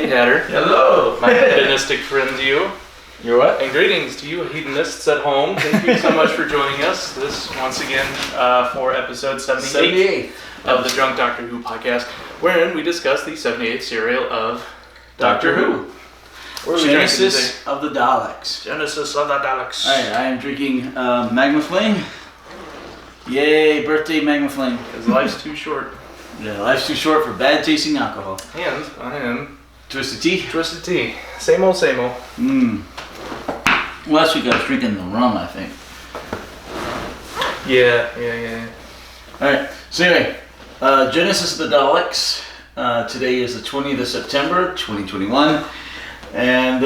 Hey, Hatter. Hello. My hedonistic friend to you. You're what? And greetings to you hedonists at home. Thank you so much for joining us. This, once again, for episode 78 of the Drunk Doctor Who podcast, wherein we discuss the 78th serial of Doctor Who. Genesis of the Daleks. Genesis of the Daleks. Alright, I am drinking Magma Flame. Yay, birthday Magma Flame. Because life's too short. Yeah, life's too short for bad tasting alcohol. And I am Twisted tea? Twisted tea. Same old, same old. Last week I was drinking the rum, I think. Yeah. Alright, so anyway, Genesis of the Daleks. Today is the 20th of September, 2021. And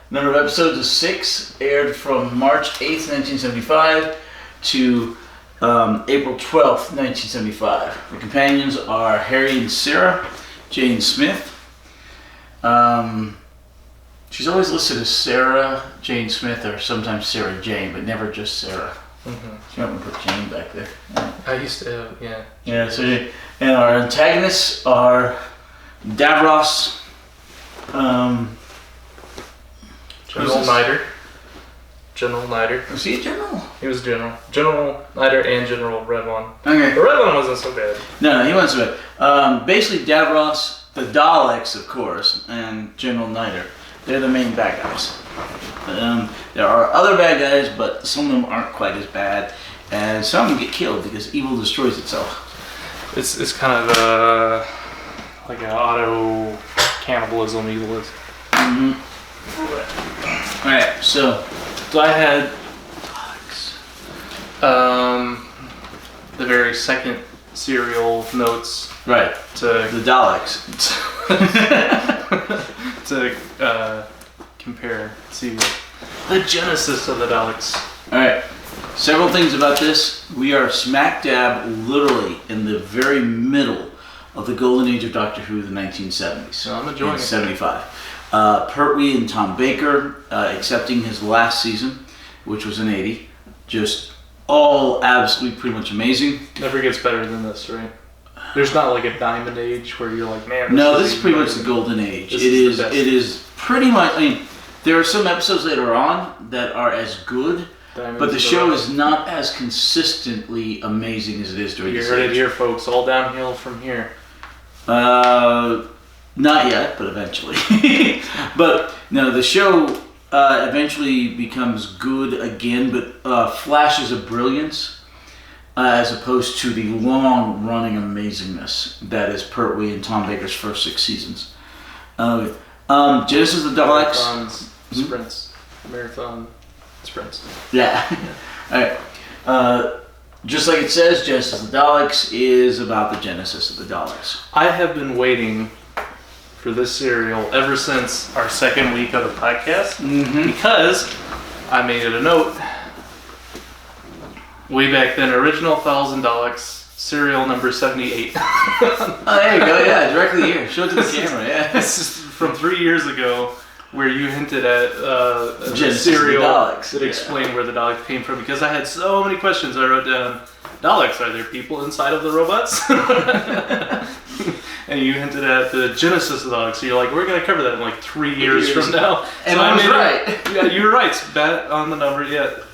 number of episodes is 6, aired from March 8th, 1975 to April 12th, 1975. The companions are Harry and Sarah, Jane Smith. She's always listed as Sarah Jane Smith or sometimes Sarah Jane, but never just Sarah. Mm-hmm. You might want to put Jane back there. I used to, yeah. Yeah, so, and our antagonists are Davros, General Niter. General Niter. Was he a general? He was general. General Niter and General Redwan. Okay. The Redwan wasn't so bad. No, he wasn't so bad. Basically, Davros, the Daleks, of course, and General Niter. They're the main bad guys. There are other bad guys, but some of them aren't quite as bad, and some of them get killed because evil destroys itself. It's kind of like an auto cannibalism evil is. Alright, so I had the very second serial notes. Right. To the Daleks. to compare to the genesis of the Daleks. Alright, several things about this. We are smack dab, literally, in the very middle of the golden age of Doctor Who, the 1970s. So I'm enjoying it. 75. Pertwee and Tom Baker accepting his last season, which was in 80. Just all absolutely pretty much amazing. Never gets better than this, right? There's not like a diamond age where you're like, man. This is pretty much the golden age. It is pretty much. I mean, there are some episodes later on that are as good, but the show is not as consistently amazing as it is during. You heard it here, folks. All downhill from here. Not yet, but eventually. But no, the show eventually becomes good again, but flashes of brilliance. As opposed to the long-running amazingness that is Pertwee and Tom Baker's first 6 seasons. Genesis of the Daleks. Marathon sprints. Yeah. Alright. Just like it says, Genesis of the Daleks is about the genesis of the Daleks. I have been waiting for this serial ever since our second week of the podcast because I made it a note. Way back then, original 1000 Daleks, serial number 78. Oh, there you go, yeah, directly here. Show it to the camera, yeah. This is from 3 years ago, where you hinted at a serial that explained where the Daleks came from, because I had so many questions. I wrote down, Daleks, are there people inside of the robots? And you hinted at the genesis of the Daleks, so you're like, we're going to cover that in like 3 years from now. And so I was right. Yeah, you were right. Bet on the number, yeah.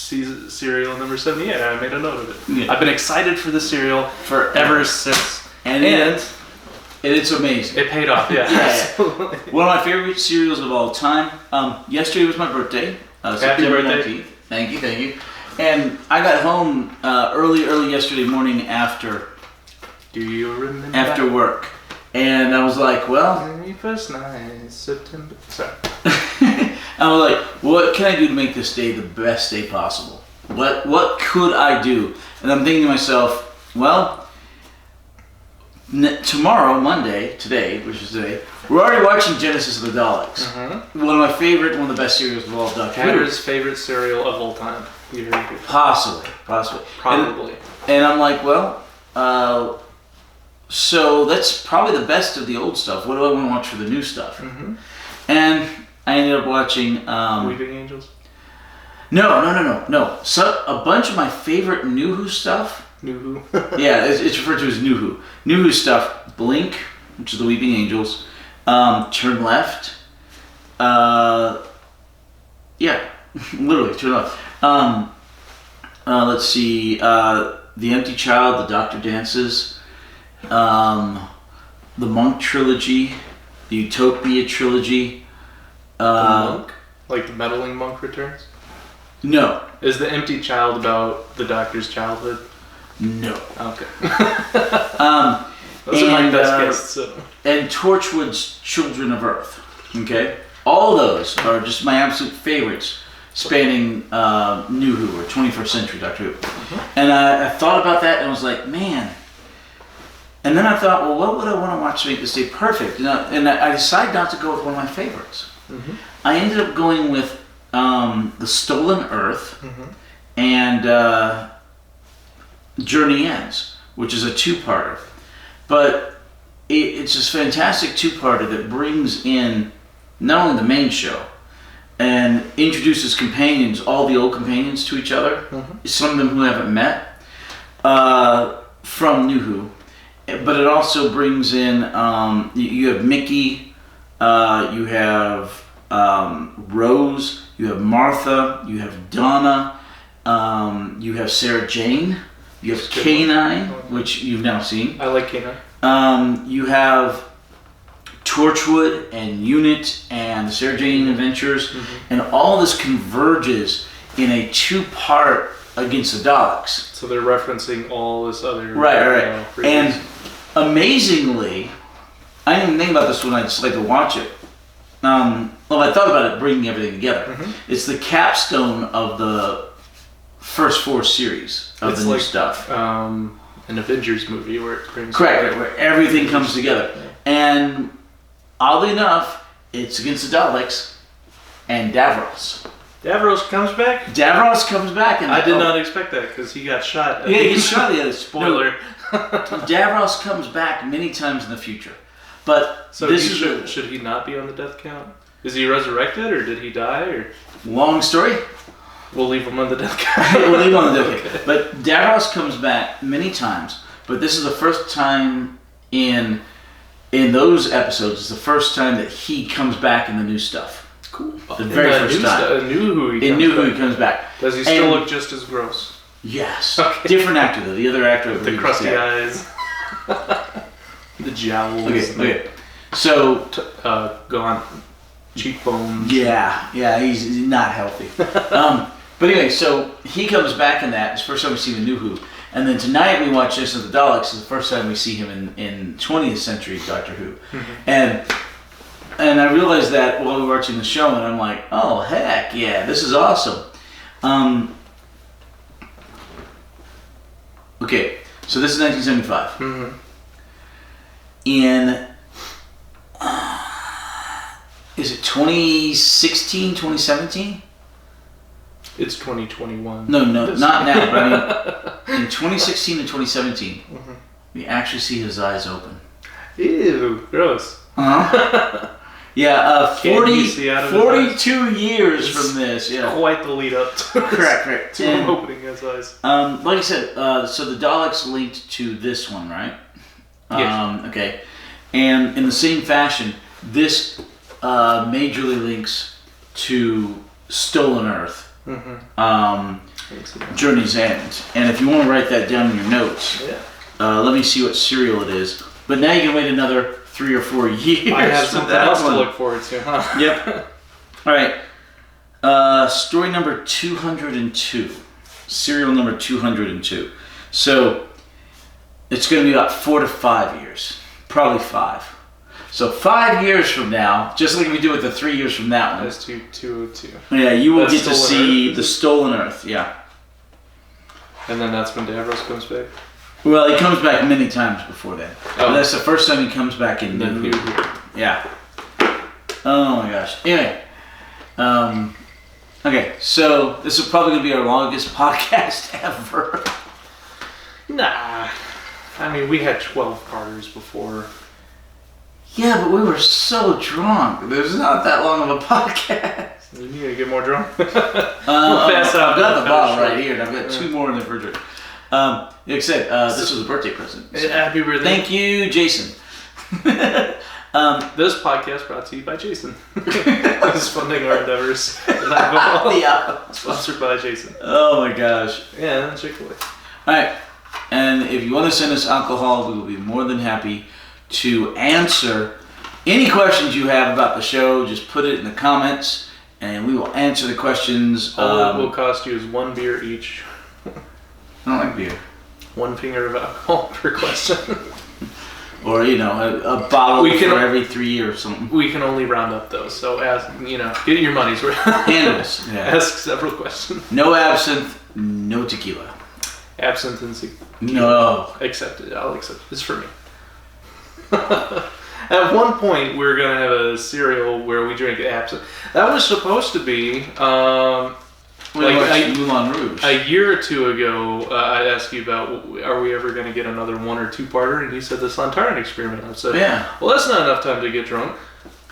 Serial number 78. I made a note of it. Yeah. I've been excited for this serial ever since. And it's amazing. It paid off, yeah. Yeah. One of my favorite serials of all time. Yesterday was my birthday. September 19th. Thank you. And I got home early yesterday morning after. Do you remember? After work. And I was like, well. Very first night, September. Sorry. I was like, what can I do to make this day the best day possible? What could I do? And I'm thinking to myself, well, tomorrow, Monday, which is today, we're already watching Genesis of the Daleks. One of the best serials of all time. Hatter's favorite serial of all time. You heard it. Possibly. Probably. And I'm like, well, so that's probably the best of the old stuff. What do I want to watch for the new stuff? And I ended up watching Weeping Angels? No. So a bunch of my favorite New Who stuff. New Who? Yeah, it's referred to as New Who. New Who stuff, Blink, which is the Weeping Angels, Turn left. Yeah, literally turn left. Let's see. The Empty Child, The Doctor Dances, the Monk trilogy, the Utopia trilogy. The Monk, like the meddling monk returns. No. Is the Empty Child about the Doctor's childhood? No. Okay. Those are my best guesses. So. And Torchwood's Children of Earth. Okay? All those are just my absolute favorites, spanning New Who, or 21st Century Doctor Who. Mm-hmm. And I thought about that and I was like, man. And then I thought, well, what would I want to watch to make this day perfect? And I decided not to go with one of my favorites. Mm-hmm. I ended up going with The Stolen Earth and Journey Ends, which is a two-parter. But it's this fantastic two-parter that brings in not only the main show and introduces companions, all the old companions to each other, some of them who haven't met, from New Who. But it also brings in, you have Mickey, you have Rose, you have Martha, you have Donna, you have Sarah Jane, you have K9, which you've now seen. I like K9. You have Torchwood and Unit and the Sarah Jane Adventures, and all this converges in a two-part against the Daleks. So they're referencing all this other... Right. And amazingly, I didn't even think about this when I decided to watch it. Well, I thought about it bringing everything together. It's the capstone of the first four series of the new stuff. An Avengers movie where it brings... Correct, where everything comes together. Yeah. And oddly enough, it's against the Daleks and Davros. Davros comes back? Davros comes back. And I did not expect that because he got shot. Yeah, he gets shot. Yeah, spoiler. Davros comes back many times in the future. But so should he not be on the death count? Is he resurrected or did he die? Or long story. We'll leave him on the death count. We'll leave him on the death count. But Davros comes back many times. But this is the first time in those episodes. It's the first time that he comes back in the new stuff. Cool. The very first time. In New Who he comes back. Does he still look just as gross? Yes. Okay. Different actor though. The other actor. With the crusty eyes. The jowls. Okay. So go on. Cheekbones. Yeah. He's not healthy. But anyway, so he comes back in that. It's the first time we see the New Who. And then tonight we watch Genus of the Daleks. It's the first time we see him in 20th Century Doctor Who. And I realized that while we were watching the show, and I'm like, oh, heck, yeah, this is awesome. Okay, so this is 1975. In, is it 2016, 2017? It's 2021. No, not now, but I mean, in 2016 and 2017, we actually see his eyes open. Ew, gross. Yeah, 42 years from this. Yeah, quite the lead up to correct. To him opening his eyes. Like I said, so the Daleks linked to this one, right? Yes. Okay, and in the same fashion, this majorly links to Stolen Earth. Journey's End. And if you want to write that down in your notes, let me see what serial it is. But now you can wait another 3 or 4 years. I have something else to look forward to, huh? Yep. All right. Story number 202. Serial number 202. So it's going to be about 4 to 5 years. Probably 5. So 5 years from now, just like we do with the 3 years from that one. That's 202. Yeah, you will get to see the Stolen Earth. Yeah. And then that's when Davros comes back? Well, he comes back many times before that. Oh. But that's the first time he comes back in the New Who. Yeah. Oh my gosh. Anyway. Okay, so this is probably going to be our longest podcast ever. Nah. I mean, we had 12 parters before. Yeah, but we were so drunk. There's not that long of a podcast. You need to get more drunk. I've got the bottle right here, and I've got 2 more in the refrigerator. Like I said, this was a birthday present. So. Happy birthday. Thank you, Jason. This podcast brought to you by Jason. Who's funding our endeavors. Sponsored by Jason. Oh my gosh. Yeah, Chick-fil-A. Alright, and if you want to send us alcohol, we will be more than happy to answer any questions you have about the show. Just put it in the comments, and we will answer the questions. All it will cost you is 1 beer each. I don't like beer. 1 finger of alcohol per question. Or, a bottle for every 3 years or something. We can only round up those, so get your money's worth. Handles. Yeah. Ask several questions. No absinthe, no tequila. Absinthe and tequila. No. Accepted. I'll accept it. It's for me. At one point, we were going to have a cereal where we drink absinthe. That was supposed to be... Moulin Rouge. A year or two ago, I asked you about, are we ever going to get another 1 or 2-parter? And you said the Santorin Experiment. I said, yeah. Well, that's not enough time to get drunk.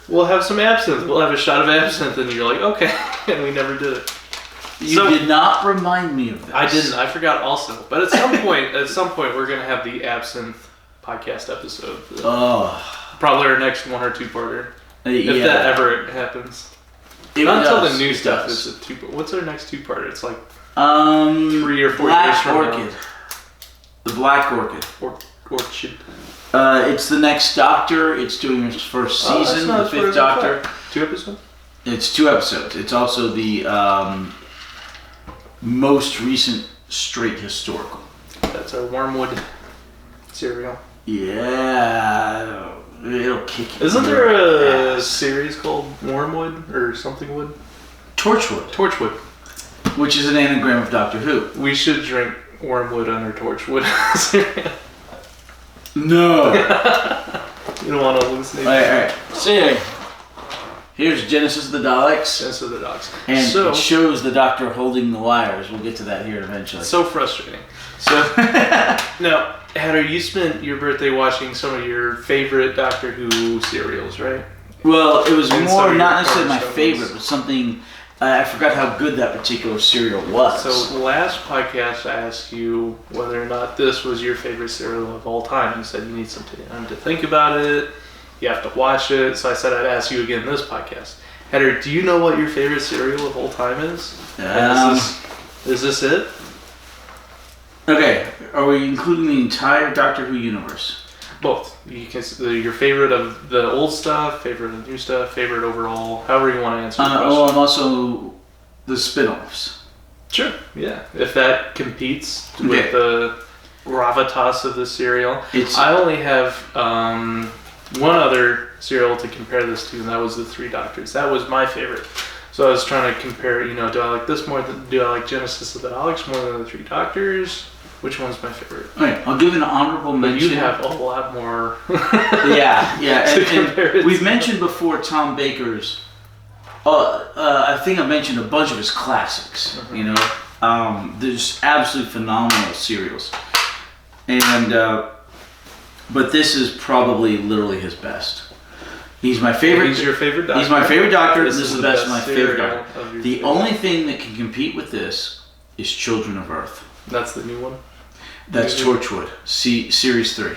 We'll have some absinthe. We'll have a shot of absinthe. And you're like, okay. And we never did it. You did not remind me of this. I didn't. I forgot also. But at some point, we're going to have the absinthe podcast episode. Probably our next 1 or 2-parter. If that ever happens. Not until the new stuff is a 2. What's our next 2-parter? It's like 3 or 4 years from now. The Black Orchid. Orchid. It's the next Doctor. It's doing its first season. The 5th Doctor. 2 episodes? It's 2 episodes. It's also the most recent straight historical. That's our Wormwood cereal. Yeah. It'll kick you. Isn't there a series called Wormwood or something wood? Torchwood. Which is an anagram of Doctor Who. We should drink Wormwood on our Torchwood cereal. No. You don't want to hallucinate. Alright. So here's Genesis of the Daleks. Genesis of the Daleks. And it shows the Doctor holding the wires. We'll get to that here eventually. So frustrating. So now, Hatter, you spent your birthday watching some of your favorite Doctor Who serials, right? Well, it was more not necessarily my favorite, but something I forgot how good that particular serial was. So last podcast I asked you whether or not this was your favorite serial of all time. You said you need some time to think about it. You have to watch it. So I said I'd ask you again this podcast. Hatter, do you know what your favorite serial of all time is? Is this it? Okay, are we including the entire Doctor Who universe? Both. You can your favorite of the old stuff, favorite of the new stuff, favorite overall, however you want to answer the question. Well, I'm also the spin-offs. Sure, yeah. If that competes with the gravitas of the serial. I only have one other serial to compare this to, and that was the 3 Doctors. That was my favorite. So I was trying to compare, do I like this more do I like Genesis of the Daleks more than the 3 Doctors? Which one's my favorite? Okay, I'll give an honorable mention. You have a lot more. yeah. And we've mentioned before Tom Baker's. I think I mentioned a bunch of his classics. Mm-hmm. There's absolutely phenomenal serials, and but this is probably literally his best. He's my favorite. He's your favorite Doctor. He's my favorite Doctor. This is the best of my favorite Doctor. The favorite. only thing that can compete with this is Children of Earth. That's the new one? That's Torchwood. Series 3.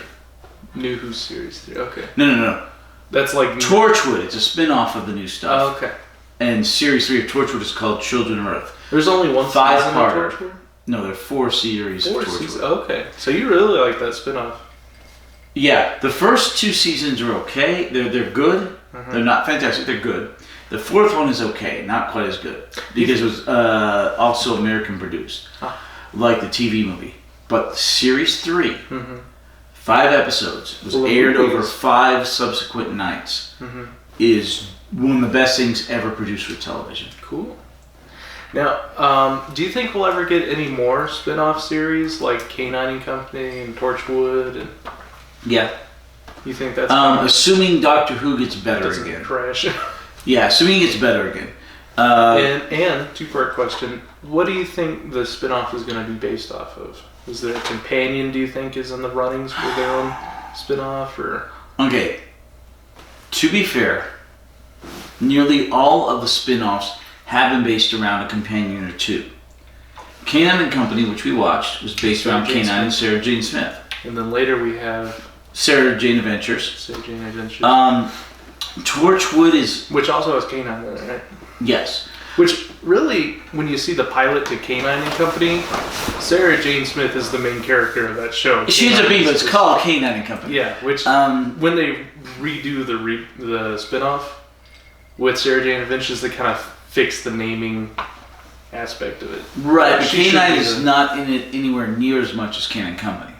New Who Series 3, okay. No. That's like... Torchwood. It's a spin-off of the new stuff. Oh, okay. And Series 3 of Torchwood is called Children of Earth. There's only one season of Torchwood? No, there are 4 series of Torchwood. Seasons? Okay. So you really like that spin-off. Yeah. The first 2 seasons are okay. They're good. Mm-hmm. They're not fantastic. They're good. The 4th one is okay. Not quite as good. Because it was also American produced. Like the TV movie. But Series 3, 5 episodes, was aired over 5 subsequent nights, is one of the best things ever produced for television. Cool. Now, do you think we'll ever get any more spin-off series like K9 and Company and Torchwood? Yeah. You think that's assuming Doctor Who gets better again. Crash. Yeah, assuming it gets better again. And 2-part question, what do you think the spin-off is going to be based off of? Is there a companion, do you think, is in the runnings for their own spin-off? Or? Okay, to be fair, nearly all of the spin-offs have been based around a companion or 2. K9 and Company, which we watched, was based around K9 and Sarah Jane Smith. And then later we have Sarah Jane Adventures. Sarah Jane Adventures. Torchwood is... Which also has K9 in it, right? Yes. Which, really, when you see the pilot to K9 and Company, Sarah Jane Smith is the main character of that show. She ends up being, but it's called K9 and Company. Yeah, which, when they redo the spin-off with Sarah Jane Adventures, they kind of fix the naming aspect of it. Right, but K9 is not in it anywhere near as much as K9 and Company.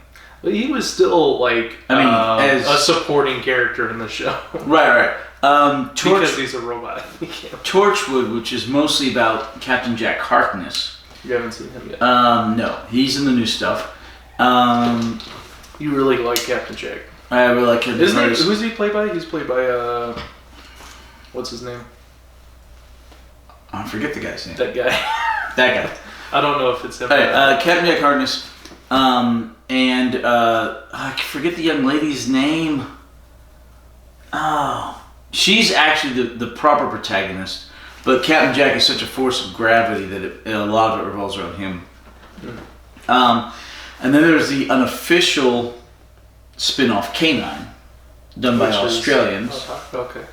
But he was still, like, as a supporting character in the show. Right. Because he's a robot. Torchwood, which is mostly about Captain Jack Harkness. You haven't seen him yet? No. He's in the new stuff. You really like Captain Jack. I really like him. Who's he played by? He's played by, what's his name? I forget the guy's name. That guy. That guy. I don't know if it's him. Alright, Captain Jack Harkness. I forget the young lady's name. Oh. She's actually the proper protagonist, but Captain Jack is such a force of gravity that a lot of it revolves around him. And then there's the unofficial spin-off K9, done by Australians. Okay.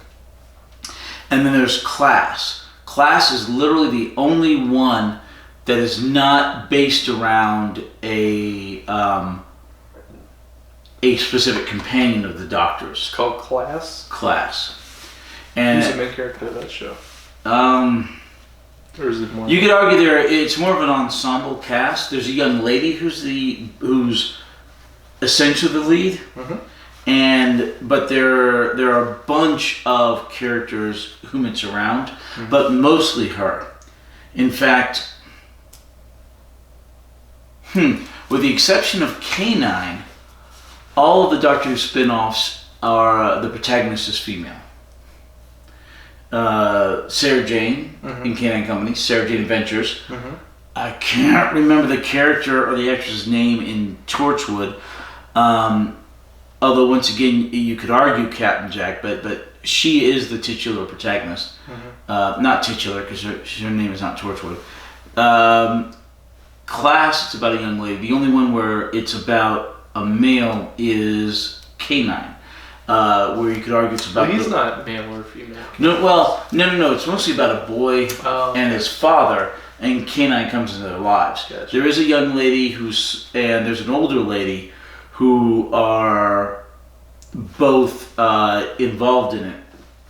And then there's Class. Class is literally the only one that is not based around a specific companion of the Doctor's. It's called Class? Class. And who's the main character of that show? Or is it more? You could argue it's more of an ensemble cast. There's a young lady who's essentially the lead, but there are a bunch of characters whom it's around, but mostly her. In fact, with the exception of K9, all of the Doctor Who spin-offs are the protagonist is female. Sarah Jane in K9 and Company, Sarah Jane Adventures. I can't remember the character or the actress's name in Torchwood. Although once again, you could argue Captain Jack, but she is the titular protagonist. Not titular because her name is not Torchwood. Class, it's about a young lady. The only one where it's about a male is K9. Where you could argue it's about... But he's not male or female. No. It's mostly about a boy and his father, and K9 comes into their lives. Gotcha. There is a young lady and there's an older lady who are both involved in it,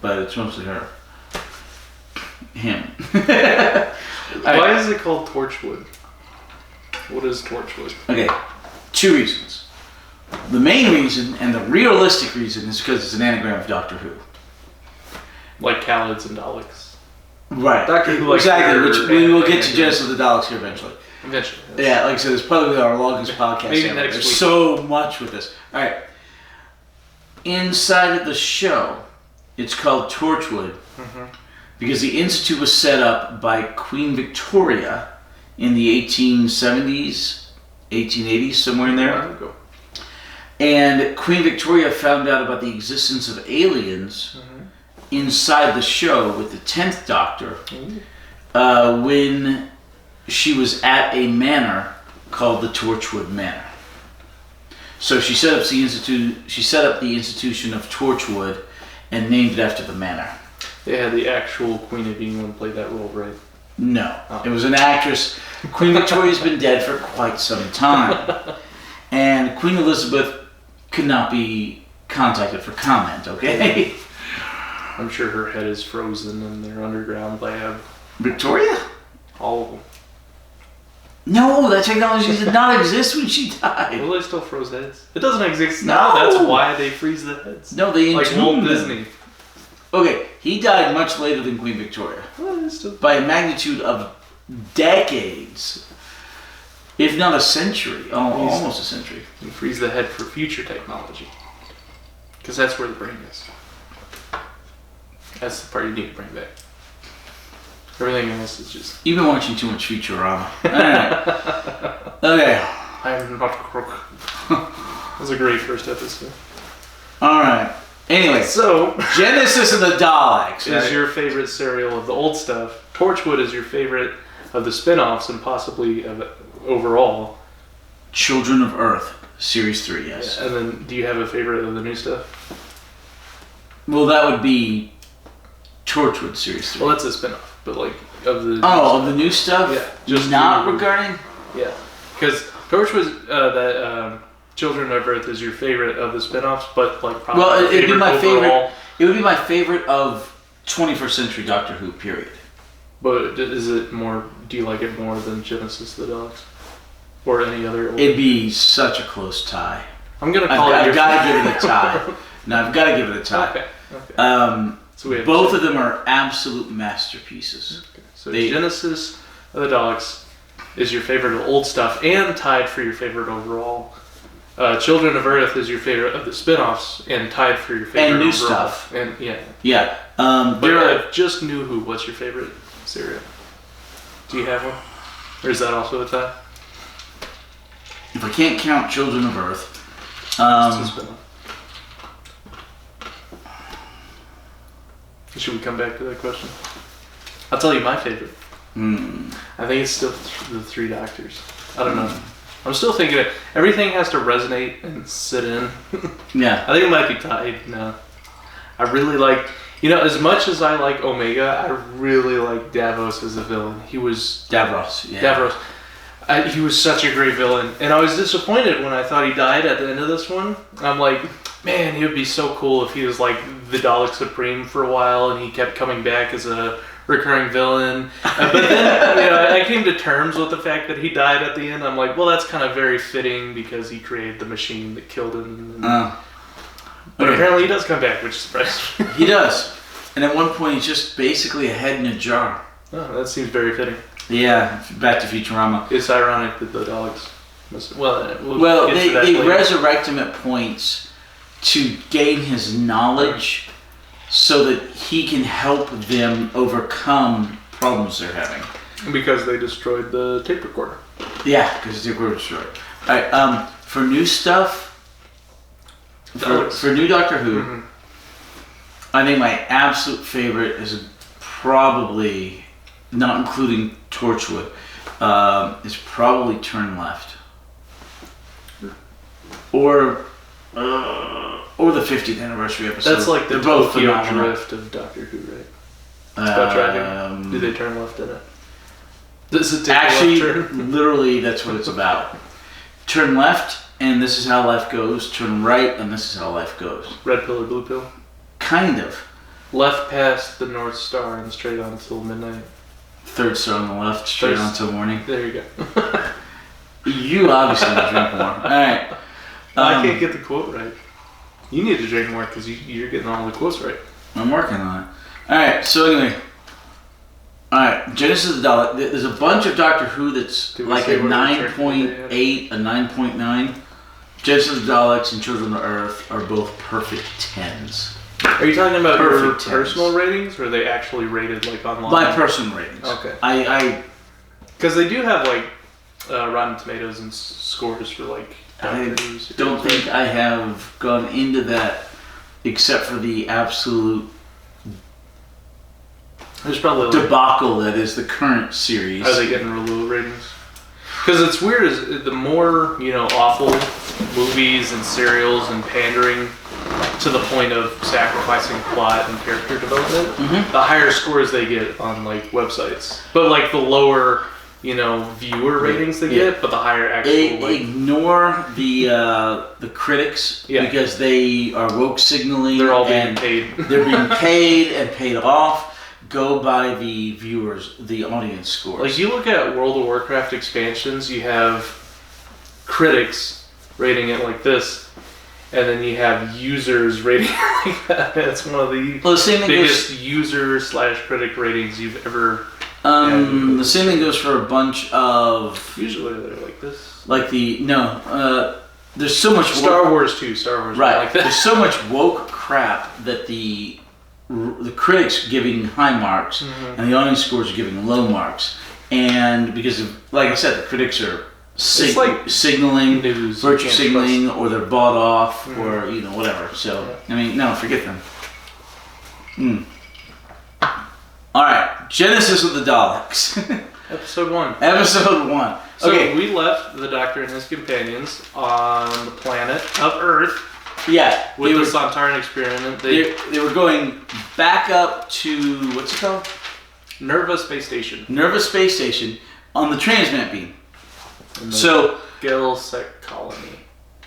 but it's mostly him. Why is it called Torchwood? What is Torchwood? Okay, 2 reasons. The main reason, and the realistic reason, is because it's an anagram of Doctor Who. Like Calids and Daleks. Right. Doctor Who, exactly, which we will get to Genus of the Daleks here eventually. Eventually. Yeah, like I said, it's probably our longest podcast Maybe ever. next There's week. so much with this. Alright. Inside of the show, it's called Torchwood because the Institute was set up by Queen Victoria in the 1870s, 1880s, somewhere in there. And Queen Victoria found out about the existence of aliens inside the show with the 10th Doctor when she was at a manor called the Torchwood Manor. So she set up the institution of Torchwood and named it after the manor. They had the actual Queen of England play that role, right? No. It was an actress. Queen Victoria's been dead for quite some time. And Queen Elizabeth could not be contacted for comment, okay? I'm sure her head is frozen in their underground lab. Victoria? All of them. No, that technology did not exist when she died. Well, they still froze heads. It doesn't exist now. That's why they freeze the heads. No, they like entombed Walt Disney. Okay, he died much later than Queen Victoria. Well, by a magnitude of decades. If not a century. Almost a century. You freeze the head for future technology. Because that's where the brain is. That's the part you need to bring back. Everything else is just... You've been watching too much Futurama. Alright. Okay. I'm not crook. That was a great first episode. Alright. Anyway, so Genesis of the Daleks is your favorite serial of the old stuff. Torchwood is your favorite of the spin-offs and possibly of overall. Children of Earth, Series 3, yes. Yeah, and then, do you have a favorite of the new stuff? Well, that would be Torchwood, Series 3. Well, that's a spin-off, but like, of the... Oh, of the new stuff? Yeah. Just not regarding? Yeah. Because Torchwood, Children of Earth is your favorite of the spin-offs, but like probably it'd be my overall. favorite. It would be my favorite of 21st century Doctor Who, period. But is it more? Do you like it more than Genesis the Daleks, or any other? It'd be such a close tie. I'm gonna call it. I've got to give it a tie. No, I've got to give it a tie. Okay. So we have both of them are absolute masterpieces. Okay. So Genesis of the Daleks is your favorite of old stuff and tied for your favorite overall. Children of Earth is your favorite of the spin-offs and tied for your favorite and new overall. stuff. And yeah. Yeah. But just New Who. What's your favorite serial? Do you have one, or is that also a tie? If I can't count Children of Earth, It's a spin-off. Should we come back to that question? I'll tell you my favorite. I think it's still the Three Doctors. I don't know. I'm still thinking it. Everything has to resonate and sit in. Yeah. I think it might be tied. No. I really like, as much as I like Omega, I really like Davos as a villain. He was... Davros, yeah. Davros. He was such a great villain. And I was disappointed when I thought he died at the end of this one. I'm like, man, it would be so cool if he was like the Dalek Supreme for a while and he kept coming back as a recurring villain. But then, I came to terms with the fact that he died at the end. I'm like, well, that's kind of very fitting because he created the machine that killed him. But apparently he does come back, which surprised me. He does. And at one point, he's just basically a head in a jar. Oh, that seems very fitting. Yeah, Back to Futurama. It's ironic that the Daleks... Well, they resurrect him at points to gain his knowledge so that he can help them overcome problems they're having. Because they destroyed the tape recorder. Yeah, because the tape recorder destroyed. Alright, for new stuff, for new Doctor Who, I think my absolute favorite is probably, not including Torchwood, is probably Turn Left. Or the 50th anniversary episode. That's like the both Tokyo phenomenal. Drift of Doctor Who, right? It's about driving. Do they turn left in it? Does it take actually, a left turn? literally, that's what it's about. Turn left, and this is how life goes. Turn right, and this is how life goes. Red pill or blue pill? Kind of. Left past the North Star and straight on until midnight. Third star on the left, straight on till morning. There you go. You obviously need to drink more. Alright. I can't get the quote right. You need to drink more because you're getting all the quotes right. I'm working on it. Alright, so anyway. Alright, Genesis of the Daleks. There's a bunch of Doctor Who that's like a 9.8, a 9.9. Genesis of the Daleks and Children of Earth are both perfect 10s. Are you talking about your Perfect personal ratings, or are they actually rated like online? My personal ratings. Okay. Because they do have like Rotten Tomatoes and scores for like. I don't think I have gone into that except for the absolute There's probably debacle that is the current series. Are they getting real low ratings? Because it's weird, is the more awful movies and serials and pandering to the point of sacrificing plot and character development, the higher scores they get on like websites. But like the lower viewer ratings they get, but the higher actual ignore the critics because they are woke signaling. They're all being paid. They're being paid and paid off. Go by the viewers, the audience scores. Like you look at World of Warcraft expansions, you have critics rating it like this, and then you have users rating it like that. It's one of the biggest user/critic ratings you've ever. The same thing goes for a bunch of. Usually they're like this. Like there's so much Star Wars too. Star Wars, right? Like that. There's so much woke crap that the critics giving high marks and the audience scores are giving low marks, and because of, like I said, the critics are signaling, news, virtue signaling, or they're bought off, or whatever. So I mean, no, forget them. All right, Genesis of the Daleks. Episode 1. Episode 1. So Okay. we left the Doctor and his companions on the planet of Earth. Yeah. With the Santorin Experiment. They were going back up to, what's it called? Nerva Space Station. Nerva Space Station on the transmat beam. So Gelsec Colony.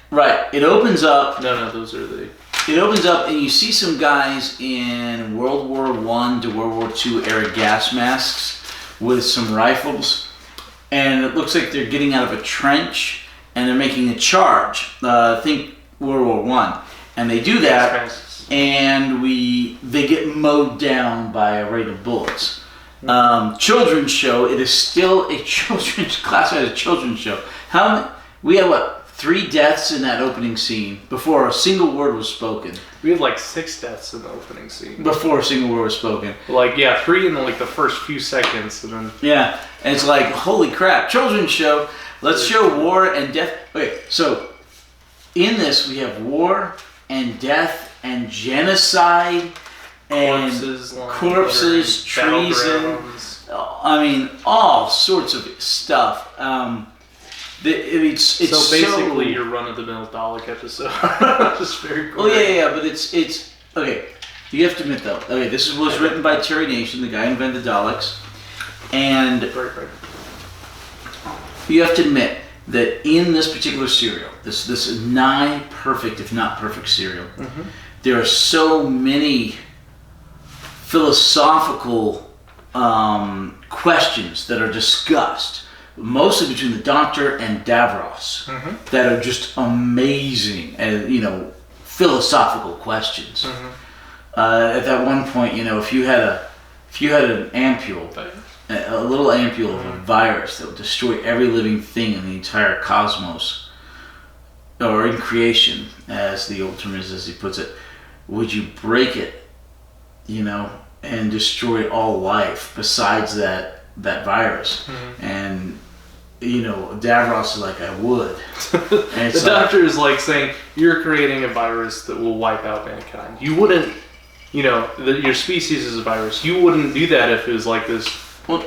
Right. It opens up. No, those are the... It opens up and you see some guys in World War I to World War II era gas masks with some rifles. And it looks like they're getting out of a trench and they're making a charge. Think World War I. And they do that and they get mowed down by a rain of bullets. Children's show. It is still a children's classified as a children's show. We have 3 deaths in that opening scene before a single word was spoken. We had like 6 deaths in the opening scene. Before a single word was spoken. 3 in the first few seconds, and then... Yeah, and it's like, holy crap, children's show. Let's show war and death. Okay, so in this we have war and death and genocide and corpses, treason. I mean, all sorts of stuff. It's so basically your run-of-the-mill Dalek episode. Just very cool. Oh yeah, but it's okay. You have to admit though. Okay, this was written by Terry Nation, the guy who invented Daleks, and you have to admit that in this particular serial, this nigh perfect, if not perfect serial, there are so many philosophical questions that are discussed. Mostly between the Doctor and Davros, that are just amazing and philosophical questions. At that one point, if you had an ampule, a little ampule of a virus that would destroy every living thing in the entire cosmos, or in creation, as the old term is, as he puts it, would you break it, and destroy all life besides that virus? And Davros is like, I would. And the Doctor is like saying, you're creating a virus that will wipe out mankind. You wouldn't, your species is a virus. You wouldn't do that if it was like this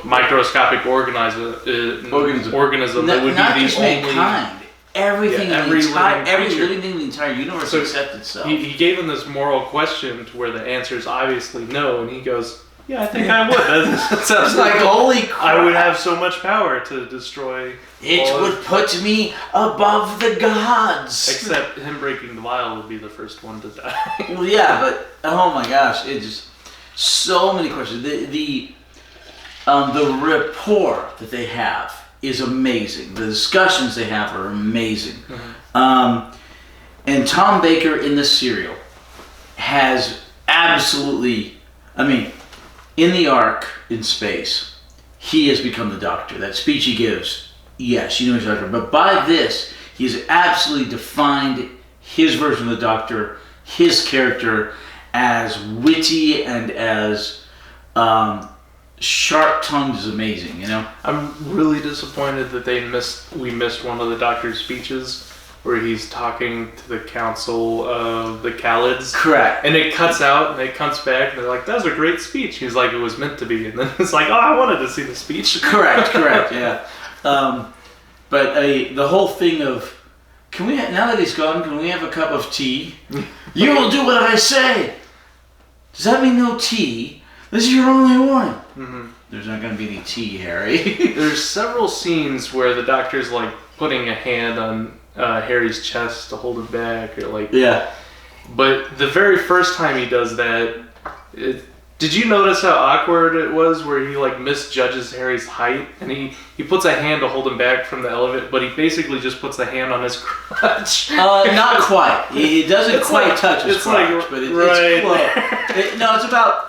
microscopic organism that would be the only... mankind. Everything, every living thing in the entire universe except itself. He gave him this moral question to where the answer is obviously no, and he goes, yeah, I think I would. That sounds like, holy crap. I would have so much power to destroy... It would put me above the gods. Except him breaking the vial would be the first one to die. Well, yeah, but, oh my gosh, it's just so many questions. The rapport that they have is amazing. The discussions they have are amazing. And Tom Baker in this serial has absolutely, in the Ark in space, he has become the Doctor. That speech he gives, yes, he's the Doctor. But by this, he's absolutely defined his version of the Doctor, his character, as witty and as sharp-tongued is amazing. I'm really disappointed that we missed one of the Doctor's speeches where he's talking to the council of the Khalids. Correct. And it cuts out, and it comes back, and they're like, that was a great speech. He's like, it was meant to be. And then it's like, oh, I wanted to see the speech. Correct, yeah. But the whole thing of, now that he's gone, can we have a cup of tea? You will do what I say. Does that mean no tea? This is your only one. There's not going to be any tea, Harry. There's several scenes where the Doctor's like putting a hand on Harry's chest to hold him back, or like... Yeah. But the very first time he does that, did you notice how awkward it was where he like misjudges Harry's height, and he puts a hand to hold him back from the elevator, but he basically just puts the hand on his crotch. Not quite. It doesn't quite touch his crotch, but it's close. No,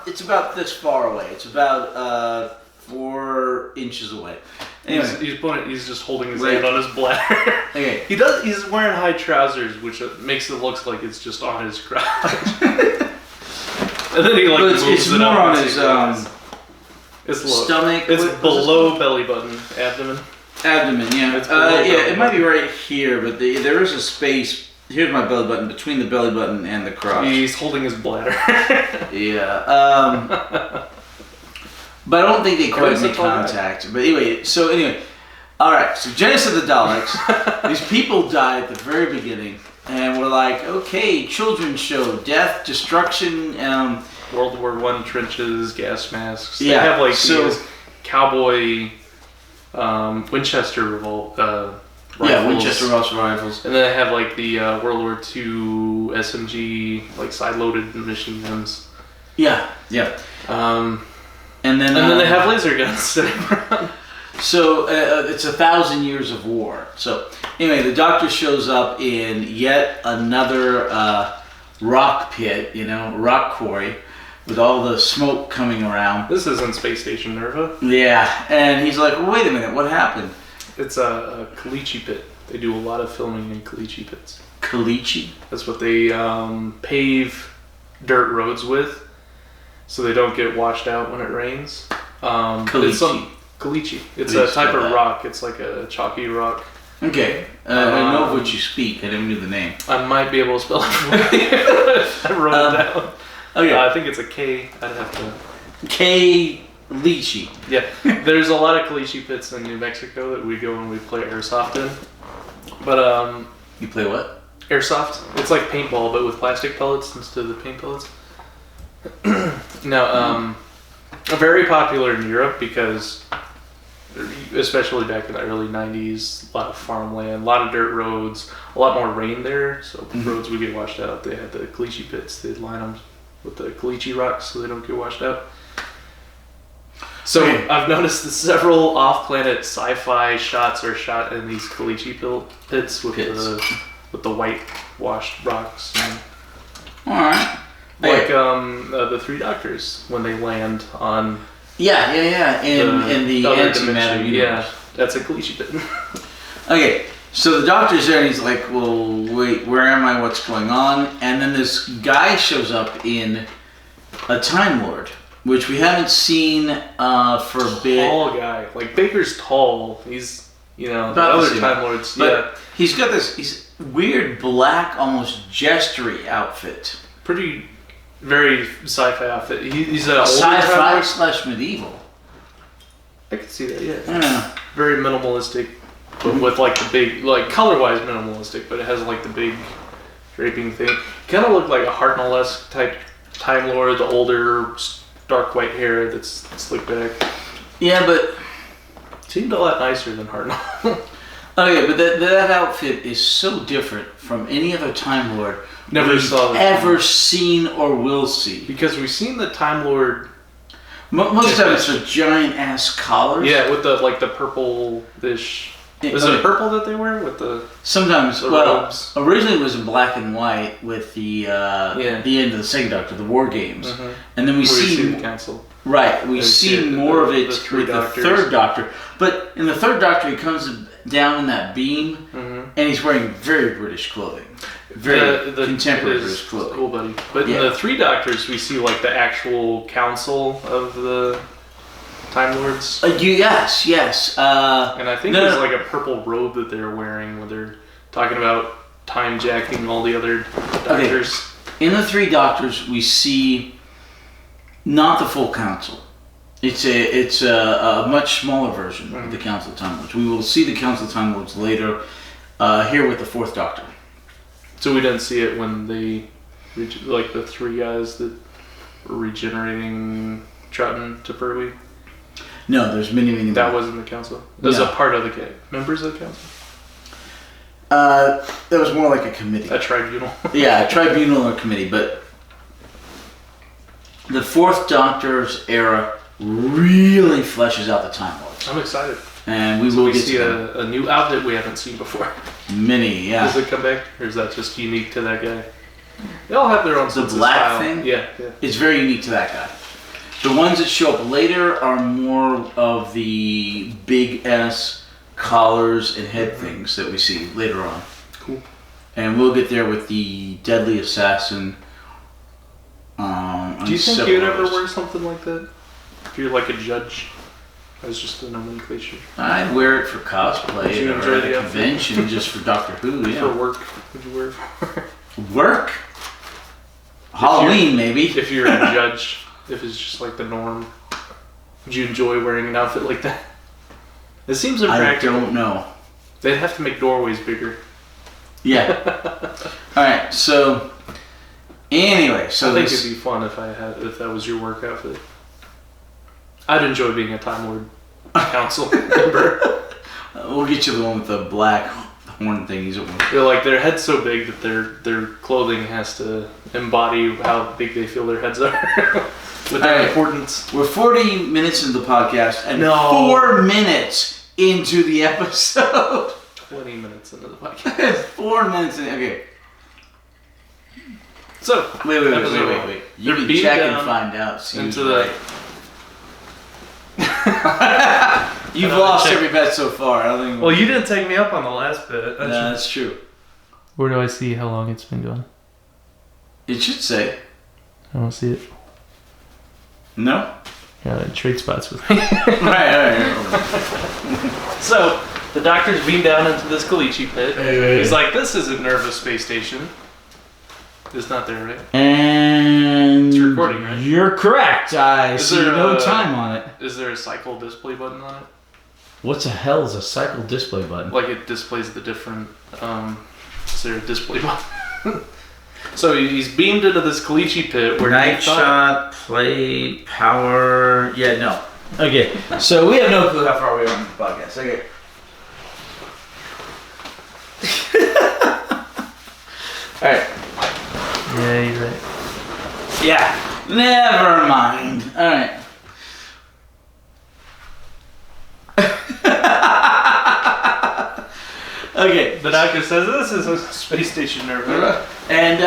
it's about this far away. It's about 4 inches away. Anyway, he's just holding his hand on his bladder. Okay. He's wearing high trousers, which makes it look like it's just on his crotch. And then he moves it's it more up on his stomach. It's below belly button, abdomen. Abdomen, yeah. It might be right here, but there is a space. Here's my belly button between the belly button and the crotch. He's holding his bladder. Yeah. But I don't think they quite make contact. But anyway, All right, so Genus of the Daleks. These people die at the very beginning, and we're like, okay, children's show, death, destruction. World War I trenches, gas masks. They Yeah, have like so- these cowboy Winchester revolt. Rifles. Yeah, Winchester rifles. And then they have like the World War II SMG, like side-loaded machine guns. Yeah. And then they have laser guns sitting around. So it's 1,000 years of war. So anyway, the Doctor shows up in yet another rock pit, rock quarry, with all the smoke coming around. This isn't Space Station Nerva. Yeah, and he's like, wait a minute, what happened? It's a caliche pit. They do a lot of filming in caliche pits. Caliche? That's what they pave dirt roads with, so they don't get washed out when it rains. Caliche. Caliche. It's a type of rock. It's like a chalky rock. Okay. I know what you speak. I never knew the name. I might be able to spell it for you. I wrote it down. Okay. I think it's a K. I'd have to... Caliche. Yeah. There's a lot of caliche pits in New Mexico that we go and we play airsoft in. But, You play what? airsoft. It's like paintball, but with plastic pellets instead of the paint pellets. Now, very popular in Europe because, especially back in the early 90s, a lot of farmland, a lot of dirt roads, a lot more rain there, so roads would get washed out. They had the caliche pits. They'd line them with the caliche rocks so they don't get washed out. So I've noticed that several off-planet sci-fi shots are shot in these caliche pits with the white-washed rocks. All right. Like the Three Doctors when they land on Yeah. In the other antimatter dimension. universe. Yeah, that's a caliche pit. Okay, so the Doctor's there and he's like, well, wait, where am I? What's going on? And then this guy shows up in a Time Lord, which we haven't seen for a bit. Tall guy. Like, Baker's tall. He's, the other Time Lords. But he's got this weird black, almost gestury outfit. Pretty, very sci-fi outfit. He's an older Sci-fi / medieval. I can see that, yeah. Yeah. Very minimalistic, but with like the big, like color-wise minimalistic, but it has like the big draping thing. Kind of looked like a Hartnell-esque type Time Lord, the older, dark white hair that's slicked back. Yeah, but Seemed a lot nicer than Hartnell. okay, but that outfit is so different from any other Time Lord we've ever seen or will see. Because we've seen the Time Lord. Most of it's a giant ass collars. Yeah, with the purple-ish. Is it purple that they wear with the? Sometimes. robes? Originally it was in black and white with the end of the second Doctor, the War Games, and then we see the Council. Right, we see more of it the with the third Doctor. But in the third Doctor, he comes down in that beam, and he's wearing very British clothing. Very contemporary British clothing. Cool, buddy. But in the Three Doctors, we see like the actual council of the Time Lords. Yes. And I think there's like a purple robe that they're wearing when they're talking about time jacking all the other Doctors. Okay. In the Three Doctors, we see not the full council. It's a much smaller version of the Council of Time Lords. We will see the Council of Time Lords later here with the Fourth Doctor. So we didn't see it when they, like the three guys that were regenerating Troughton to Pertwee? No, there's many more. That wasn't the council? That was a part of the members of the council? That was more like a committee. A tribunal? Yeah, a tribunal or committee, but the Fourth Doctor's era really fleshes out the Time Lords. I'm excited. And we will get see to a new outfit we haven't seen before. Many, yeah. Does it come back, or is that just unique to that guy? They all have their own sense of black style. thing? Yeah. It's very unique to that guy. The ones that show up later are more of the big S collars and head things that we see later on. Cool. And we'll get there with the Deadly Assassin. Do you think you'd ever wear something like that? If you're like a judge? As just a nomenclature. I'd wear it for cosplay Would you or enjoy at the a convention just for Doctor Who, yeah. For work, would you wear it for? Work? Halloween, maybe. If you're a judge, if it's just like the norm, would you enjoy wearing an outfit like that? It seems impractical. I don't know. They'd have to make doorways bigger. Yeah. All right. So anyway, I think it'd be fun if that was your work outfit. I'd enjoy being a Time Lord Council member. We'll get you the one with the black horn thingies. They're like, their head's so big that their clothing has to embody how big they feel their heads are. With their importance. We're 40 minutes into the podcast and 4 minutes into the episode. 20 minutes into the podcast. 4 minutes in. Okay. So, wait. You can check and find out. Into the... You've lost every bet so far. I don't think. Well, you didn't take me up on the last bit. No, that's true. Where do I see how long it's been going? It should say. I don't see it. No? Yeah, trade spots with me. Right. So, the doctor's beamed down into this caliche pit. He's like, this isn't Nerva's space station. It's not there, right? And it's recording, right? You're correct. I see no time on it. Is there a cycle display button on it? What the hell is a cycle display button? Like it displays the different... is there a display button? So he's beamed into this caliche pit where night shot, play, power... Yeah, no. Okay, so we have no clue how far we are on the podcast. Okay. Alright. Yeah, you're right. Yeah, never mind. Alright. Okay. The doctor says this is a space station Nerva. And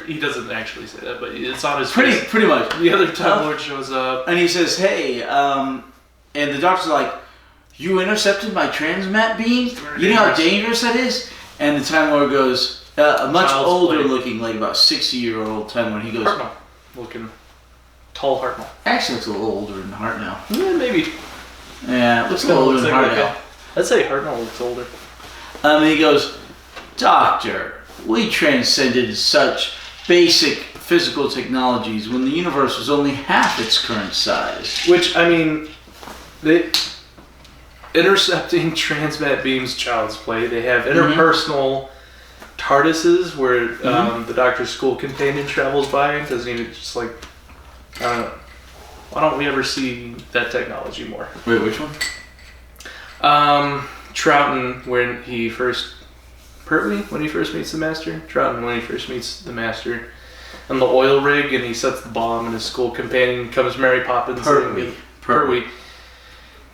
he doesn't actually say that, but it's on his face. Pretty much. The other Time Lord shows up. And he says, hey, and the doctor's like, you intercepted my transmat beam? You know how dangerous that is? And the Time Lord goes, a much older looking, like about 60-year-old Time Lord. He goes, Hartnell looking. Tall Hartnell. Actually, looks a little older than Hartnell. Yeah, maybe. Yeah, looks a little older than Hartnell. I'd say Hartnell looks older. And he goes, Doctor, we transcended such basic physical technologies when the universe was only half its current size. Which, I mean, intercepting transmat beams, child's play. They have interpersonal TARDISes where the Doctor's school companion travels by and doesn't even just like, why don't we ever see that technology more? Wait, which one? Troughton when he first meets the Master. Troughton when he first meets the Master. And the oil rig, and he sets the bomb, and his school companion comes Mary Poppins. Pertwee.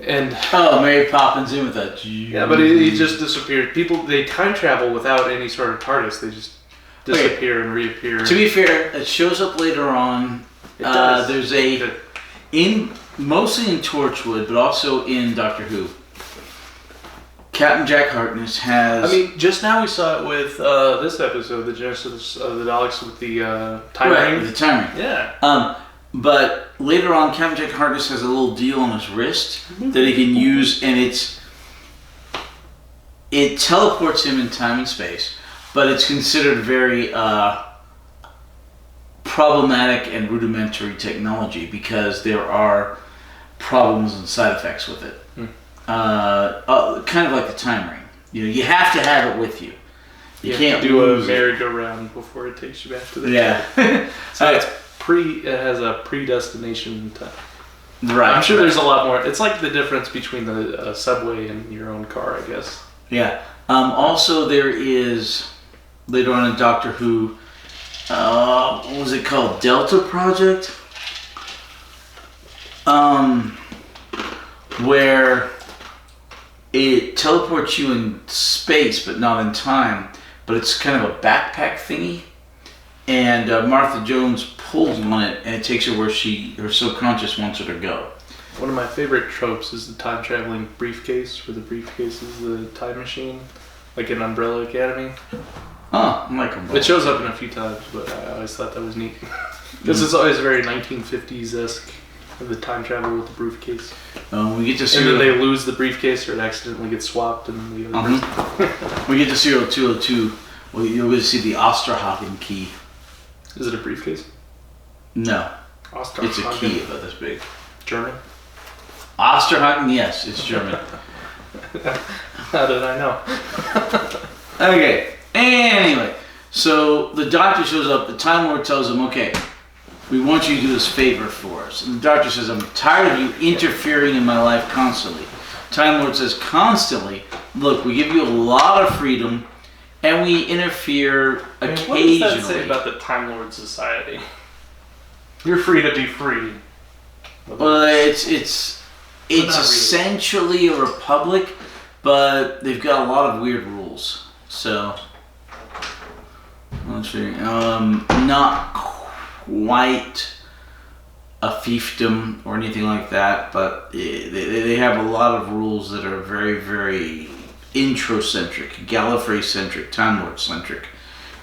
And Mary Poppins in with that. Yeah, but he just disappeared. People, they time travel without any sort of TARDIS. They just disappear and reappear. To be fair, it shows up later on. It does. There's mostly in Torchwood, but also in Doctor Who. Captain Jack Harkness has... I mean, just now we saw it with this episode, the Genesis of the Daleks with the time ring. With the time ring. Yeah. But later on, Captain Jack Harkness has a little deal on his wrist that he can use, and it teleports him in time and space, but it's considered very problematic and rudimentary technology because there are problems and side effects with it. Kind of like the time ring. You know, you have to have it with you. You can't do a merry-go-round before it takes you back to the So it has a predestination time. Right. I'm sure there's a lot more. It's like the difference between the subway and your own car, I guess. Yeah. Also, there is later on in Doctor Who. What was it called? Delta Project. Where it teleports you in space, but not in time. But it's kind of a backpack thingy. And Martha Jones pulls on it, and it takes her where her subconscious wants her to go. One of my favorite tropes is the time-traveling briefcase, where the briefcase is the time machine, like in Umbrella Academy. Oh, I like Umbrella. It shows up in a few times, but I always thought that was neat. Because it's always very 1950s-esque, the time travel with the briefcase. We get to see. And then they lose the briefcase, or it accidentally gets swapped, and the other we get to 0202. Well, you'll get to see the Osterhagen key. Is it a briefcase? No. Osterhagen. It's a key about this big. German? Osterhagen, yes, it's German. How did I know? Okay, anyway, so the doctor shows up, the Time Lord tells him, okay, we want you to do this favor for us. And the doctor says, I'm tired of you interfering in my life constantly. Time Lord says constantly, look, we give you a lot of freedom, and we interfere occasionally. What does that say about the Time Lord Society? You're free to be free. Well, it's essentially a republic, but they've got a lot of weird rules. So, let's see. Not quite a fiefdom or anything like that, but they have a lot of rules that are very, very introcentric, Gallifrey-centric, Time Lord-centric,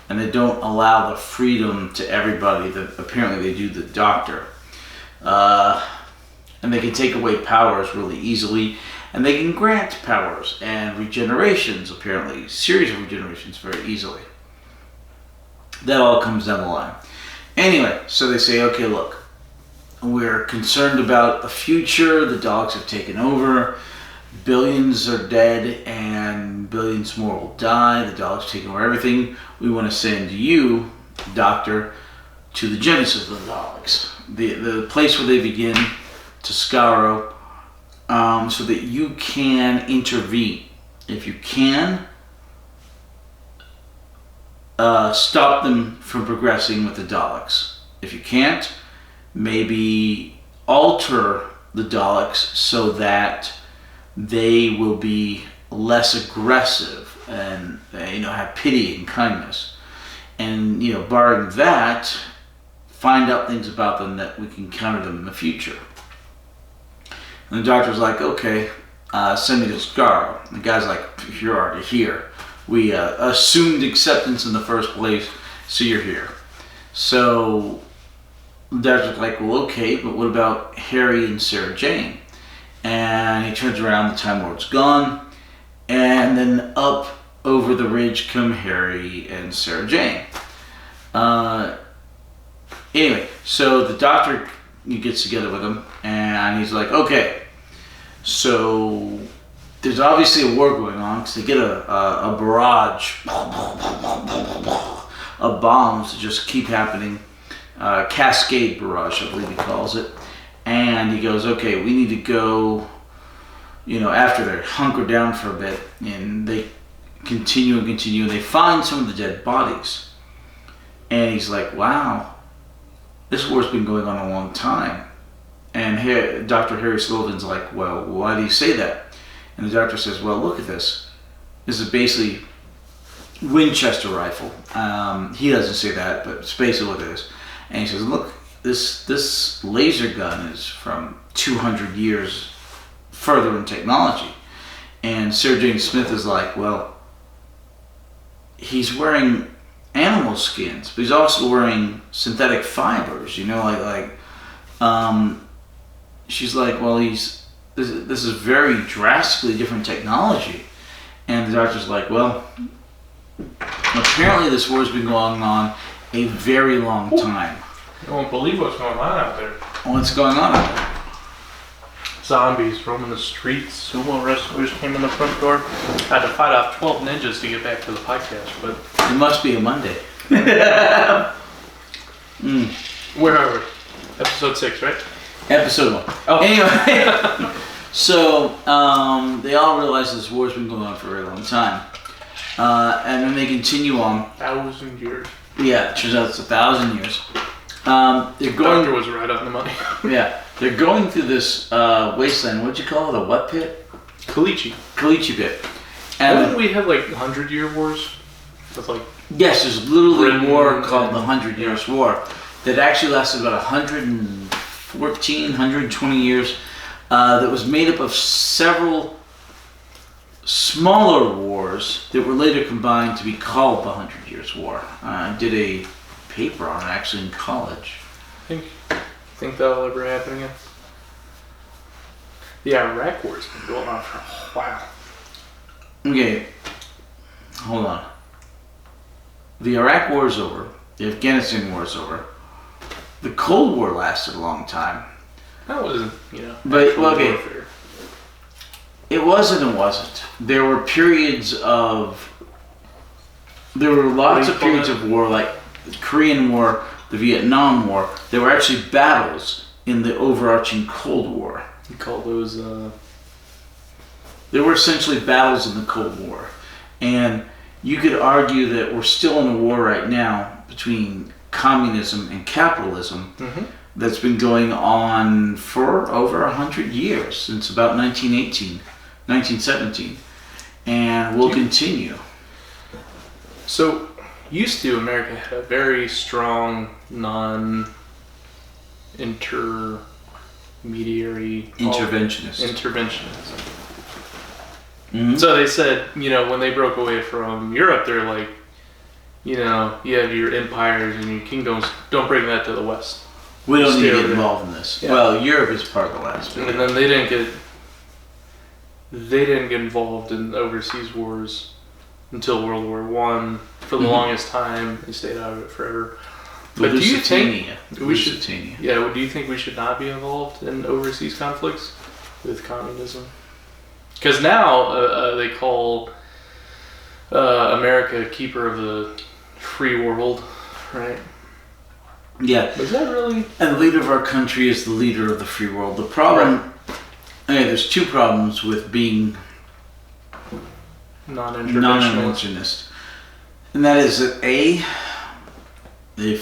and they don't allow the freedom to everybody that apparently they do the Doctor. And they can take away powers really easily, and they can grant powers and regenerations, apparently, series of regenerations very easily. That all comes down the line. Anyway, so they say, okay, look, we're concerned about the future. The Daleks have taken over. Billions are dead, and billions more will die. The Daleks have taken over everything. We want to send you, Doctor, to the Genus of the Daleks, the place where they begin, Toscaro, so that you can intervene. If you can, stop them from progressing with the Daleks. If you can't, maybe alter the Daleks so that they will be less aggressive and have pity and kindness. And barring that, find out things about them that we can counter them in the future. And the Doctor's like, okay, send me to Toscaro. The guy's like, you're already here. We assumed acceptance in the first place, so you're here. So the Doctor's like, well, okay, but what about Harry and Sarah Jane? And he turns around, the Time Lord's gone, and then up over the ridge come Harry and Sarah Jane. Anyway, so the Doctor gets together with him, and he's like, okay, so there's obviously a war going on, because they get a barrage of bombs that just keep happening, cascade barrage, I believe he calls it. And he goes, okay, we need to go, after they're hunkered down for a bit, and they continue, and they find some of the dead bodies. And he's like, wow, this war's been going on a long time. And Dr. Harry Sullivan's like, well, why do you say that? And the Doctor says, well, look at this. This is basically Winchester rifle. He doesn't say that, but it's basically what it is. And he says, look, this laser gun is from 200 years further in technology. And Sarah Jane Smith is like, well, he's wearing animal skins, but he's also wearing synthetic fibers, she's like, well, this is very drastically different technology. And the Doctor's like, well, apparently this war's been going on a very long time. You won't believe what's going on out there. What's going on out there? Zombies roaming the streets. Sumo wrestlers came in the front door. I had to fight off 12 ninjas to get back to the podcast, but it must be a Monday. Where are we? Episode 6, right? Episode 1. Oh. Anyway, so they all realize this war's been going on for a very long time. And then they continue on. 1,000 years. Yeah, it turns out it's 1,000 years. The Doctor was right on the money. Yeah, they're going through this wasteland. What'd you call it? A what pit? Caliche pit. And didn't we have 100-year wars? With yes, there's literally a war called the 100 Years' War that actually lasted about 114, 120 years. That was made up of several smaller wars that were later combined to be called the 100 Years' War. I did a paper on it actually in college. Think that'll ever happen again? The Iraq War's been going on for a while. Okay, hold on. The Iraq War is over. The Afghanistan War is over. The Cold War lasted a long time. That wasn't, But, well, okay. Warfare. It was and it wasn't. There were lots of periods of war, like the Korean War, the Vietnam War. There were actually battles in the overarching Cold War. You call those... There were essentially battles in the Cold War. And you could argue that we're still in a war right now between communism and capitalism that's been going on for over 100 years, since about 1917. And will continue. So, used to, America had a very strong intermediary... Interventionism. Mm-hmm. So they said, when they broke away from Europe, they're like, you have your empires and your kingdoms, don't bring that to the West. We don't need to get involved in this. Yeah. Well, Europe is part of the West. And then they didn't get involved in overseas wars until World War I. For the longest time, they stayed out of it forever. But do you think we should? Yeah. Do you think we should not be involved in overseas conflicts with communism? Because now they call America keeper of the free world, right? Yeah. Is that really? And the leader of our country is the leader of the free world. The problem, there's two problems with being non-interventionist. And that is that if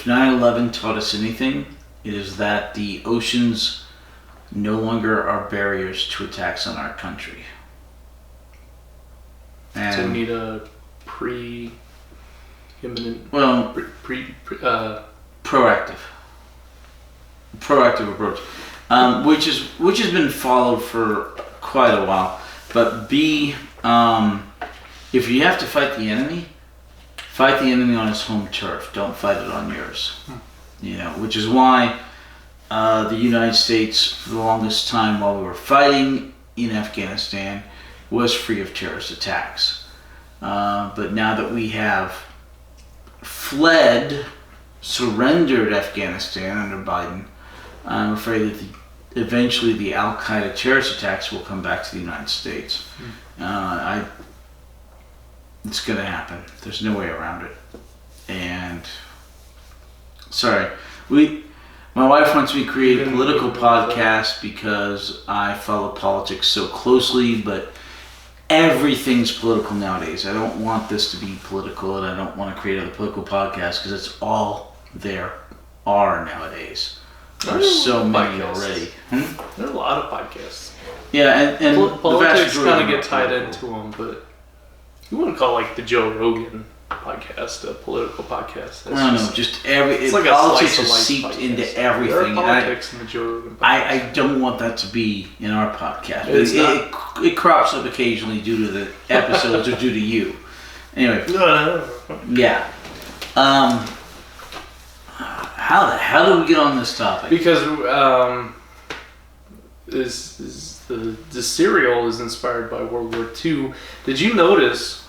9/11 taught us anything, it is that the oceans no longer are barriers to attacks on our country. And so we need a pre-imminent... proactive approach, which has been followed for quite a while. But if you have to fight the enemy on his home turf. Don't fight it on yours. Which is why the United States, for the longest time while we were fighting in Afghanistan, was free of terrorist attacks. But now that we have surrendered Afghanistan under Biden, I'm afraid that eventually the Al-Qaeda terrorist attacks will come back to the United States. It's going to happen. There's no way around it. And my wife wants me to create a political podcast because I follow politics so closely, but everything's political nowadays. I don't want this to be political, and I don't want to create a political podcast because it's all there are nowadays. There's so many already. There are a lot of podcasts. Yeah, and politics kind of get tied into them, but you wouldn't call like the Joe Rogan podcast a political podcast. I don't know, it's like politics has seeped into everything. There are politics in the Joe Rogan podcast. I don't want that to be in our podcast. It crops up occasionally due to the episodes or due to you. Anyway. Yeah. How the hell did we get on this topic? Because the cereal is inspired by World War II. Did you notice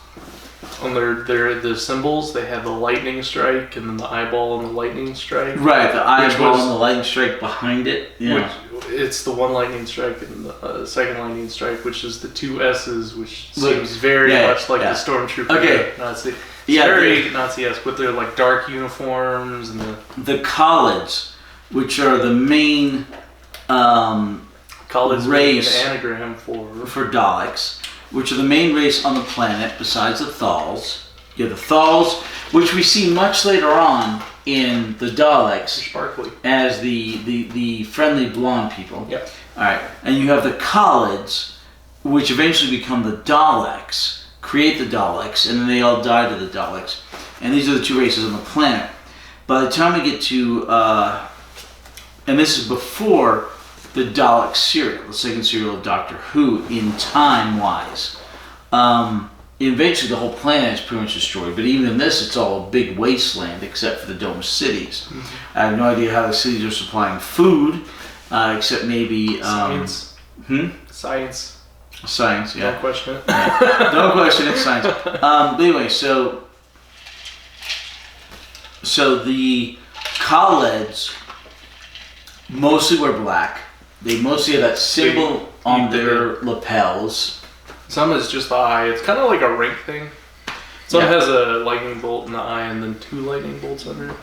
on the symbols they have the lightning strike and then the eyeball and the lightning strike? Right, the eyeball and the lightning strike behind it. Yeah. It's the one lightning strike and the second lightning strike, which is the two S's, which seems very much like the stormtrooper Nazi. Very Nazi-esque with their like dark uniforms and the collards, which are the main race an anagram for Daleks, which are the main race on the planet besides the Thals. You have the Thals, which we see much later on in the Daleks, sparkly, as the friendly blonde people. Yep. All right, and you have the Khalids, which eventually become the Daleks, create the Daleks, and then they all die to the Daleks. And these are the two races on the planet. By the time we get to, and this is before the Dalek serial, the second serial of Doctor Who, in time-wise. Eventually the whole planet is pretty much destroyed, but even in this it's all a big wasteland except for the domed cities. Mm-hmm. I have no idea how the cities are supplying food, except maybe... Science. Science, yeah. Don't question it. Don't question it, science. But anyway, so the Khalids mostly wear black. They mostly have that symbol on their lapels. Some is just the eye. It's kind of like a rank thing. Some has a lightning bolt in the eye and then 2 lightning bolts under it.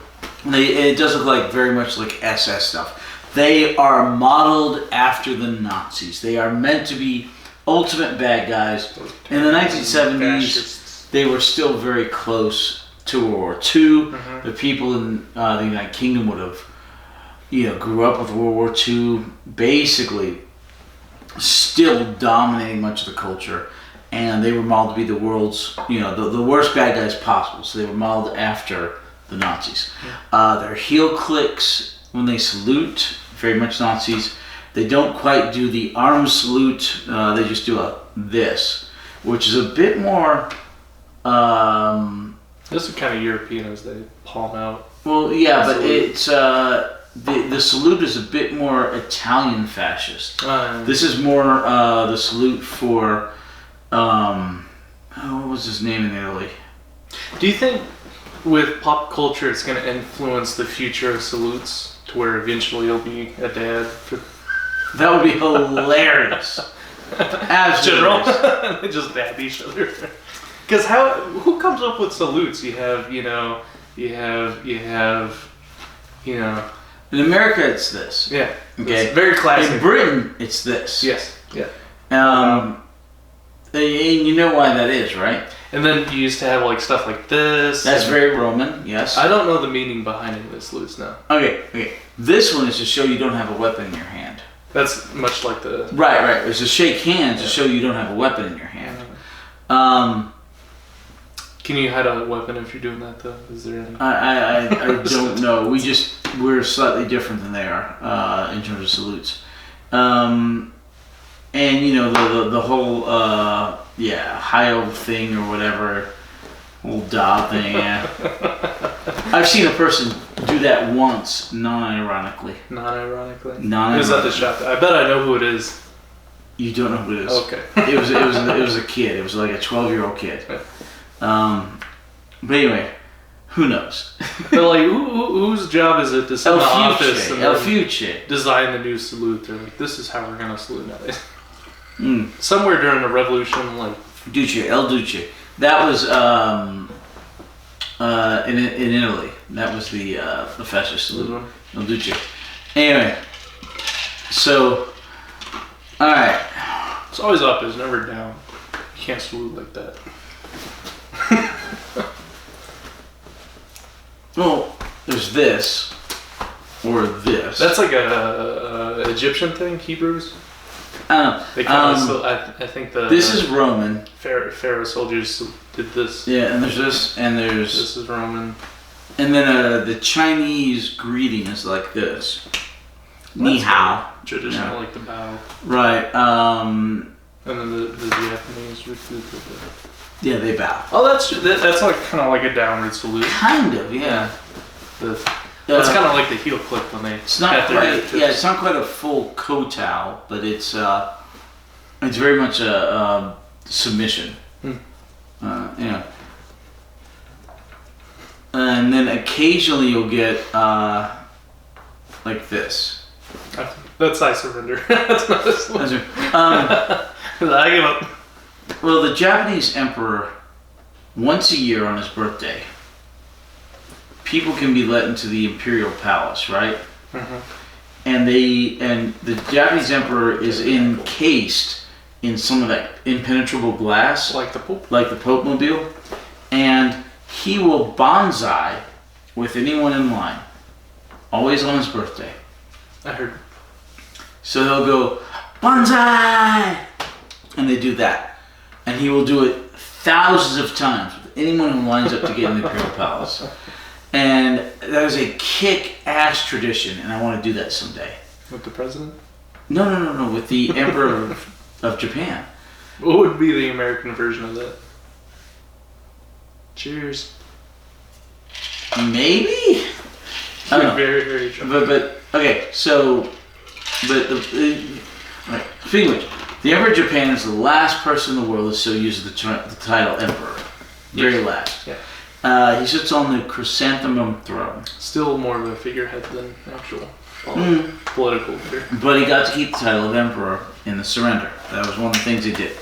It does look like very much like SS stuff. They are modeled after the Nazis. They are meant to be ultimate bad guys. In the 1970s, they were still very close to World War II. The people in the United Kingdom would have, grew up with World War II, basically still dominating much of the culture. And they were modeled to be the world's, the worst bad guys possible. So they were modeled after the Nazis. Their heel clicks when they salute, very much Nazis. They don't quite do the arm salute. They just do this, which is a bit more. This is kind of European as they palm out. Well, yeah, but it's the salute is a bit more Italian fascist. This is more the salute for. What was his name in Italy? Do you think with pop culture it's going to influence the future of salutes to where eventually it'll be a dad? That would be hilarious. Absolutely. They just dab each other. Because who comes up with salutes? You have. In America, it's this. Yeah. Okay. It's very classic. In Britain, it's this. Yes. Yeah. And you know why that is, right? And then you used to have like stuff like this. That's very Roman, yes. I don't know the meaning behind any of the salutes now. Okay. This one is to show you don't have a weapon in your hand. That's much like the... Right. It's to shake hands to show you don't have a weapon in your hand. Can you hide a weapon if you're doing that though? Is there any... I don't know. We're slightly different than they are in terms of salutes. And the whole Heil thing or whatever, whole da thing. Yeah. I've seen a person do that once, non-ironically. Non-ironically. Who's at the shop? I bet I know who it is. You don't know who it is. Okay. It was a kid. It was like a 12-year-old kid. But anyway, who knows? But like, whose job is it to sit in the office and design the new salute? They're like, this is how we're gonna salute nowadays. Somewhere during the revolution, like El Duce. That was in Italy. That was the fascist salute. El Duce. Anyway, so all right. It's always up. It's never down. You can't salute like that. Well, there's this or this. That's like a Egyptian thing, Hebrews. I don't know. They kind of. I think this is Roman. Pharaoh soldiers did this. Yeah, and there's this, and there's. This is Roman. And then the Chinese greeting is like this. Ni hao. Traditional, like the bow. Right. And then the Japanese would do the. Yeah, they bow. Oh, that's like kind of like a downward salute. Kind of, yeah. It's kind of like the heel click when they. It's not quite. Yeah, it's not quite a full kowtow, but it's very much a submission. And then occasionally you'll get like this. That's I surrender. That's not a salute. I give up. Well, the Japanese emperor, once a year on his birthday, people can be let into the imperial palace, right? And the Japanese emperor is encased in some of that impenetrable glass, like the Pope, Pope-mobile, and he will bonsai with anyone in line, always on his birthday. I heard. So they'll go bonsai, and they do that. And he will do it thousands of times with anyone who lines up to get in the Imperial Palace. And that is a kick-ass tradition, and I want to do that someday. With the president? No. With the Emperor of Japan. What would be the American version of that? Cheers. Maybe? I don't know. Very, very true. But okay, so... Right. Speaking of which, the Emperor of Japan is the last person in the world that still uses the title Emperor. Very last. Yeah. He sits on the chrysanthemum throne. Still more of a figurehead than actual political figure. But he got to keep the title of Emperor in the surrender. That was one of the things he did.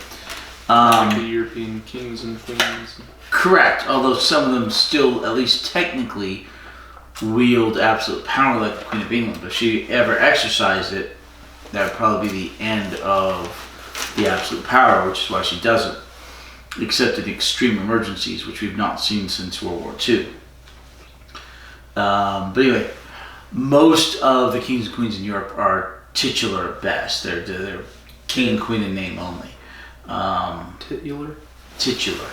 Like the European kings and queens. Correct, although some of them still, at least technically, wield absolute power like the Queen of England. But if she ever exercised it, that would probably be the end of the absolute power, which is why she doesn't, except in extreme emergencies, which we've not seen since World War II. But anyway, most of the kings and queens in Europe are titular at best. They're king and queen in name only. Titular? Titular.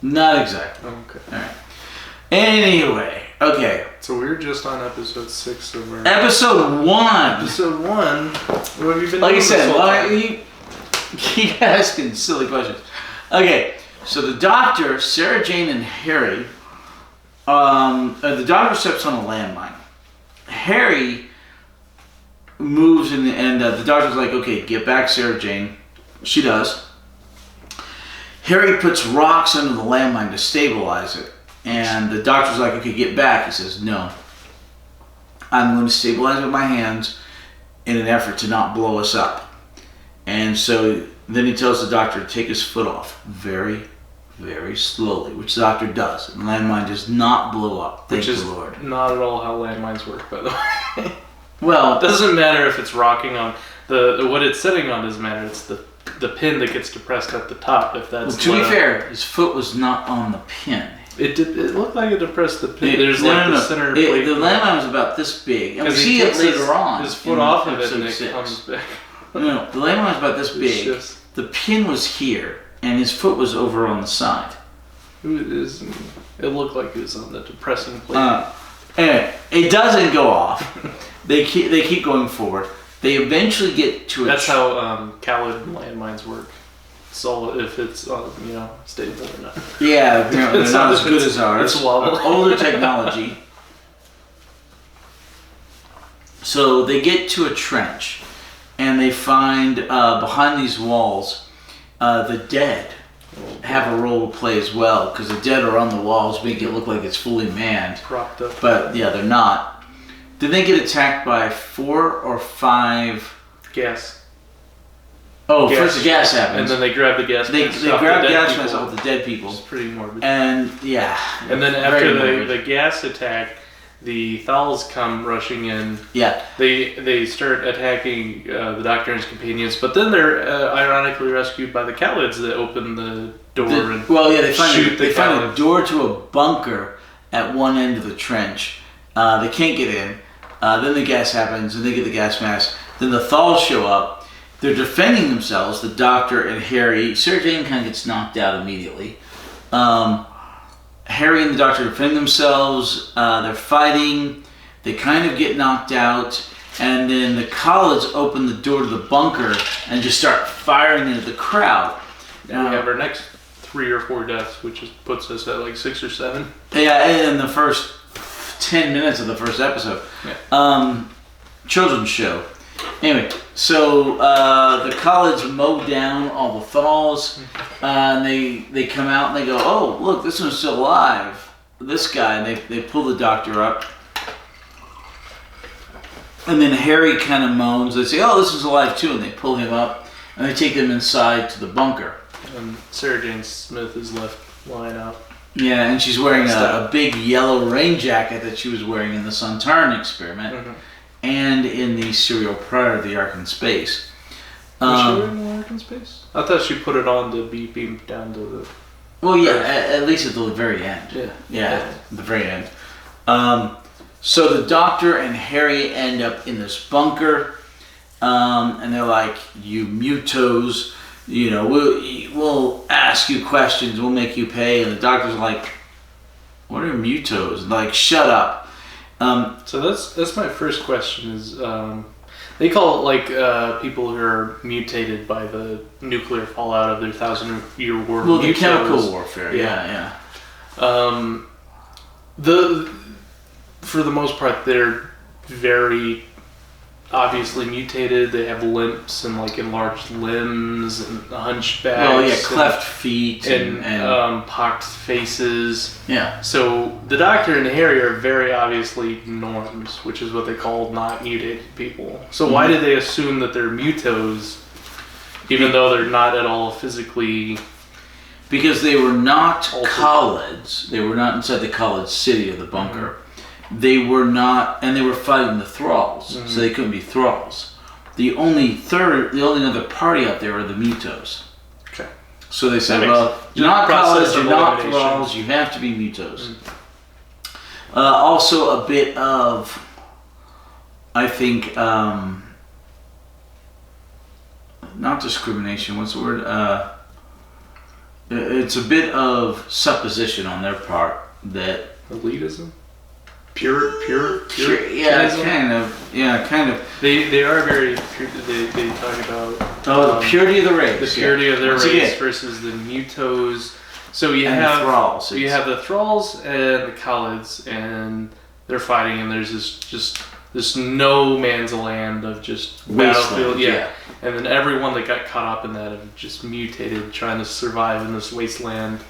Not exactly. Oh, okay. All right. Anyway, okay. So we're just on episode 6 of our... Episode 1! Episode 1? What have you been Like doing I said, this whole time? you keep asking silly questions. Okay, so the doctor, Sarah Jane and Harry, the doctor steps on a landmine. Harry moves and the doctor's like, okay, get back Sarah Jane. She does. Harry puts rocks under the landmine to stabilize it. And the doctor's like, okay, get back. He says, no. I'm going to stabilize it with my hands in an effort to not blow us up. And so then he tells the doctor to take his foot off very, very slowly, which the doctor does. And the landmine does not blow up. Thank the Lord. Which is not at all how landmines work, by the way. Well, it doesn't matter if it's rocking on what it's sitting on. Doesn't matter. It's the pin that gets depressed at the top. If that's to be fair, his foot was not on the pin. It looked like it depressed the pin. The center plate. The landmine was about this big. And we see it later on. His foot off of it and it comes back. No, the landmine was about this big. The pin was here, and his foot was over on the side. It looked like it was on the depressing plate. Anyway, it doesn't go off. They keep going forward. They eventually get to a... That's how Khaled landmines work. So if it's stable or not. Yeah, apparently they're not as good as ours. It's wobble. Older technology. So they get to a trench, and they find behind these walls the dead have a role to play as well, because the dead are on the walls, making it look like it's fully manned. Propped up. But yeah, they're not. Then they get attacked by 4 or 5 gas. Oh, first the gas happens. And then they grab the gas They mask grab the gas mask off the dead people. It's pretty morbid. And yeah. And then after the gas attack, the Thals come rushing in. Yeah. They start attacking the Doctor and his companions, but then they're ironically rescued by the Khalids that open the door they find a door to a bunker at one end of the trench. They can't get in. Then the gas happens, and they get the gas mask. Then the Thals show up. They're defending themselves, the Doctor and Harry. Sarah Jane kind of gets knocked out immediately. Harry and the Doctor defend themselves. They're fighting. They kind of get knocked out. And then the Khalids open the door to the bunker and just start firing into the crowd. And we have our next 3 or 4 deaths, which puts us at like 6 or 7. Yeah, in the first 10 minutes of the first episode. Yeah. Children's show. Anyway, so the Khalids mow down all the Thals, and they come out and they go, oh, look, this one's still alive. This guy, and they pull the Doctor up. And then Harry kind of moans. They say, oh, this one's alive too, and they pull him up, and they take him inside to the bunker. And Sarah Jane Smith is left lying out. Yeah, and she's wearing a big yellow rain jacket that she was wearing in the Santorin Experiment. Mm-hmm. And in the serial prior to the Ark in Space. Was she wearing the Ark in Space? I thought she put it on to be beamed down to the... Well, yeah, at least at the very end. Yeah, at the very end. So the Doctor and Harry end up in this bunker. And they're like, you mutos, we'll ask you questions, we'll make you pay. And the Doctor's like, what are mutos? Like, shut up. So that's my first question is they call it like people who are mutated by the nuclear fallout of their 1,000-year war. Well, the chemical warfare. Yeah. For the most part, they're very obviously mutated. They have limps and like enlarged limbs and hunchbacks. Well, yeah, cleft feet and pocked faces. Yeah. So the Doctor and Harry are very obviously norms, which is what they call not mutated people. So why did they assume that they're mutos Even though they're not at all physically... Because they were not altered. Khalids. They were not inside the Khalid city of the bunker. They were not... And they were fighting the Thralls, so they couldn't be Thralls. The only other party out there are the Mutos. Okay. So they said, well, you're not Khalids, you're not Thralls, you have to be Mutos. Also a bit of... I think... not discrimination, what's the word? It's a bit of supposition on their part that... Elitism? Pure, yeah, kind of. They are very pure. They talk about the purity of the race. The purity of their race versus the Mutos. So you have the Thralls. So you have the Thralls and the Khalids, and they're fighting, and there's this no man's land of just battlefield. Yeah. And then everyone that got caught up in that have just mutated, trying to survive in this wasteland.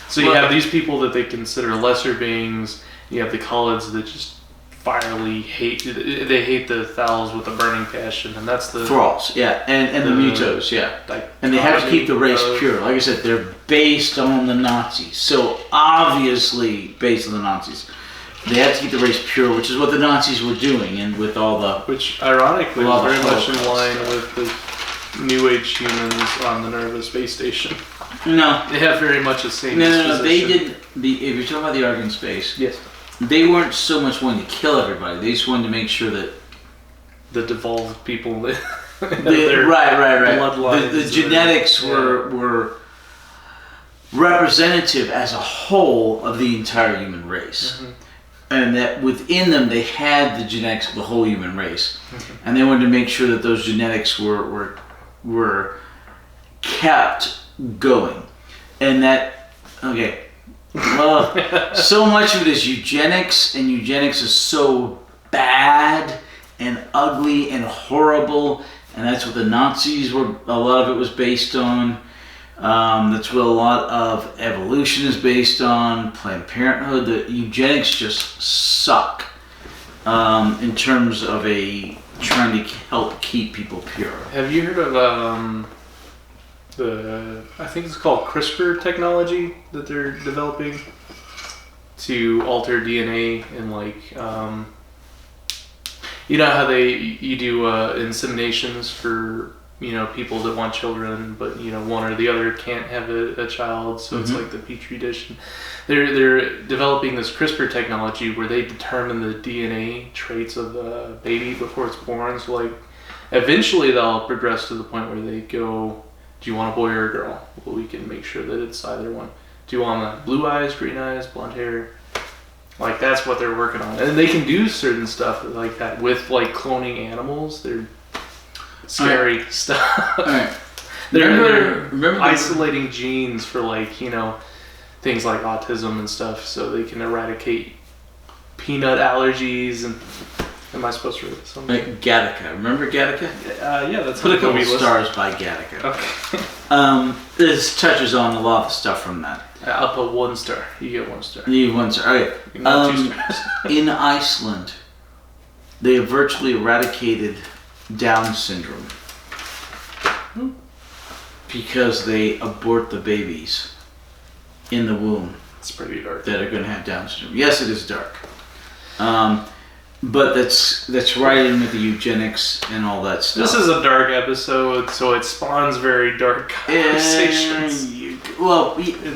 So you have these people that they consider lesser beings. You have the Khalids that just fierily hate. They hate the Thals with a burning passion, and that's the Thralls. Yeah, and the Mutos. Yeah, and they have to keep the race pure. Like I said, they're based on the Nazis, so obviously based on the Nazis. They have to keep the race pure, which is what the Nazis were doing, and with all the... Which, ironically, is very much in line with the New Age humans on the Nerva space station. No. They have very much the same No, they didn't... If you're talking about the Argon space... Yes. They weren't so much wanting to kill everybody. They just wanted to make sure that... The devolved people... Right. Bloodlines. The genetics were representative as a whole of the entire human race. And that within them they had the genetics of the whole human race, and they wanted to make sure that those genetics were kept going, and that so much of it is eugenics, and eugenics is so bad and ugly and horrible, and that's what the Nazis were. A lot of it was based on. That's what a lot of evolution is based on, Planned Parenthood. The eugenics just suck in terms of trying to help keep people pure. Have you heard of I think it's called CRISPR technology that they're developing to alter DNA and you know how you do inseminations for people that want children, but one or the other can't have a child, so it's like the petri dish. They're developing this CRISPR technology where they determine the DNA traits of the baby before it's born. So eventually they'll progress to the point where they go, do you want a boy or a girl? Well, we can make sure that it's either one. Do you want blue eyes, green eyes, blonde hair? That's what they're working on, and they can do certain stuff like that with cloning animals. They're scary stuff. Right. They're isolating genes for things like autism and stuff, so they can eradicate peanut allergies. And am I supposed to read something? Gattaca. Remember Gattaca? Yeah, that's put a couple stars by Gattaca. Okay. This touches on a lot of stuff from that. I'll put 1 star. You get 1 star. You get 1 star. Okay. You get 2 stars. In Iceland, they have virtually eradicated Down syndrome because they abort the babies in the womb. It's pretty dark. That are going to have Down syndrome. Yes, it is dark, but that's right in with the eugenics and all that stuff. This is a dark episode, so it spawns very dark conversations.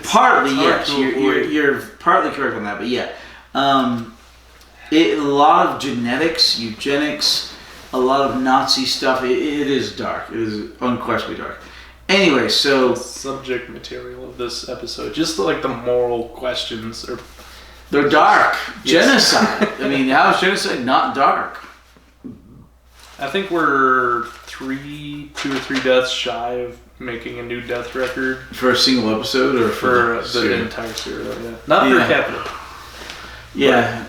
Partly yes, you're partly correct on that, but yeah, a lot of genetics, eugenics. A lot of Nazi stuff. It is dark. It is unquestionably dark. Anyway, so... Subject material of this episode. Just the moral questions. They're dark. Yes. Genocide. I mean, how is genocide not dark? I think we're 2 or 3 deaths shy of making a new death record. For a single episode or for the entire serial, yeah. Not per capita. Yeah.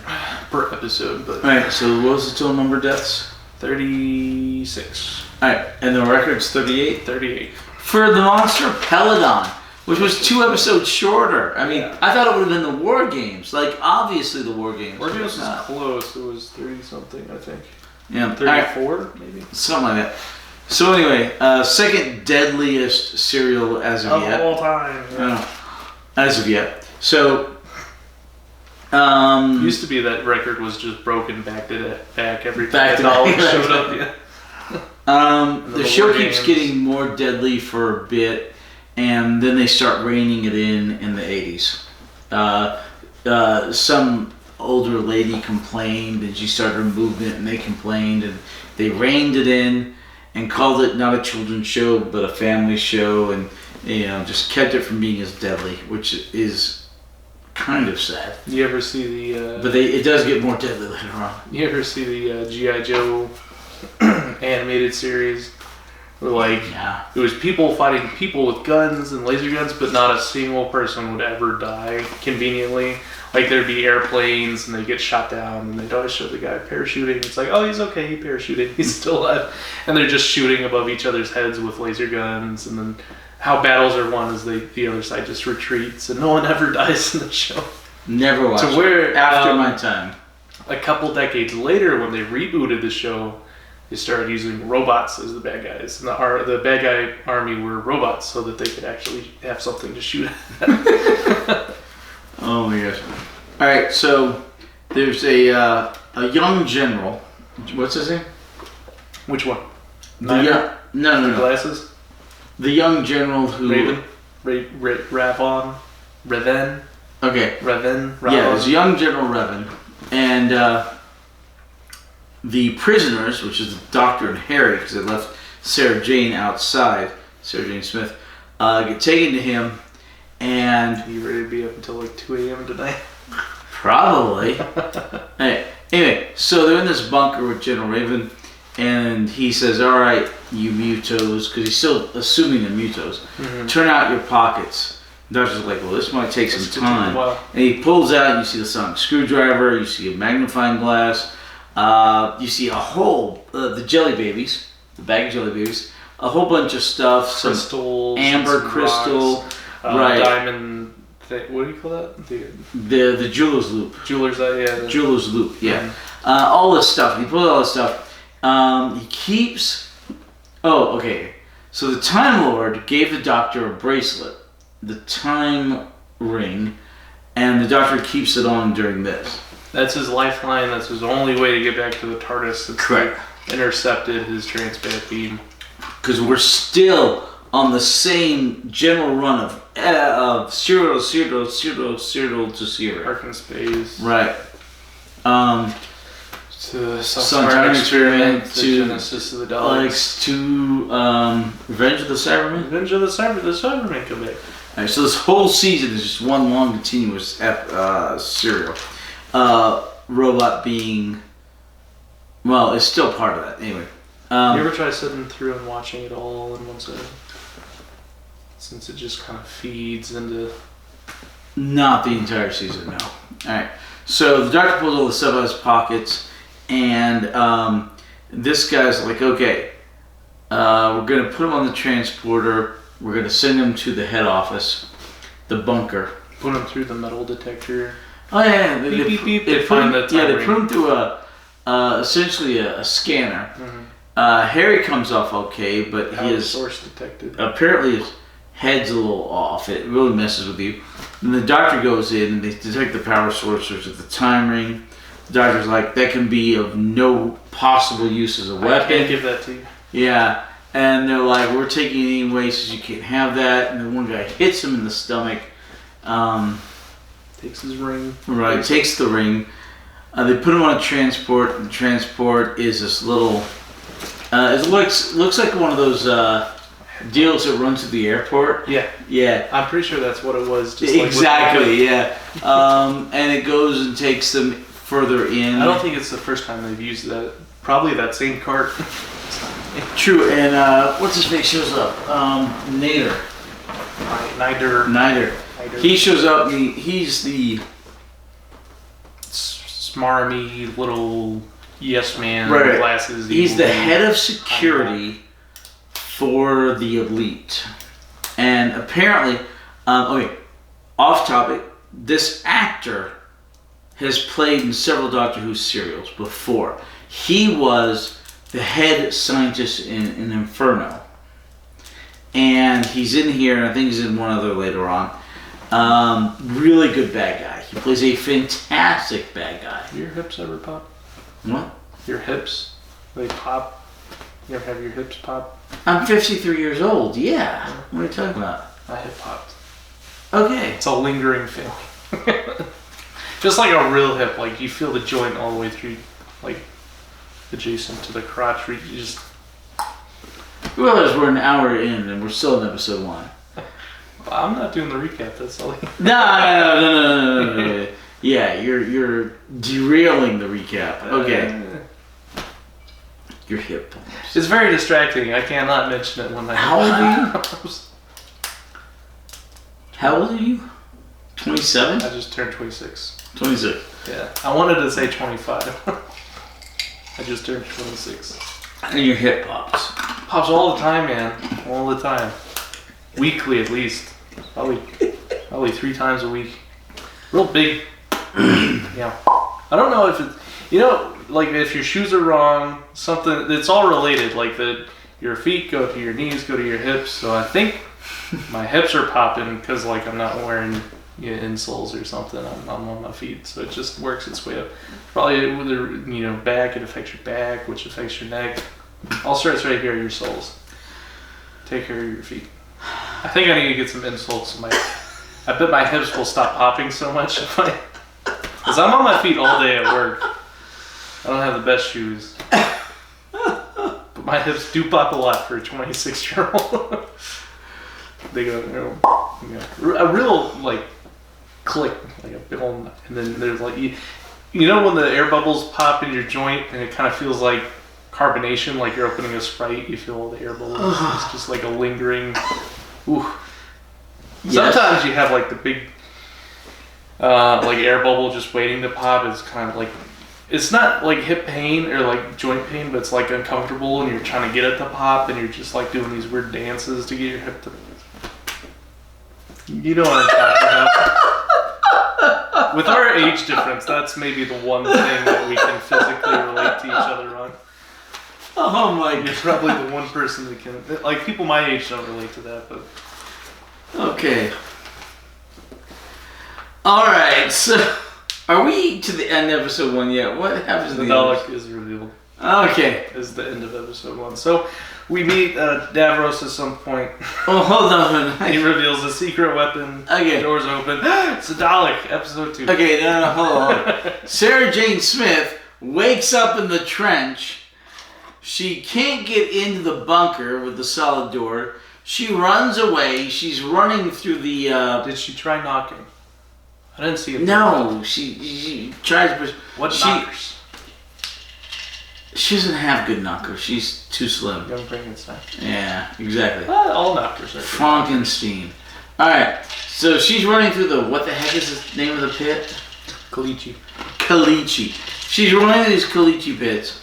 Per episode, but... Alright, so what was the total number of deaths? 36. Alright, and the record's 38? 38. For the Monster Peladon, which was 2 episodes shorter. I mean, I thought it would have been the War Games. Obviously the War Games. War Games was close. It was 30-something, I think. Yeah. 34, maybe? Something like that. So anyway, second deadliest cereal as of yet. Of all time. Yeah. As of yet. So. Used to be that record was just broken back every time the Daleks showed up. Yeah. The show keeps getting more deadly for a bit, and then they start reining it in the 80s. Some older lady complained, and she started a movement, and they complained, and they reined it in and called it not a children's show, but a family show, and just kept it from being as deadly, which is kind of sad. You ever see the... but it does get more deadly later on. You ever see the G.I. Joe animated series? Where, it was people fighting people with guns and laser guns, but not a single person would ever die, conveniently. Like, there'd be airplanes, and they'd get shot down, and they'd always show the guy parachuting. It's like, oh, he's okay, he parachuted, he's still alive. And they're just shooting above each other's heads with laser guns, and then how battles are won is the other side just retreats, and no one ever dies in the show. Never watched it. Where, after my time. A couple decades later, when they rebooted the show, they started using robots as the bad guys. And the bad guy army were robots, so that they could actually have something to shoot at. Oh my gosh. Alright, so there's a young general. What's his name? Which one? No. Glasses? The young general who... Raven? Raven? Okay. Raven? Yeah, there's a young General Revan. And the prisoners, which is the Doctor and Harry, because they left Sarah Jane outside, Sarah Jane Smith, get taken to him, and... You ready to be up until like 2 a.m. tonight? Probably. Anyway, so they're in this bunker with General Raven, and he says, alright, you mutos, because he's still assuming they're mutos, turn out your pockets. The doctor's like, well, this might take some time. And he pulls out, and you see the sonic screwdriver, you see a magnifying glass, you see a whole, the jelly babies, the bag of jelly babies, a whole bunch of stuff, crystals, some amber crystal, rocks, diamond thing. What do you call that? The jeweler's loop. Jeweler's loop, yeah. All this stuff. He pulls all this stuff. He keeps... Oh, okay. So the Time Lord gave the Doctor a bracelet, the Time Ring, and the Doctor keeps it on during this. That's his lifeline. That's his only way to get back to the TARDIS. It's correct. Intercepted his transpat beam. Because we're still on the same general run of serial to serial. Ark in Space. Right. To Santorin Experiment, to Genesis of the Daleks, to Revenge of the Cybermen. Revenge of the Cybermen come back. Alright, so this whole season is just one long continuous serial. Robot being, well, it's still part of that. Anyway. You ever try sitting through and watching it all in one sitting? Since it just kind of feeds into... Not the entire season, no. Alright, so the Doctor pulls all the stuff out of his pockets, and this guy's like, okay, we're going to put him on the transporter, we're going to send him to the head office, the bunker. Put him through the metal detector. Oh yeah, They put him through essentially a scanner. Harry comes off okay, but his source detected. Apparently his head's a little off. It really messes with you. And the Doctor goes in and they detect the power source, which is the time ring. The Doctor's like, that can be of no possible use as a weapon. I can't give that to you. Yeah, and they're like, we're taking it anyway, so you can't have that. And then one guy hits him in the stomach. Takes his ring. Right, takes the ring. They put him on a transport, and the transport is this little... it looks like one of those deals that run to the airport. Yeah. Yeah. I'm pretty sure that's what it was. Just exactly, yeah. And it goes and takes them further in. I don't think it's the first time they've used that. Probably that same cart. True, and what's his face shows up? Nader. Nider. He shows up, and he's the... smarmy little yes man glasses. He's the head of security for the elite. And apparently, off topic, this actor has played in several Doctor Who serials before. He was the head scientist in Inferno. And he's in here, and I think he's in one other later on. Really good bad guy. He plays a fantastic bad guy. Your hips ever pop? What? Your hips? They pop? You ever have your hips pop? I'm 53 years old, yeah. What are you talking about? My hip popped. Okay. It's a lingering feeling. Just like a real hip, like you feel the joint all the way through, like adjacent to the crotch where you just... You realize we're an hour in and we're still in episode 1. I'm not doing the recap, that's all. No. Yeah, you're derailing the recap. Okay. Your hip pumps. It's very distracting. I cannot mention it when I... How old are you? How old are you? 27? I just turned 26. 26. Yeah. I wanted to say 25. I just turned 26. And your hip pops. Pops all the time, man. All the time. Weekly at least. Probably 3 times a week. Real big. Yeah. I don't know if it's... You know, like if your shoes are wrong, something... It's all related. Like your feet go to your knees, go to your hips. So I think my hips are popping because like I'm not wearing insoles or something. I'm on my feet. So it just works its way up. Probably with the back, it affects your back, which affects your neck. All starts right here, your soles. Take care of your feet. I think I need to get some insoles. I bet my hips will stop popping so much because I'm on my feet all day at work. I don't have the best shoes, but my hips do pop a lot for a 26-year-old. They go, a real like click, like a big old, and then there's like you know when the air bubbles pop in your joint and it kind of feels like carbonation, like you're opening a Sprite, you feel all the air bubbles. It's just like a lingering. Ooh. Yes. Sometimes you have like the big, like air bubble just waiting to pop. It's kind of like, it's not like hip pain or like joint pain, but it's like uncomfortable and you're trying to get it to pop and you're just like doing these weird dances to get your hip to. You know what I'm talking about. With our age difference, that's maybe the one thing that we can physically relate to each other on. Oh my god. You're probably the one person that can... Like, people my age don't relate to that, but... Okay. Alright, so... Are we to the end of episode 1 yet? What happens the in Dalek is revealed. Okay. Is the end of episode 1. So, we meet Davros at some point. Oh, hold on. He reveals a secret weapon. Okay. The doors open. It's a Dalek, episode 2. Okay, no, hold on. Sarah Jane Smith wakes up in the trench. She can't get into the bunker with the solid door. She runs away. She's running through the... Did she try knocking? I didn't see it. No, she tries... What knockers? She doesn't have good knockers. She's too slim. Young Frankenstein. Yeah, exactly. All knockers are good. Frankenstein. Alright, so she's running through the... What the heck is the name of the pit? Caliche. She's running these Caliche pits.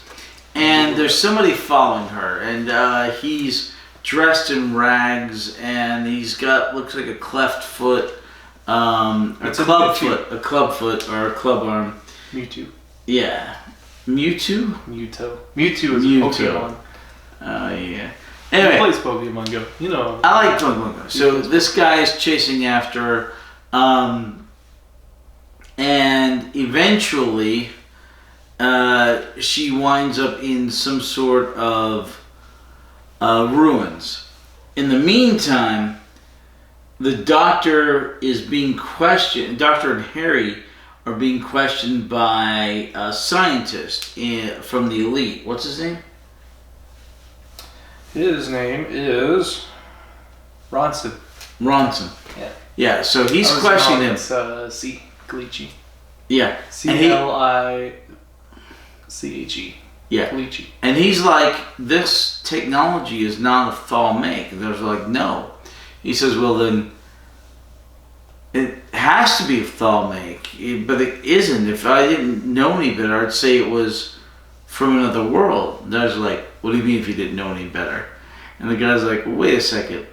And there's somebody following her, and he's dressed in rags, and he's got, looks like a cleft foot, a club foot, or a club arm. Mewtwo. Yeah. Mewtwo? Mewtwo is a Pokemon. Oh, yeah. Anyway. He plays Pokemon Go. You know. I like Pokemon Go. So this guy is chasing after her, and eventually... she winds up in some sort of ruins. In the meantime, the doctor is being questioned. Doctor and Harry are being questioned by a scientist from the elite. What's his name? His name is Ronson. Yeah. Yeah. So he's questioning him. It's Caliche. Yeah. CLICHE. Yeah. Caliche. And he's like, this technology is not a Thal make. And they're like, no. He says, well then, it has to be a Thal make. But it isn't. If I didn't know any better, I'd say it was from another world. And I was like, what do you mean if you didn't know any better? And the guy's like, well, wait a second.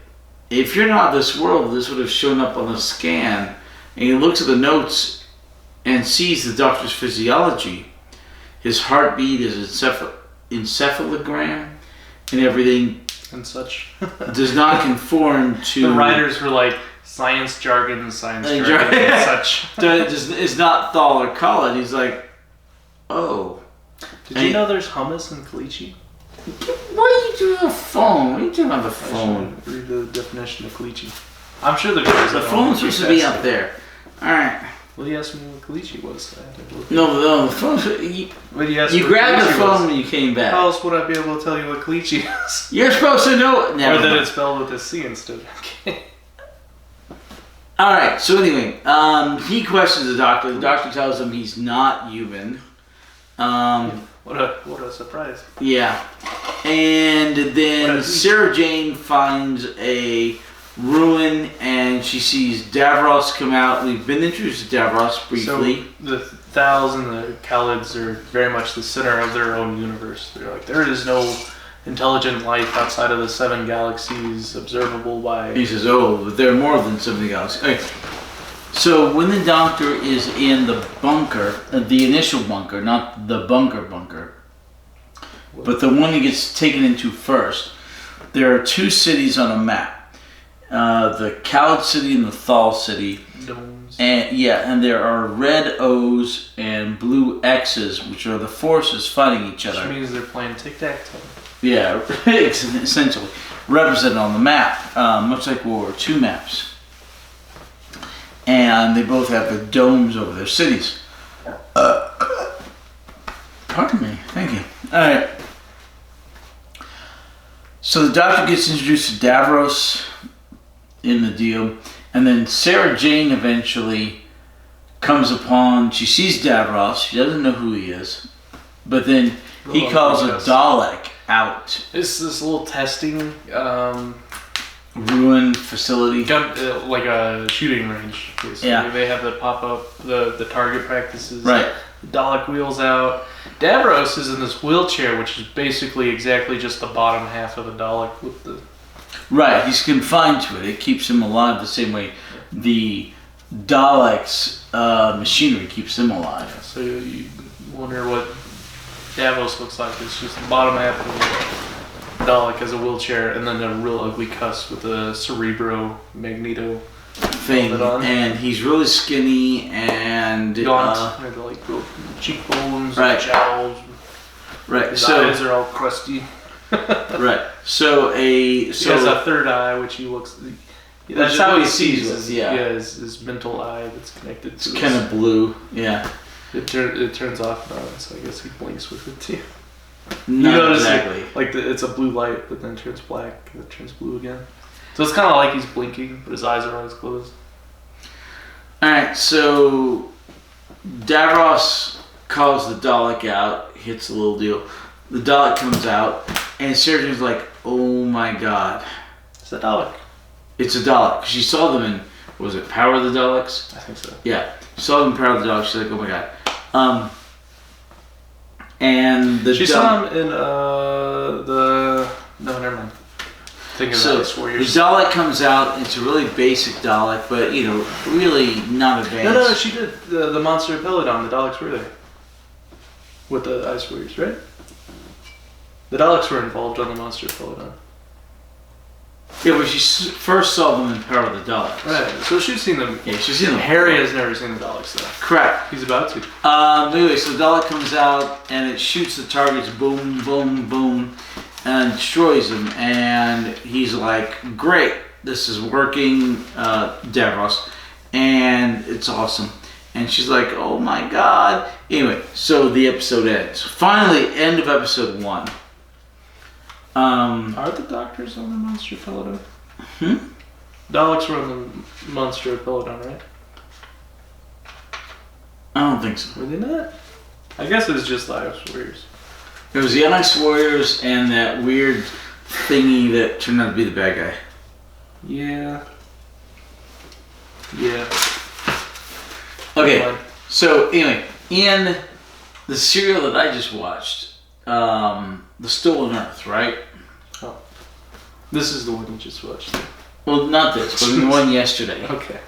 If you're not this world, this would have shown up on the scan. And he looks at the notes and sees the doctor's physiology. His heartbeat, his encephalogram and everything and such does not conform to... The writers were like, science jargon and such. It's not Thaler College. He's like, oh. Did you know there's hummus in caliche? What are you doing on the phone? What are you doing on the phone? Read the definition of caliche. I'm sure the phone's supposed to be up there. Alright. Well, you asked me what caliche was. No, the phone. You grabbed the phone when you came back. How else would I be able to tell you what caliche is? You're supposed to know it. Or that it's spelled with a C instead. Okay. Alright, so anyway, he questions the doctor. The doctor tells him he's not human. What a surprise. Yeah. And then Sarah Jane finds a ruin and she sees Davros come out. We've been introduced to Davros briefly. So the Thals and the Khalids are very much the center of their own universe. They're like, there is no intelligent life outside of the 7 galaxies observable by... He says, oh, but there are more than 7 galaxies. Okay. So when the doctor is in the bunker, the initial bunker, not the bunker, but the one he gets taken into first, there are 2 cities on a map. The Khalid city and the Thal city. Domes. And there are red O's and blue X's, which are the forces fighting each other. Which means they're playing tic-tac-toe. Yeah, essentially. Represented on the map, much like World War II maps. And they both have the domes over their cities. Pardon me, thank you. Alright. So the doctor gets introduced to Davros in the deal, and then Sarah Jane eventually comes upon, she sees Davros, she doesn't know who he is, but then he calls a Dalek out. It's this little testing ruin facility. Like a shooting range, basically. Yeah. They have the pop-up, the target practices. Right. The Dalek wheels out. Davros is in this wheelchair, which is basically exactly just the bottom half of a Dalek with the... Right, he's confined to it. It keeps him alive the same way the Daleks' machinery keeps them alive. So you wonder what Davos looks like. It's just the bottom half of the Dalek as a wheelchair, and then a real ugly cuss with a Cerebro Magneto thing. And he's really skinny and gaunt, and like real cheekbones, right. And jowls. Right. His eyes are all crusty. Right. So he has a third eye, which he looks. That's how he sees it. Yeah. His mental eye that's connected to. It's kind of blue. Yeah. It turns off and on, so I guess he blinks with it too. Not exactly. It's a blue light, but then it turns black, and it turns blue again. So it's kind of like he's blinking, but his eyes are always closed. Alright, so Davros calls the Dalek out, hits a little deal. The Dalek comes out, and Sarah's like, oh my god. It's a Dalek. It's a Dalek. She saw them in, was it Power of the Daleks? I think so. Yeah. She saw them in Power of the Daleks. She's like, oh my god. And she saw him in no, never mind. Think of so Daleks Warriors. The Dalek comes out. It's a really basic Dalek, but really not advanced. No, she did the Monster of Peladon. The Daleks were there with the Ice Warriors, right? The Daleks were involved on the Monster of Peladon. Yeah, but she first saw them in Power of the Daleks. Right. So she's seen them. Yeah, she's seen them. Harry has never seen the Daleks though. Correct. He's about to. Anyway, so the Dalek comes out and it shoots the targets, boom, boom, boom, and destroys them. And he's like, "Great, this is working, Davros," and it's awesome. And she's like, "Oh my god!" Anyway, so the episode ends. Finally, end of episode 1. Are the doctors on the Monster of Peladon? Daleks were on the Monster of Peladon, right? I don't think so. Were they not? I guess it was just the Ice Warriors. It was the Ice Warriors and that weird thingy that turned out to be the bad guy. Yeah. Okay, so anyway, in the serial that I just watched, The Stolen Earth, right? Oh. This is the one you just watched. Well, not this, but the one yesterday. Okay.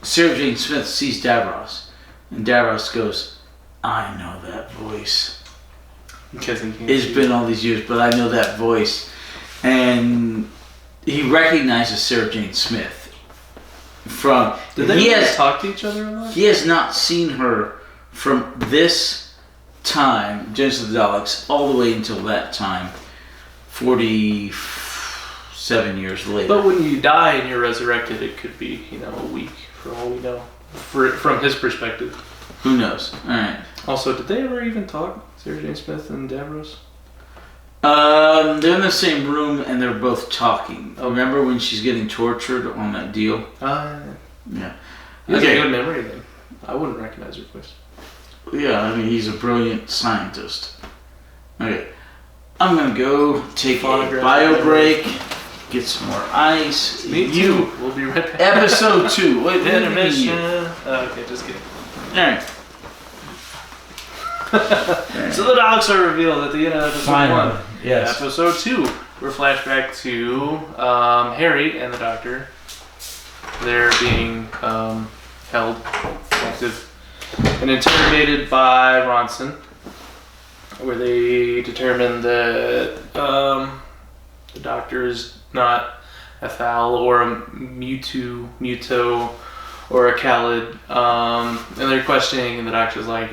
Sarah Jane Smith sees Davros, and Davros goes, "I know that voice." Because it's been all these years, but I know that voice. And he recognizes Sarah Jane Smith from... Did they talk to each other a lot? He has not seen her from this time, Genus of the Daleks, all the way until that time, 47 years later. But when you die and you're resurrected, it could be, a week, for all we know, from his perspective. Who knows? All right. Also, did they ever even talk, Sarah Jane Smith and Davros? They're in the same room and they're both talking. Oh. Remember when she's getting tortured on that deal? Yeah. He has a good memory then. I wouldn't recognize her voice. Yeah, I mean, he's a brilliant scientist. Okay. I'm gonna go take a bio break, get some more ice. Me too. We'll be right back. Episode 2. Wait, intermission. Okay, just kidding. Alright. So the Daleks are revealed at the end of episode 1. Yes. Episode 2, we're flashback to Harry and the Doctor. They're being held captive and interrogated by Ronson, where they determine that the Doctor is not a Thal or a Muto or a Khalid, and they're questioning, and the Doctor's like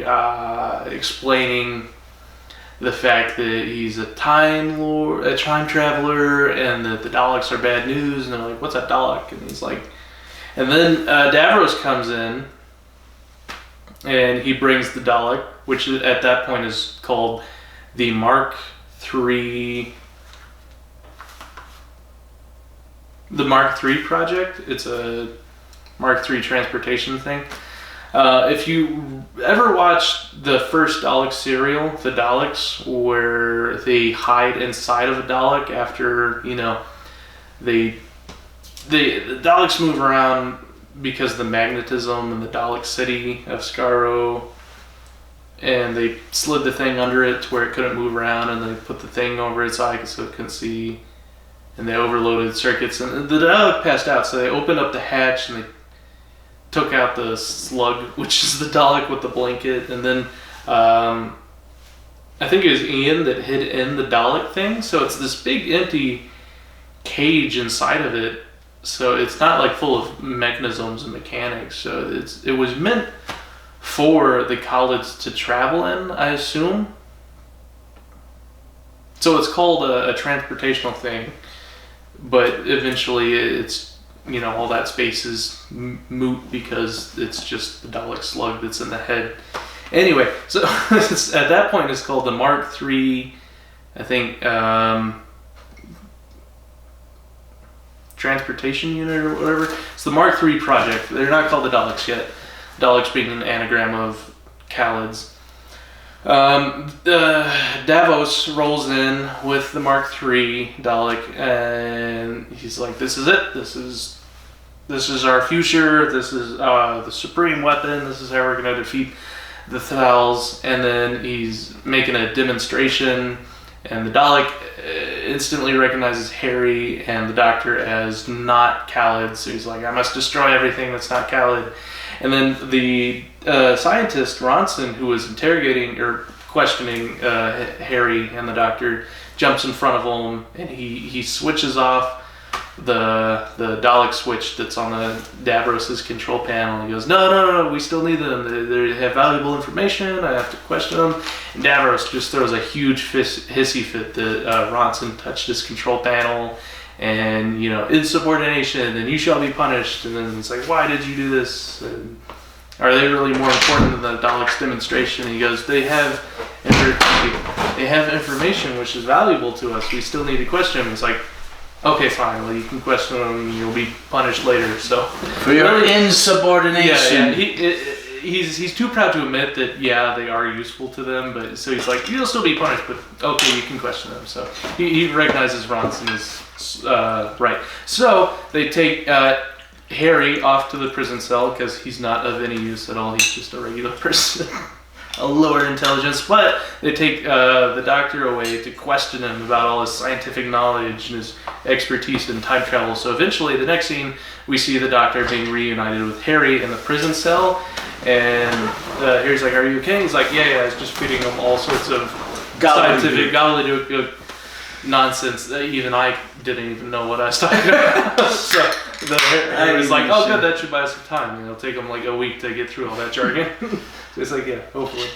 explaining the fact that he's a time lord, a time traveler, and that the Daleks are bad news, and they're like, "What's a Dalek?" And he's like, and then Davros comes in, and he brings the Dalek, which at that point is called the Mark III. The Mark III project. It's a Mark III transportation thing. If you ever watched the first Dalek serial, The Daleks, where they hide inside of a Dalek after, the Daleks move around because of the magnetism in the Dalek city of Skaro, and they slid the thing under it to where it couldn't move around, and they put the thing over its eye so it couldn't see, and they overloaded circuits, and the Dalek passed out, so they opened up the hatch and they took out the slug, which is the Dalek with the blanket, and then I think it was Ian that hid in the Dalek thing, so it's this big empty cage inside of it, so it's not like full of mechanisms and mechanics, so it was meant for the Khalids to travel in, I assume. So it's called a transportational thing, but eventually it's, all that space is moot because it's just the Dalek slug that's in the head. Anyway, so at that point it's called the Mark III, I think, transportation unit or whatever. It's the Mark III project. They're not called the Daleks yet. Daleks being an anagram of Khalids. Davos rolls in with the Mark III Dalek, and he's like, "This is it. This is our future. This is the supreme weapon. This is how we're going to defeat the Thals." And then he's making a demonstration, and the Dalek instantly recognizes Harry and the Doctor as not Khalid. So he's like, "I must destroy everything that's not Khalid." And then the scientist, Ronson, who was interrogating or questioning Harry and the Doctor, jumps in front of him, and he switches off the Dalek switch that's on the Davros's control panel. He goes, no, we still need them. They have valuable information. I have to question them. And Davros just throws a huge hissy fit that Ronson touched his control panel, and insubordination, and you shall be punished. And then it's like, why did you do this? And are they really more important than the Daleks' demonstration? And he goes, they have information which is valuable to us. We still need to question them. It's like, okay, fine. Well, you can question them. You'll be punished later. So for your insubordination. Yeah. He's too proud to admit that. Yeah, they are useful to them. But so he's like, you'll still be punished, but okay, you can question them. So he recognizes Ronson as right. So they take Harry off to the prison cell because he's not of any use at all. He's just a regular person. A lower intelligence, but they take the Doctor away to question him about all his scientific knowledge and his expertise in time travel. So eventually, the next scene, we see the Doctor being reunited with Harry in the prison cell, and Harry's like, "Are you okay?" He's like, "Yeah, I was just feeding him all sorts of scientific gobbledygook nonsense that even I didn't even know what I was talking about. So it was like, oh good, that should buy us some time. It'll take them like a week to get through all that jargon. So it's like, yeah, hopefully.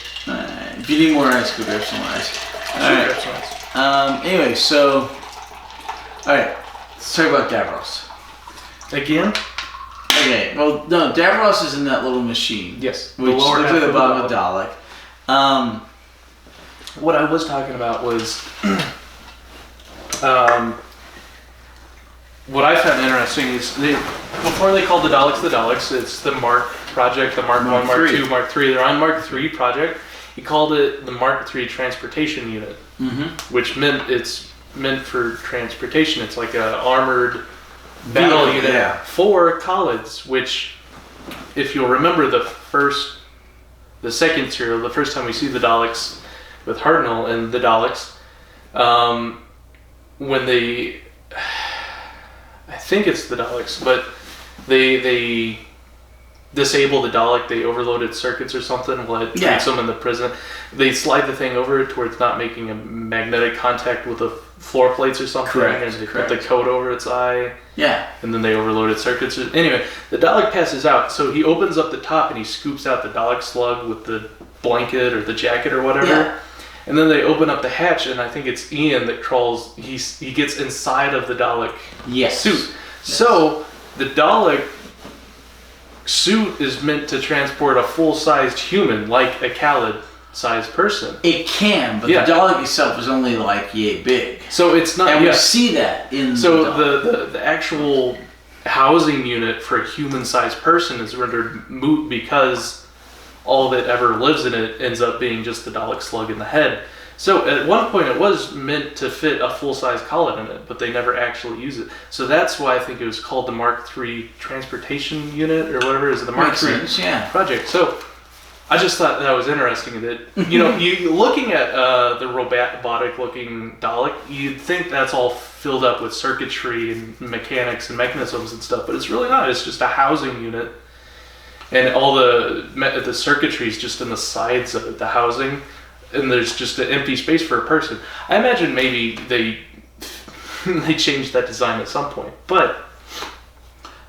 If you need more ice, go grab some ice. Alright. Anyway, so alright, let's talk about Davros. Again? Okay, well no, Davros is in that little machine. Yes. Which looks like the bottom of Dalek. What I was talking about was what I found interesting is before they called the Daleks, it's the Mark project, the Mark 1, Mark 2, Mark 3. They're on Mark 3 project. He called it the Mark 3 Transportation Unit, which meant it's meant for transportation. It's like an armored battle unit for collids, which, if you'll remember the second serial, the first time we see the Daleks with Hartnell and the Daleks, when they, I think it's the Daleks, but they disable the Dalek, they overloaded circuits or something, what takes them in the prison. They slide the thing over towards not making a magnetic contact with the floor plates or something, and they put the coat over its eye. Yeah. And then they overloaded circuits. Anyway, the Dalek passes out, so he opens up the top and he scoops out the Dalek slug with the blanket or the jacket or whatever. Yeah. And then they open up the hatch, and I think it's Ian that crawls. He gets inside of the Dalek suit. Yes. So the Dalek suit is meant to transport a full-sized human, like a Khalid-sized person. It can, but the Dalek itself is only like yay big. So it's not. And we see that in. So the actual housing unit for a human-sized person is rendered moot because all that ever lives in it ends up being just the Dalek slug in the head. So at one point it was meant to fit a full-size Khalid in it, but they never actually use it. So that's why I think it was called the Mark III Transportation Unit or whatever it is, the Mark III project. So I just thought that was interesting that, you looking at the robotic-looking Dalek, you'd think that's all filled up with circuitry and mechanics and mechanisms and stuff, but it's really not. It's just a housing unit. And all the circuitry is just in the sides of it, the housing, and there's just an empty space for a person. I imagine maybe they changed that design at some point, but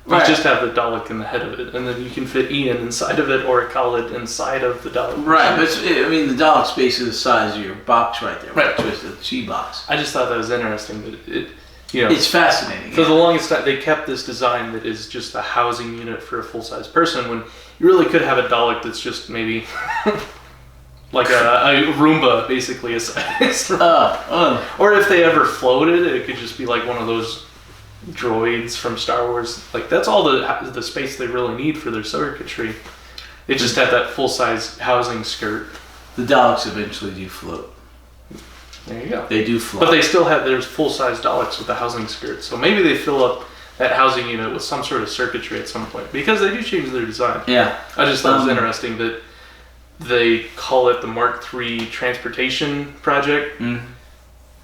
you just have the Dalek in the head of it, and then you can fit Ian inside of it or a Khalid inside of the Dalek. Right, but the Dalek's basically the size of your box right there, right? Twisted Chi box. I just thought that was interesting that it's fascinating. For the longest time, they kept this design that is just a housing unit for a full-size person, when you really could have a Dalek that's just maybe like a Roomba, basically, a size. Or if they ever floated, it could just be like one of those droids from Star Wars. Like, that's all the space they really need for their circuitry. They just have that full-size housing skirt. The Daleks eventually do float. There you go. They do float. But they still have, there's full-size Daleks with the housing skirt. So maybe they fill up that housing unit with some sort of circuitry at some point, because they do change their design. Yeah. I just thought it was interesting that they call it the Mark III Transportation Project,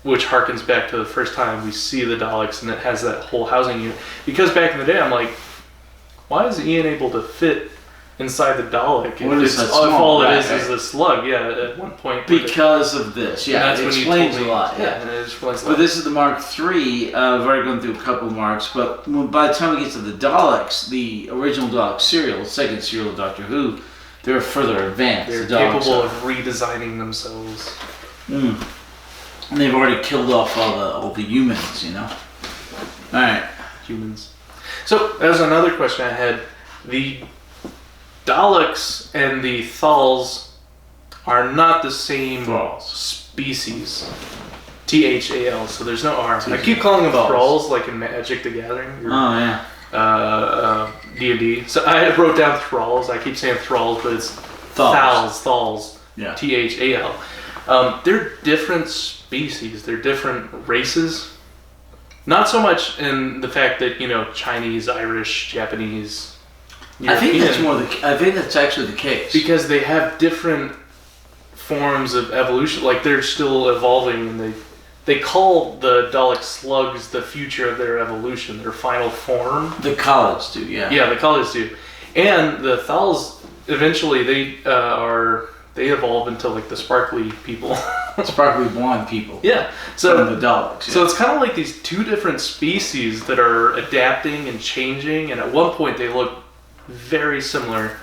which harkens back to the first time we see the Daleks, and it has that whole housing unit. Because back in the day, I'm like, why is Ian able to fit inside the Dalek? What is that small? If all it is a slug, at one point. Because of this, it explains a lot. Yeah, and it explains a lot. But this is the Mark III. We've already gone through a couple of marks, but by the time we get to the Daleks, the original Dalek serial, second serial of Doctor Who, they're further advanced. They're capable of redesigning themselves. And they've already killed off all the humans, Alright. Humans. So, that was another question I had. The Daleks and the Thals are not the same species. Thal, so there's no R. I keep calling them Thralls, like in Magic the Gathering. D&D. So I wrote down Thralls. I keep saying Thralls, but it's Thals. Yeah. Thal. They're different species. They're different races. Not so much in the fact that, Chinese, Irish, Japanese, European. I think that's actually the case. Because they have different forms of evolution. Like, they're still evolving, and they call the Dalek slugs the future of their evolution, their final form. The Khalids do, yeah. Yeah, the Khalids do. And the Thals, eventually, they are they evolve into like the sparkly people. Sparkly blonde people. Yeah. So from the Daleks. Yeah. So it's kind of like these two different species that are adapting and changing, and at one point they look very similar.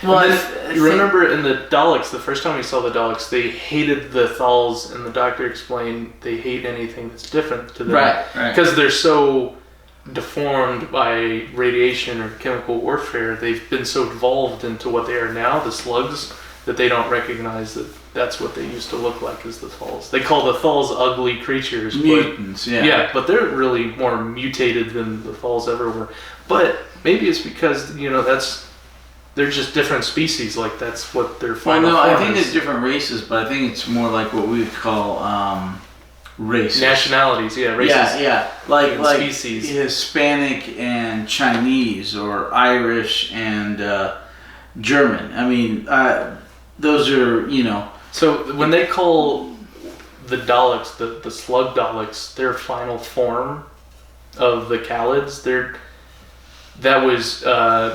Well, you remember in the Daleks, the first time we saw the Daleks, they hated the Thals, and the Doctor explained they hate anything that's different to them. Right. Because they're so deformed by radiation or chemical warfare, they've been so devolved into what they are now, the slugs, that they don't recognize that that's what they used to look like as the Thals. They call the Thals ugly creatures. Mutants, but, yeah, but they're really more mutated than the Thals ever were. But maybe it's because, they're just different species, like that's what their final form I think there's different races, but I think it's more like what we would call races. Nationalities, yeah, races. Yeah, like species. Hispanic and Chinese, or Irish and German. I mean, those are, So when they call the Daleks, the slug Daleks, their final form of the Khalids, that was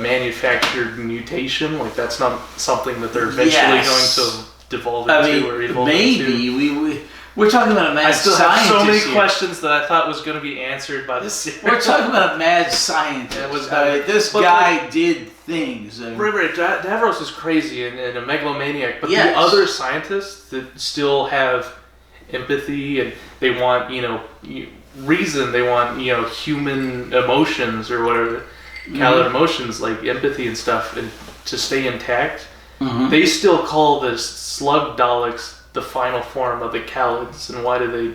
manufactured mutation. Like that's not something that they're eventually going to devolve into or evolve into. Maybe we're talking about a mad scientist. I still have so many questions that I thought was going to be answered by this series. We're talking about a mad scientist. This guy did things. Right. Davros is crazy and a megalomaniac, but the other scientists that still have empathy and they want, reason. They want, human emotions or whatever. Khalid emotions like empathy and stuff, and to stay intact, they still call the slug Daleks the final form of the Khalids. And why do they?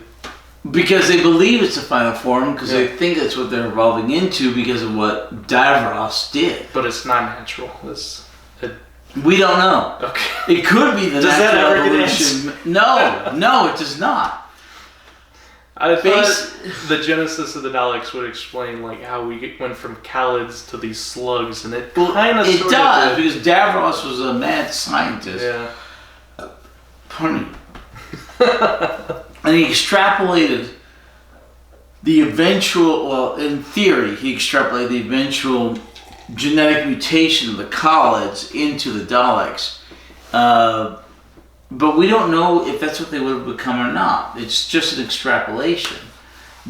Because they believe it's the final form, because they think that's what they're evolving into because of what Davros did. But it's not natural. We don't know. Okay. It could be the natural evolution. No, it does not. I thought the genesis of the Daleks would explain like how we went from Khalids to these slugs, and it kind of it does because Davros was a mad scientist. Yeah. Pardon me. And he extrapolated the eventual. Well, in theory, he extrapolated the eventual genetic mutation of the Khalids into the Daleks. But we don't know if that's what they would have become or not. It's just an extrapolation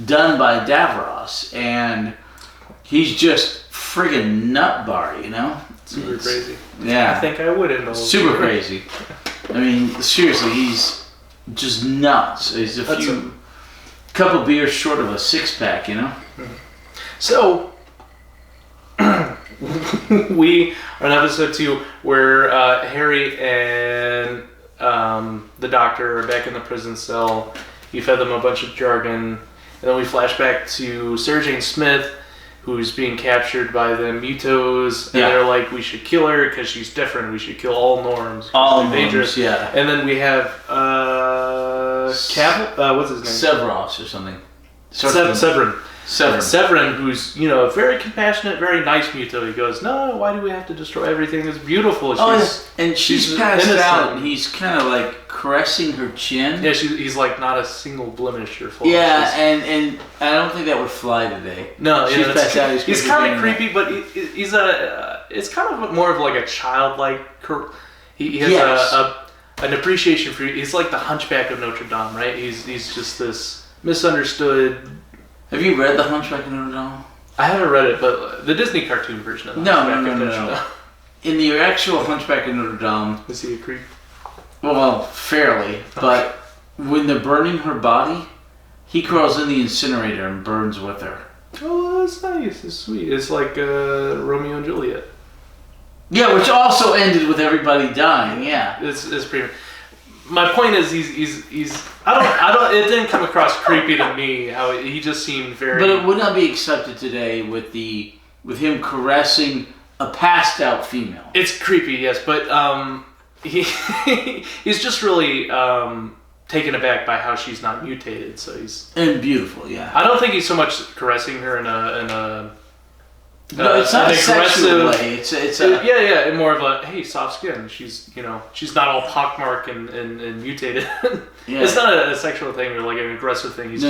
done by Davros, and he's just friggin' nutbar, Super crazy. Yeah. I think I would indulge. Super crazy. I mean, seriously, he's just nuts. He's couple beers short of a six-pack, So, we are in episode 2 where Harry and the Doctor are back in the prison cell. He fed them a bunch of jargon. And then we flash back to Sarah Jane Smith, who's being captured by the Mutos. And they're like, we should kill her because she's different. We should kill all Norms. All Norms, dangerous. yeah. And then we have what's his name? Severos or something. Severin, who's, a very compassionate, very nice Muto. He goes, no, why do we have to destroy everything that's beautiful? She's passed out, and he's kind of like caressing her chin. Yeah, he's like not a single blemish or flaw. Yeah, and I don't think that would fly today. No, she's passed out. He's kind of creepy, but he's it's kind of more of like a childlike. He has an appreciation for. He's like the Hunchback of Notre Dame, right? He's just this misunderstood. Have you read The Hunchback of Notre Dame? I haven't read it, but the Disney cartoon version of the Hunchback of Notre Dame. In the actual Hunchback of Notre Dame... Is he a creep? Well, fairly. But when they're burning her body, he crawls in the incinerator and burns with her. Oh, that's nice. It's sweet. It's like Romeo and Juliet. Yeah, which also ended with everybody dying, yeah. It's pretty... My point is, he's. I don't. It didn't come across creepy to me. How he just seemed very. But it would not be accepted today with him caressing a passed out female. It's creepy, yes, but he's just really taken aback by how she's not mutated. So he's and beautiful, yeah. I don't think he's so much caressing her in a. No, it's not a sexual way. It's a more of a hey, soft skin. She's she's not all pockmarked and mutated. Yeah. It's not a sexual thing or like an aggressive thing. He's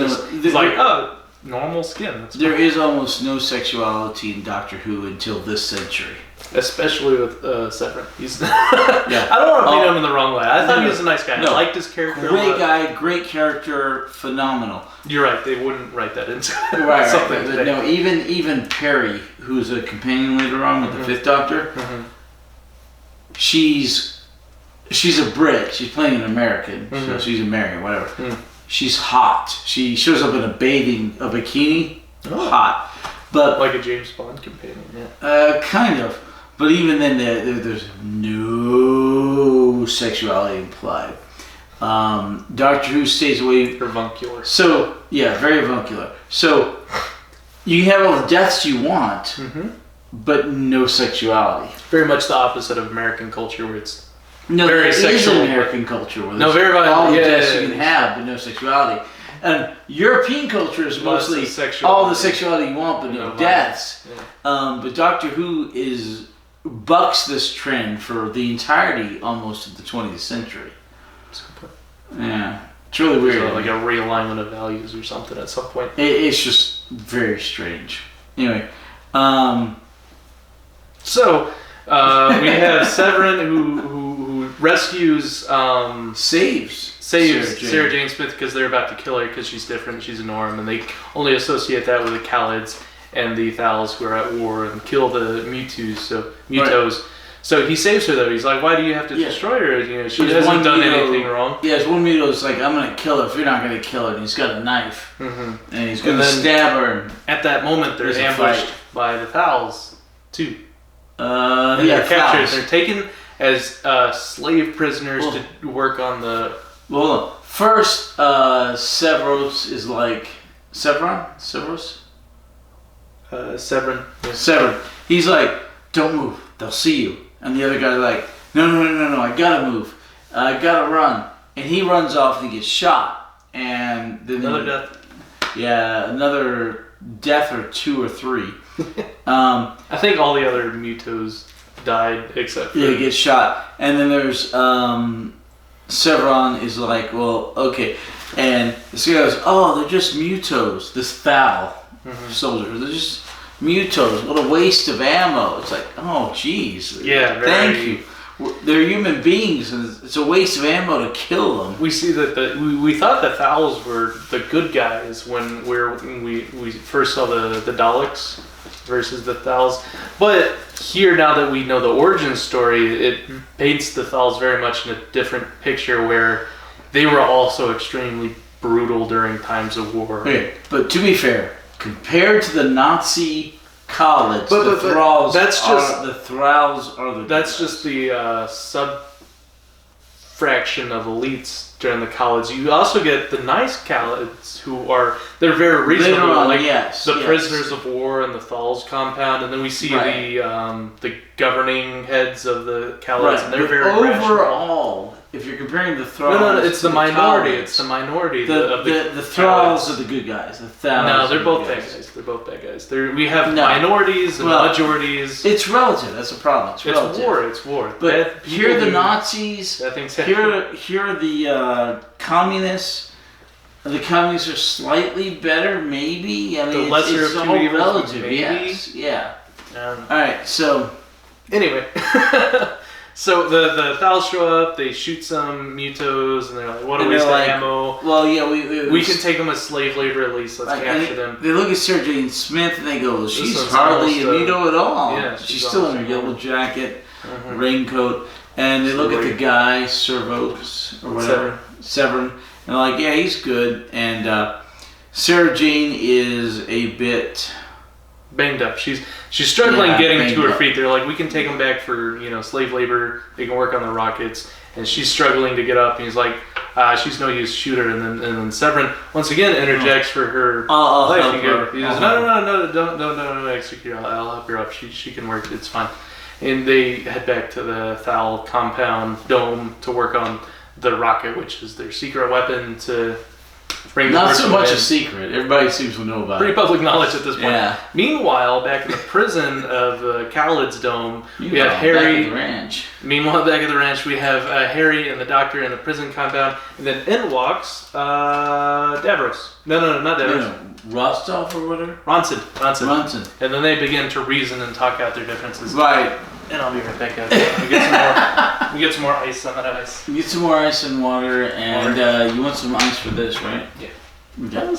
normal skin. There is almost no sexuality in Doctor Who until this century. Especially with Severin. He's Yeah. I don't want to paint him in the wrong way. I thought he was a nice guy. No. I liked his character. Great guy, great character, phenomenal. You're right. They wouldn't write that into Something. today. No, even Perry, who's a companion later on with the Fifth Doctor, she's a Brit. She's playing an American, so she's American, whatever. She's hot. She shows up in a bikini. Oh. Hot, but like a James Bond companion. Yeah. kind of. But even then, there's no sexuality implied. Doctor Who stays away. Avuncular. So, yeah, very avuncular. So, you have all the deaths you want, but no sexuality. Very much the opposite of American culture, where it's No, very there sexual. is American culture where No, there's very violent. all the Yeah, deaths yeah, you can have, but no sexuality. And European culture is Lots mostly of sexuality. all the sexuality you want, but no No deaths. Yeah. But Doctor Who bucks this trend for the entirety almost of the 20th century. That's a good point. Yeah, it's really weird. So like a realignment of values or something at some point. It's just very strange. Anyway, So we have Severin who rescues saves Sarah Jane Smith because they're about to kill her because she's different. She's a norm, and they only associate that with the Khalids and the Thals who are at war and kill the Mutos. Right. So he saves her though. He's like, "Why do you have to destroy her? You know, she hasn't done anything wrong." Yeah, there's one Muto's like, "I'm gonna kill her if you're not gonna kill her." And he's got a knife, and he's gonna stab her. At that moment, they're There's a ambushed fight. by the Thals too. Yeah, They're captured. Thals. They're taken as slave prisoners to work on the. Well, first, Severos is like Severos. Severin. Yeah. Severin. He's like, "Don't move. They'll see you." And the other guy's like, No, I gotta move. I gotta run. And he runs off and he gets shot. And then Another death. Yeah, another death or two or three. I think all the other Mutos died except for... Yeah, he gets shot. And then there's Severon is like, well, okay. And this guy goes, oh, they're just Mutos. This Thal soldier. They're just Mutos. What a waste of ammo. It's like, oh, jeez. Yeah, thank you. They're human beings, and it's a waste of ammo to kill them. We see that we thought the Thals were the good guys when we first saw the Daleks versus the Thals. But here, now that we know the origin story, it paints the Thals very much in a different picture where they were also extremely brutal during times of war. Okay, but to be fair, compared to the Nazi college, the Thralls are the That's just the sub-fraction of elites during the college. You also get the nice Khalids they're very reasonable, the prisoners of war and the Thals compound, and then we see the governing heads of the Khalids, and they're very rational. Overall, if you're comparing the Thralls, no, it's the minority. Khalids, It's the minority. The Thralls are the good guys. The Thals. No, they're both bad guys. They're both bad guys. We have minorities and majorities. It's relative. That's the problem. It's relative. It's war. But here are the Nazis. Here are the communists. The communists are slightly better, maybe. I mean, the lesser it's of two all evils, relative. maybe. Yes. Yeah. All right. So anyway. So the Thals show up, they shoot some Mutos, and they're like, what a waste of ammo. Well, yeah, we can take them as slave labor at least, let's capture them. They look at Sarah Jane Smith and they go, she's hardly a Muto at all. Yeah, she's still in her yellow jacket, raincoat, and they look at the guy, Servos, or whatever, Severin, and they're like, yeah, he's good, and Sarah Jane is a bit... banged up. She's struggling getting to her feet. They're like, we can take them back for slave labor. They can work on the rockets, and she's struggling to get up. And he's like, she's no use. Shoot her. And then Severin once again interjects for her life. He goes, no, don't execute her. I'll help her up. She can work. It's fine. And they head back to the Thal compound dome to work on the rocket, which is their secret weapon to bring Not the so person much in. a secret. Everybody seems to know about Pretty it. public knowledge at this point. Yeah. Meanwhile, back in the prison of Khaled's dome, we have Back Harry. at the ranch. Meanwhile, back at the ranch, we have Harry and the doctor in the prison compound, and then in walks Davros. No, not Davros. No, Rostov or whatever? Ronson. And then they begin to reason and talk out their differences. Right. And I'll be right back out. We get some more ice on that ice. Get some more ice and water, and you want some ice for this, right? Yeah. Okay.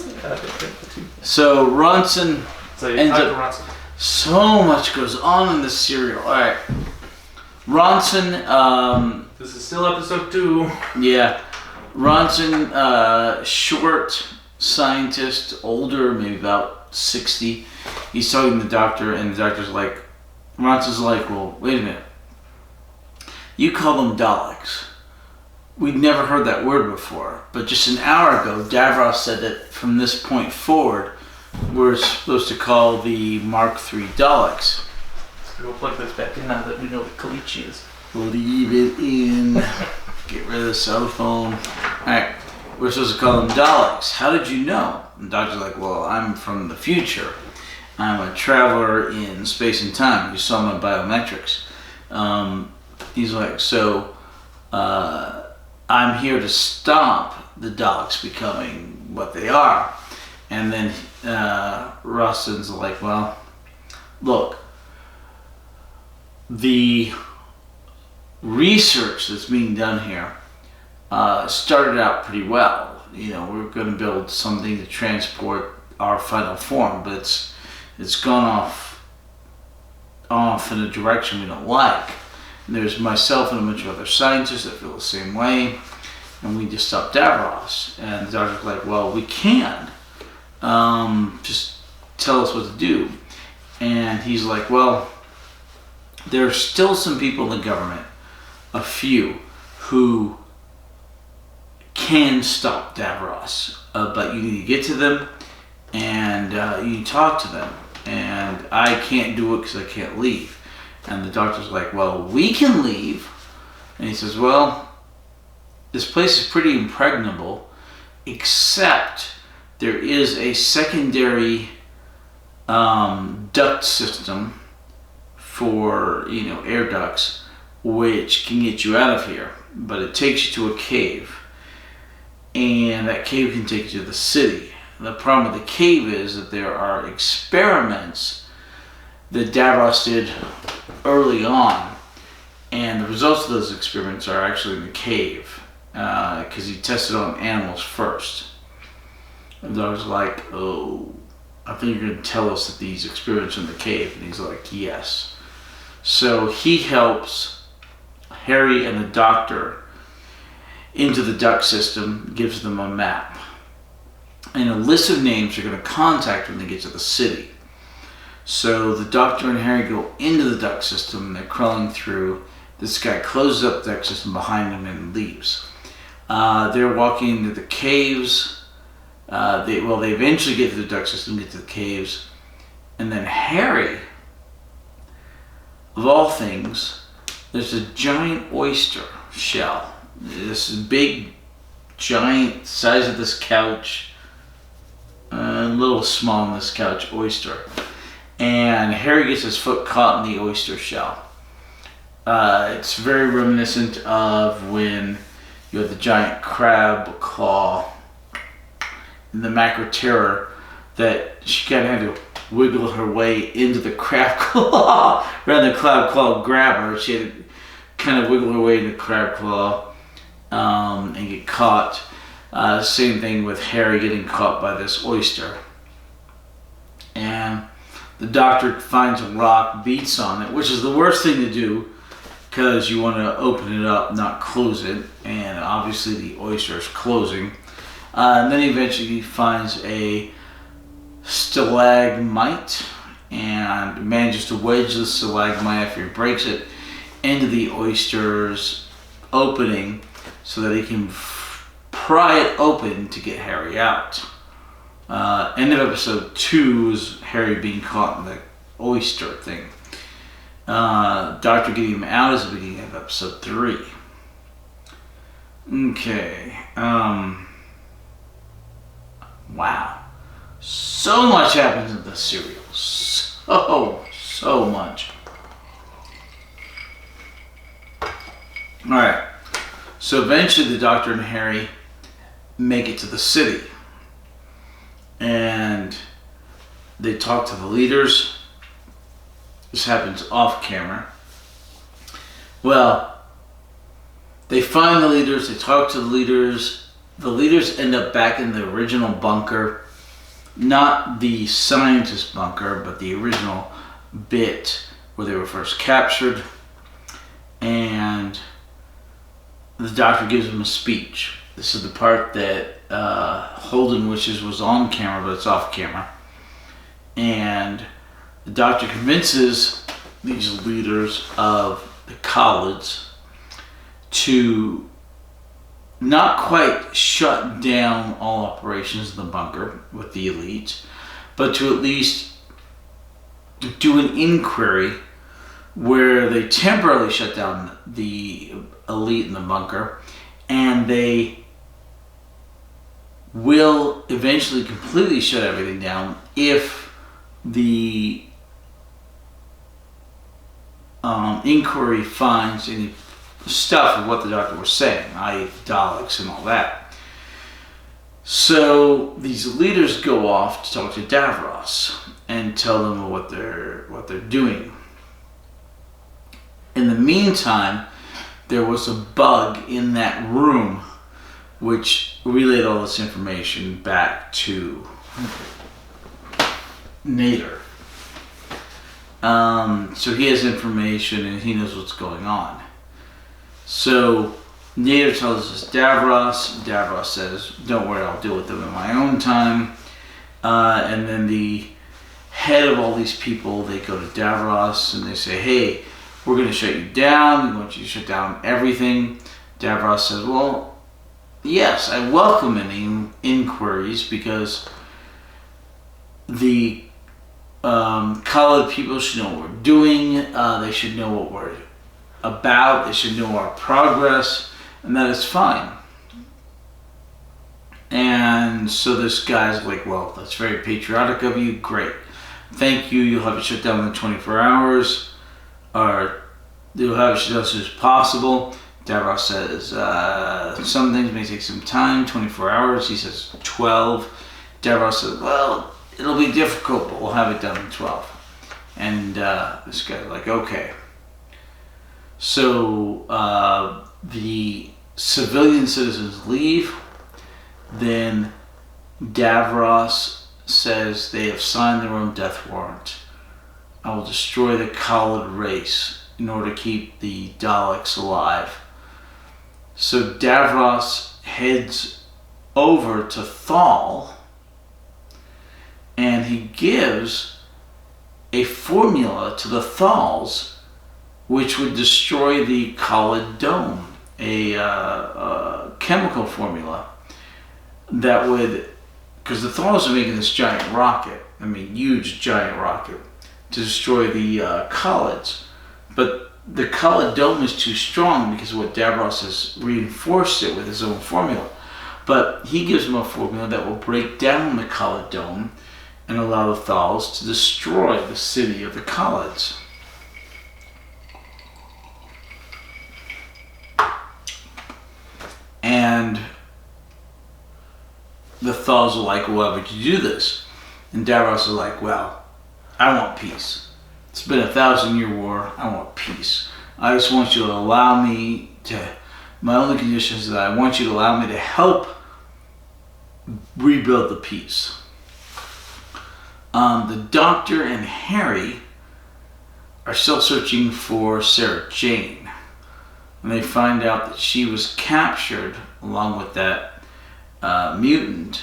So Ronson So ends up. Ronson. So much goes on in this serial. All right. Ronson. This is still episode 2. Yeah. Ronson, short scientist, older, maybe about 60. He's talking to the doctor, and the doctor's like, Ronson's like, well, wait a minute. You call them Daleks. We'd never heard that word before, but just an hour ago, Davros said that from this point forward, we're supposed to call the Mark III Daleks. We'll plug this back in now that we know what Kalichi is. Leave it in. Get rid of the cell phone. Alright, we're supposed to call them Daleks. How did you know? And the doctor's like, well, I'm from the future. I'm a traveler in space and time. You saw my biometrics. He's like, so I'm here to stop the Daleks becoming what they are. And then Ronson's like, well, look, the research that's being done here started out pretty well. You know, we're going to build something to transport our final form, but it's gone off in a direction we don't like. And there's myself and a bunch of other scientists that feel the same way, and we just stopped Davros. And the doctor's like, well, we can. Just tell us what to do. And he's like, well, there are still some people in the government, a few, who can stop Davros, but you need to get to them and you need to talk to them. And I can't do it because I can't leave. And the doctor's like, well, we can leave. And he says, well, this place is pretty impregnable, except there is a secondary duct system for, air ducts, which can get you out of here. But it takes you to a cave. And that cave can take you to the city. The problem with the cave is that there are experiments that Davros did early on, and the results of those experiments are actually in the cave, because he tested on animals first. And I was like, oh, I think you're going to tell us that these experiments are in the cave. And he's like, yes. So he helps Harry and the doctor into the duct system, gives them a map and a list of names they're going to contact when they get to the city. So the doctor and Harry go into the duct system, and they're crawling through. This guy closes up the duct system behind them and leaves. They're walking into the caves. They eventually get to the duct system, get to the caves, and then Harry, of all things, there's a giant oyster shell. This big, giant, size of this couch, a little small on this couch, oyster. And Harry gets his foot caught in the oyster shell. It's very reminiscent of when you have the giant crab claw in the Macro Terror, that she kind of had to wiggle her way into the crab claw. Rather than the crab claw grab her, she had to kind of wiggle her way into the crab claw and get caught. Same thing with Harry getting caught by this oyster. And the doctor finds a rock, beats on it, which is the worst thing to do because you want to open it up, not close it. And obviously the oyster is closing. And then eventually finds a stalagmite and manages to wedge the stalagmite after he breaks it into the oyster's opening so that he can pry it open to get Harry out. End of episode 2 is Harry being caught in the oyster thing. Doctor getting him out is the beginning of episode 3. Okay. Wow. So much happens in this serial. So much. Alright. So eventually the Doctor and Harry make it to the city. And they talk to the leaders. This happens off camera. Well, they find the leaders, they talk to the leaders. The leaders end up back in the original bunker. Not the scientist bunker, but the original bit where they were first captured. And the Doctor gives them a speech. This is the part that Holden wishes was on camera, but it's off camera. And the Doctor convinces these leaders of the college to not quite shut down all operations in the bunker with the elite, but to at least do an inquiry where they temporarily shut down the elite in the bunker, and they will eventually completely shut everything down if the inquiry finds any stuff of what the Doctor was saying, i.e. Daleks and all that. So these leaders go off to talk to Davros and tell them what they're doing. In the meantime, there was a bug in that room which relayed all this information back to Nader. So he has information and he knows what's going on. So Nader tells us Davros. Davros says, "Don't worry, I'll deal with them in my own time." And then the head of all these people, they go to Davros and they say, "Hey, we're going to shut you down. We want you to shut down everything." Davros says, "Well, yes, I welcome any inquiries because the college people should know what we're doing. They should know what we're about. They should know our progress, and that is fine." And so this guy's like, "Well, that's very patriotic of you. Great. Thank you. You'll have it shut down in 24 hours. Or you'll have it shut down as soon as possible." Davros says, "Some things may take some time, 24 hours. He says 12. Davros says, "Well, it'll be difficult, but we'll have it done in 12. And this guy's like, "Okay." So the civilian citizens leave. Then Davros says they have signed their own death warrant. "I will destroy the Khalid race in order to keep the Daleks alive." So Davros heads over to Thal and he gives a formula to the Thals which would destroy the Khalid dome, a chemical formula that would, because the Thals are making this giant rocket, huge giant rocket, to destroy the Khalids. But the Khalid dome is too strong because of what Davros has reinforced it with his own formula. But he gives him a formula that will break down the Khalid dome and allow the Thals to destroy the city of the Khalids. And the Thals are like, "Well, why would you do this?" And Davros is like, "Well, I want peace. It's been a 1,000-year war. I want peace. I just want you to allow me to, my only condition is that I want you to allow me to help rebuild the peace." The Doctor and Harry are still searching for Sarah Jane. And they find out that she was captured along with that mutant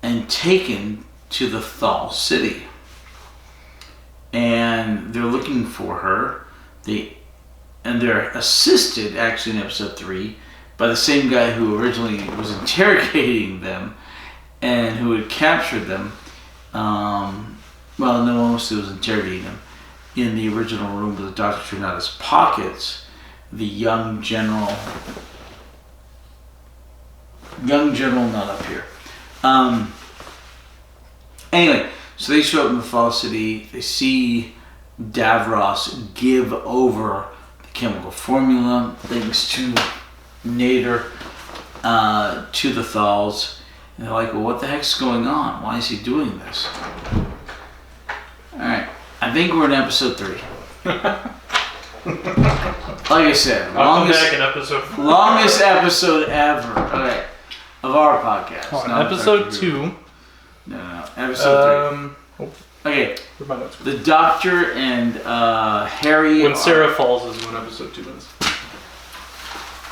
and taken to the Thal city. And they're looking for her. They're assisted, actually, in episode 3, by the same guy who originally was interrogating them and who had captured them. Well, no, mostly was interrogating them in the original room where the Doctor turned out his pockets. The young general, not up here. Anyway, so they show up in the Fall City. They see Davros give over the chemical formula, thanks to Nader, to the Thals. And they're like, well, what the heck's going on? Why is he doing this? Alright, I think we're in episode 3. Like I said, longest episode ever. Okay, of our podcast. Episode 2. No, episode 3. Okay, the Doctor and Harry. When Sarah falls is when episode 2 ends.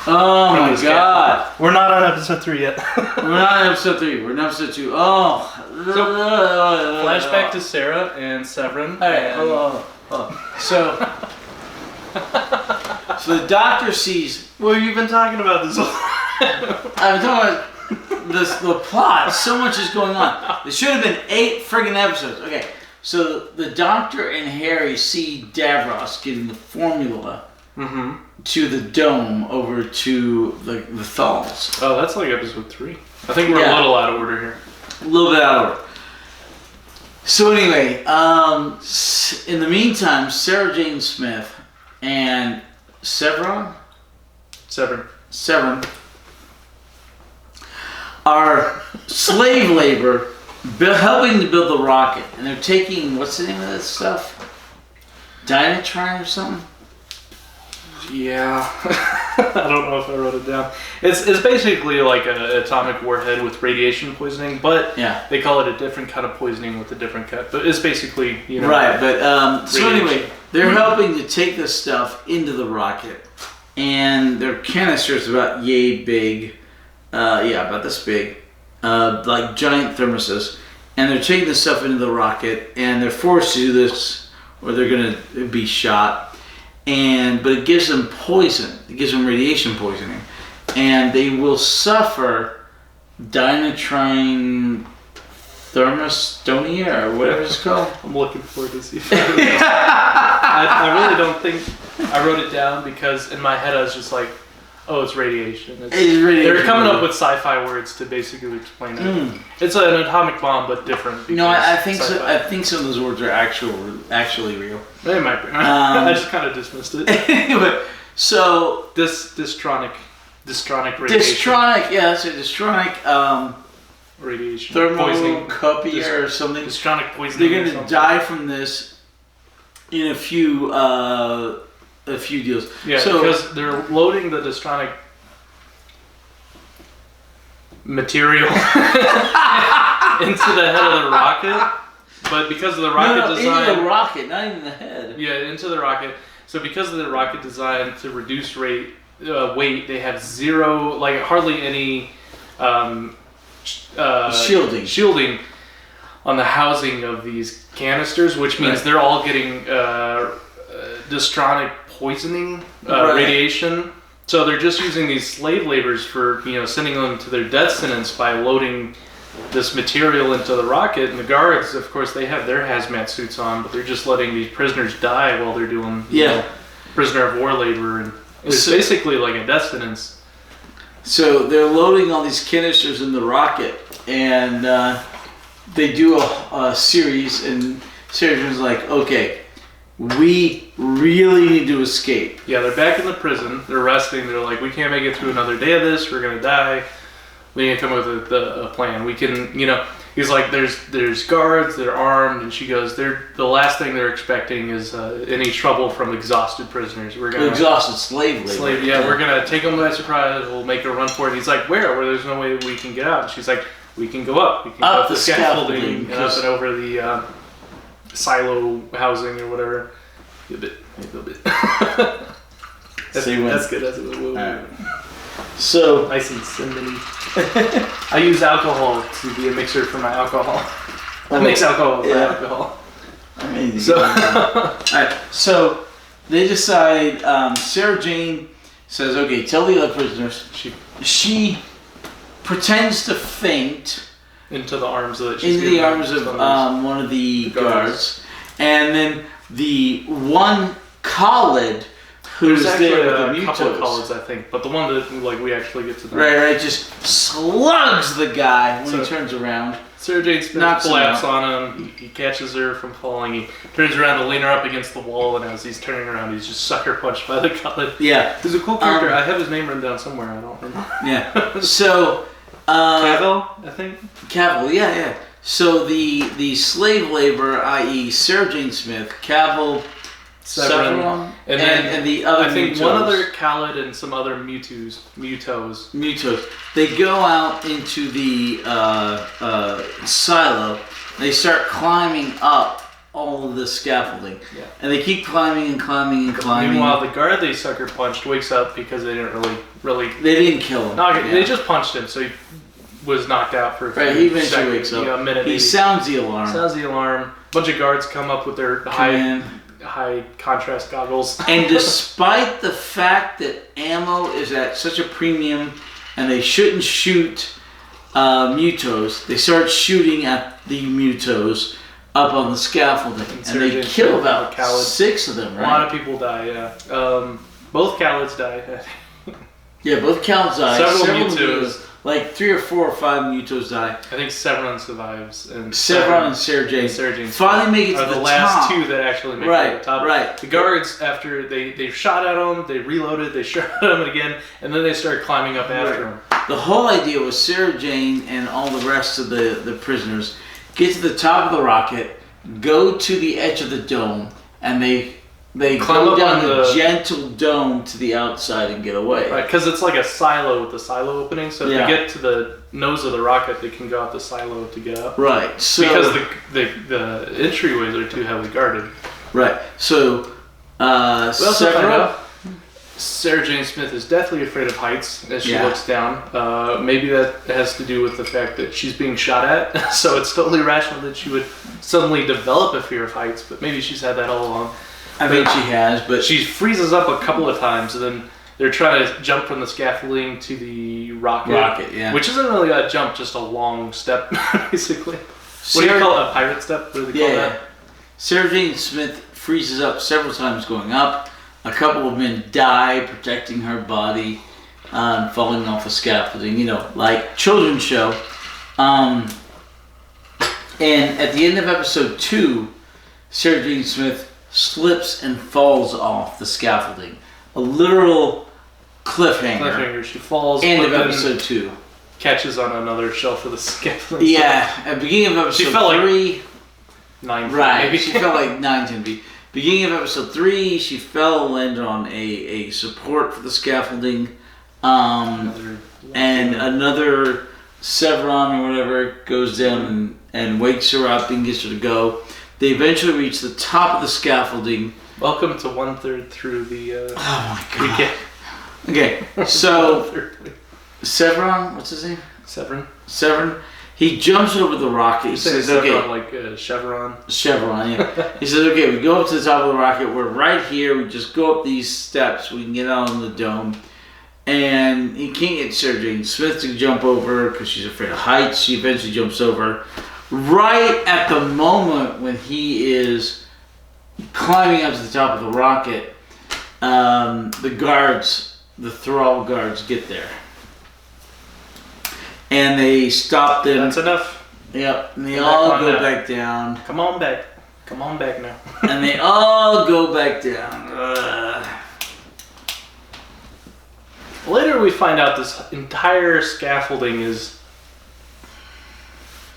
Oh my god. We're not on episode 3 yet. We're not on episode 3, we're in episode 2. Oh. So, flashback to Sarah and Severin. Alright, hold on. So the Doctor sees. Well, you've been talking about this. I'm talking about the plot. So much is going on. There should have been 8 friggin' episodes. Okay, so the Doctor and Harry see Davros getting the formula to the dome over to the Thals. Oh, that's like episode 3. I think we're a little out of order here. A little bit out of order. So anyway, in the meantime, Sarah Jane Smith and Severin are slave labor helping to build the rocket, and they're taking, what's the name of that stuff? Dynatrine or something? Yeah. I don't know if I wrote it down. It's basically like an atomic warhead with radiation poisoning, but they call it a different kind of poisoning with a different cut. But it's basically, Right, but so anyway, they're helping to take this stuff into the rocket, and their canisters about yay big, about this big, like giant thermoses, and they're taking this stuff into the rocket, and they're forced to do this, or they're going to be shot. But it gives them poison. It gives them radiation poisoning, and they will suffer dynatrine thermostonia or whatever it's called. I'm looking forward to see. I really don't think I wrote it down because in my head I was just like, oh, it's radiation. It's radiation. They're coming up with sci-fi words to basically explain it. It's an atomic bomb, but different. No, I think so. I think some of those words are actually real. They might be. I just kind of dismissed it. Anyway, so dystronic radiation. Dystronic, that's it. Dystronic radiation. Thermocopia or something. Dystronic poisoning. They're going to die from this in a few deals. Yeah, because they're loading the dystronic material into the head of the rocket, but because of the rocket design... into the rocket, not even the head. Yeah, into the rocket. So because of the rocket design to reduce weight, they have zero, like hardly any shielding on the housing of these canisters, which means they're all getting dystronic poisoning radiation. So they're just using these slave laborers for sending them to their death sentence by loading this material into the rocket. And the guards, of course, they have their hazmat suits on, but they're just letting these prisoners die while they're doing prisoner of war labor, and it's basically like a death sentence. So they're loading all these canisters in the rocket, and they do a series, and Sarah's like, okay, we really need to escape. Yeah, they're back in the prison. They're resting. They're like, we can't make it through another day of this. We're going to die. We need to come up with a plan. We can, he's like, there's guards, they're armed, and she goes, the last thing they're expecting is any trouble from exhausted prisoners. Exhausted slave labor. We're going to take them by surprise. We'll make a run for it. He's like, where there's no way we can get out. And she's like, we can go up. We can go up the scaffolding and up and over the silo housing or whatever. A little bit. That's good. That's a little bit. So nice and cinnamony. I use alcohol to be a mixer for my alcohol. I mix alcohol with alcohol. Amazing. So, alright, so they decide. Sarah Jane says, "Okay, tell the other prisoners." She pretends to faint into the arms of one of the guards, and then the one Khalid There's actually there with a the couple of Mutos. colors, I think, but the one that we actually get to know. Right, just slugs the guy when So- he turns around. Sarah Jane Smith Knocks him collapses out. on him. He catches her from falling. He turns around to lean her up against the wall, and as he's turning around, he's just sucker punched by the gauntlet. Yeah. He's a cool character. I have his name written down somewhere. I don't remember. Yeah. So, Cavill, I think. Cavill, yeah. So the slave labor, i.e. Sarah Jane Smith, Cavill, Severin, and the other I think Mutos. one other Khaled and some other Mutos. They go out into the silo. They start climbing up all of the scaffolding. Yeah. And they keep climbing and climbing and climbing. Meanwhile, the guard they sucker punched wakes up because they didn't really. They didn't kill him. They just punched him, so he was knocked out for a few He eventually seconds, wakes up. a minute. He maybe. sounds the alarm. Sounds the alarm. A bunch of guards come up with their high contrast goggles. And despite the fact that ammo is at such a premium and they shouldn't shoot Mutos, they start shooting at the Mutos up on the scaffolding. And they kill about 6 of them, right? A lot of people die, yeah. Both Khalids die. Yeah, both Khalids die. Several Mutos. Like 3 or 4 or 5 Mutos die. I think Severin survives. And Severin and Sarah Jane finally make it to the the last top. 2 that actually make it to the top. Right. The guards, after they shot at him, they reloaded, they shot at him again, and then they started climbing up after him. The whole idea was Sarah Jane and all the rest of the prisoners get to the top of the rocket, go to the edge of the dome, and they climb go up down on the gentle dome to the outside and get away. Right, because it's like a silo with the silo opening, so Yeah. to get to the nose of the rocket, they can go out the silo to get up. Right. So Because the entryways are too heavily guarded. right. So We also find Severin. out Sarah Jane Smith is deathly afraid of heights as she Yeah. looks down. Maybe that has to do with the fact that she's being shot at, so it's totally rational that she would suddenly develop a fear of heights, but maybe she's had that all along. I think she has, but She freezes up a couple of times, and then they're trying to jump from the scaffolding to the rocket. Yeah. Which isn't really a jump, just a long step, basically. What do you call it? A pirate step? What do they call that? Sarah Jane Smith freezes up several times going up. A couple of men die protecting her body, falling off the scaffolding, like children's show. And at the end of episode 2, Sarah Jane Smith slips and falls off the scaffolding. A literal cliffhanger. She falls. End but of then episode 2. catches on another shelf of the scaffolding. Yeah, at the beginning of episode She fell 3. 9 feet, Right, maybe. she fell like 9, 10 feet. Beginning of episode 3, she fell, landed on a support for the scaffolding. And another Severin or whatever goes down and wakes her up and gets her to go. They eventually reach the top of the scaffolding. Welcome to 1/3 through the. Oh my god. Weekend. Okay, so Severin, what's his name? Severin. He jumps over the rocket. He says, Chevron, like Chevron. Chevron, yeah. He says, okay, we go up to the top of the rocket. We're right here. We just go up these steps. We can get out on the dome. And he can't get Sarah Jane Smith to jump over because she's afraid of heights. She eventually jumps over. Right at the moment when he is climbing up to the top of the rocket, the guards, the thrall guards, get there. And they stop them. That's enough. Yep. And they Come all back on go down. back down. Come on back. Come on back now. And they all go back down. Later we find out this entire scaffolding is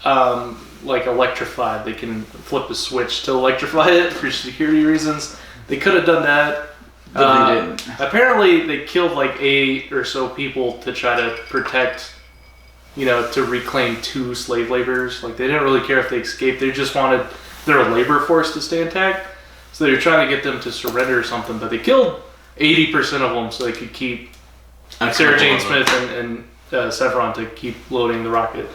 like electrified. They can flip a switch to electrify it for security reasons. They could have done that. But they didn't. Apparently they killed like 8 or so people to try to protect, to reclaim 2 slave laborers. Like they didn't really care if they escaped. They just wanted their labor force to stay intact. So they were trying to get them to surrender or something. But they killed 80% of them so they could keep Sarah Jane Smith and Severin to keep loading the rocket.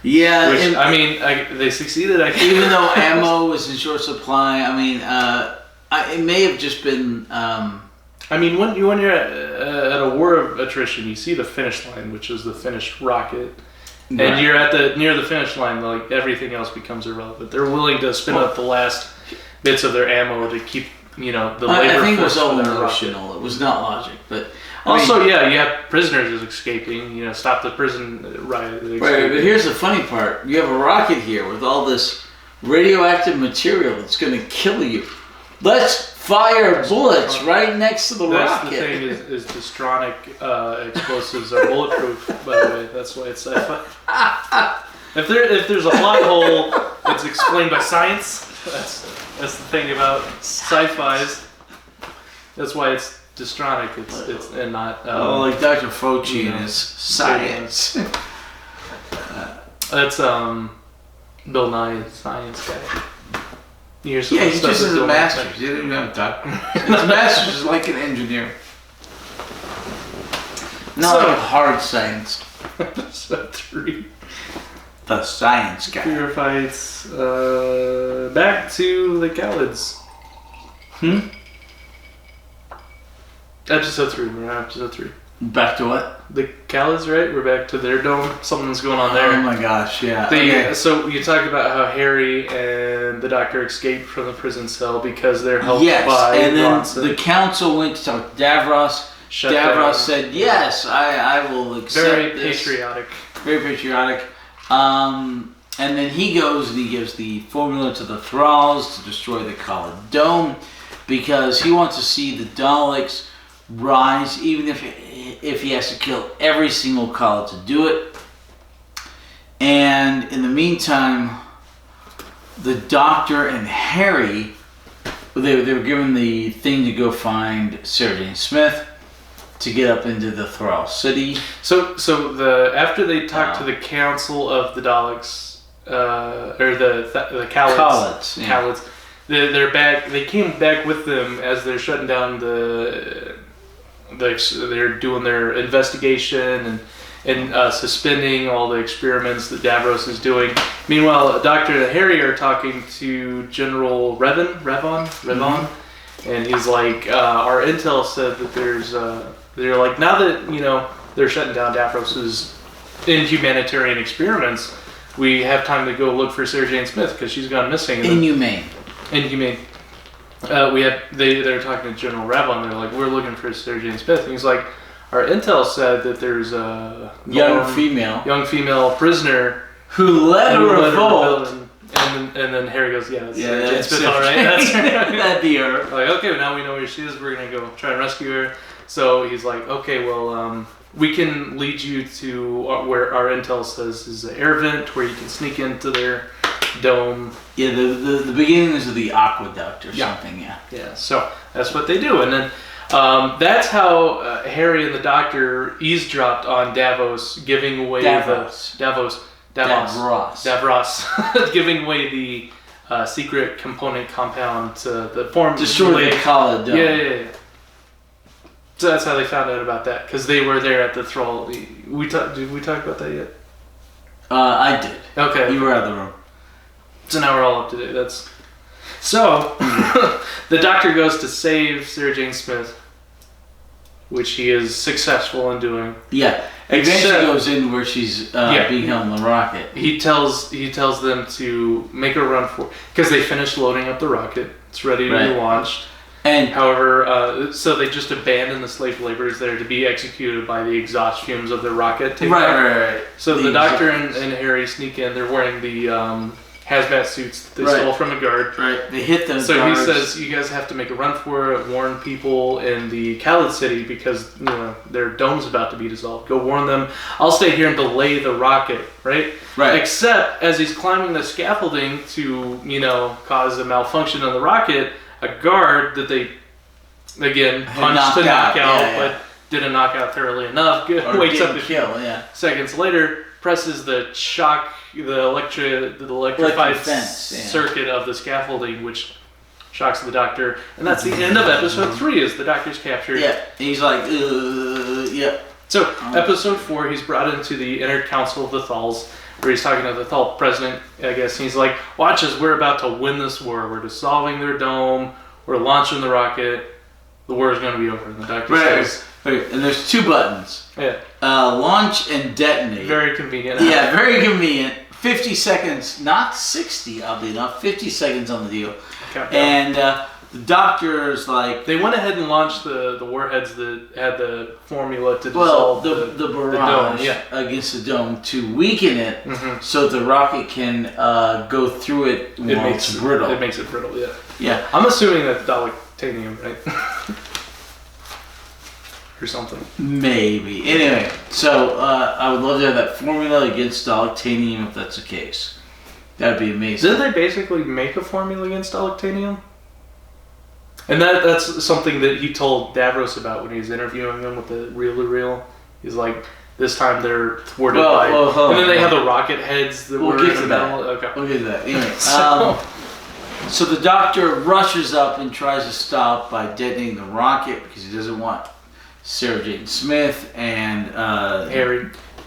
Yeah, Which, they succeeded. Even though ammo was in short supply, it may have just been. When you're at a war of attrition, you see the finish line, which is the finished rocket, Right. and you're near the finish line. Like everything else becomes irrelevant. They're willing to spin up the last bits of their ammo to keep you know, the I labor think it was force all for that rocket. emotional. It was not logic, but Also, yeah, you have prisoners escaping. You know, stop the prison riot. Right, but here's the funny part: you have a rocket here with all this radioactive material that's going to kill you. Let's fire bullets right next to the rocket. That's the thing is Distronic explosives are bulletproof. By the way, that's why it's sci-fi. If there's a plot hole that's explained by science, that's the thing about sci-fi's. That's why it's Distronic. It's and not. Like Dr. Fauci and his science. That's Bill Nye, science guy. He just has a master's. He didn't even have a doctor. His master's is like an engineer. Not like hard science. Episode 3. The science guy. Fear fights. Back to the Khalids. Episode 3. We're on episode 3. Back to what? The Khalids, right? We're back to their dome. Something's going on there. Oh my gosh, yeah. So you talked about how Harry and the Doctor escaped from the prison cell because they're helped by and then Bronson. the council went to talk to Davros. Davros said, yes, I will accept Very this. patriotic. Very patriotic. And then he goes and he gives the formula to the Thralls to destroy the Khalid Dome because he wants to see the Daleks rise, even if he has to kill every single Khalid to do it. And in the meantime, the Doctor and Harry, they were given the thing to go find Sarah Jane Smith to get up into the Thrall City. So after they talked to the Council of the Daleks, or the Khalids, they're back. They came back with them as they're shutting down they're doing their investigation and suspending all the experiments that Davros is doing. Meanwhile, Doctor and Harry are talking to General Revon, and he's like, our intel said that they're like, now that, you know, they're shutting down Davros's inhumanitarian experiments, we have time to go look for Sarah Jane Smith because she's gone missing. Inhumane. They're talking to General Ravon. They're like, we're looking for Sarah Jane Smith, and he's like, our intel said that there's a young female prisoner who led a revolt. And then Harry goes, yeah, Sarah Jane Smith, all right, that's that'd be her. Like, okay, well, now we know where she is. We're gonna go try and rescue her. So he's like, okay, well, we can lead you to where our intel says is an air vent where you can sneak into their dome. Yeah, the beginnings of the aqueduct or something. Yeah. So that's what they do, and then that's how Harry and the Doctor eavesdropped on Davos, giving away Davros giving away the secret component compound to the form. Destroy the Khalid Dome. Yeah. So that's how they found out about that, because they were there at the Thrall. Did we talk about that yet? I did. Okay. You were out of the room. So now we're all up to date. So the Doctor goes to save Sarah Jane Smith, which he is successful in doing. Yeah. Eventually goes in where she's being held in the rocket. He tells them to make a run for it, because they finished loading up the rocket. It's ready to be launched. And however, so they just abandon the slave laborers there to be executed by the exhaust fumes of the rocket. Right. So the Doctor and Harry sneak in. They're wearing the hazmat suits that they stole from a guard. Right. They hit them. So he says, you guys have to make a run for it. Warn people in the Khalid City because their dome's about to be dissolved. Go warn them. I'll stay here and delay the rocket. Right. Except as he's climbing the scaffolding to cause a malfunction on the rocket, a guard that they again punched to knock out, but didn't knock out thoroughly enough. Wakes up to kill. Seconds later, presses the electrified circuit of the scaffolding, which shocks the Doctor, and that's the end of episode 3. Is the Doctor's captured? Yeah, he's like, So episode 4, he's brought into the inner council of the Thalls, where he's talking to the Thal president, I guess, and he's like, watch us, we're about to win this war. We're dissolving their dome. We're launching the rocket. The war is going to be over. And the Doctor says... and there's 2 buttons. Yeah. Launch and detonate. Very convenient. Yeah, very convenient. 50 seconds, not 60, oddly enough. 50 seconds on the deal. Countdown. And the doctor's like... They went ahead and launched the warheads that had the formula to dissolve the barrage against the dome to weaken it so the rocket can go through it while it's brittle. It makes it brittle, yeah. Yeah. I'm assuming that's Daleks, right? Or something. Maybe. Anyway, so I would love to have that formula against Daleks if that's the case. That'd be amazing. Didn't they basically make a formula against Daleks? And that's something that he told Davros about when he was interviewing him with the reel-to-reel. He's like, this time they're thwarted by... and then they have the rocket heads that were in the middle. Okay. We'll get to that. Anyway, so the doctor rushes up and tries to stop by detonating the rocket because he doesn't want Sarah Jane Smith and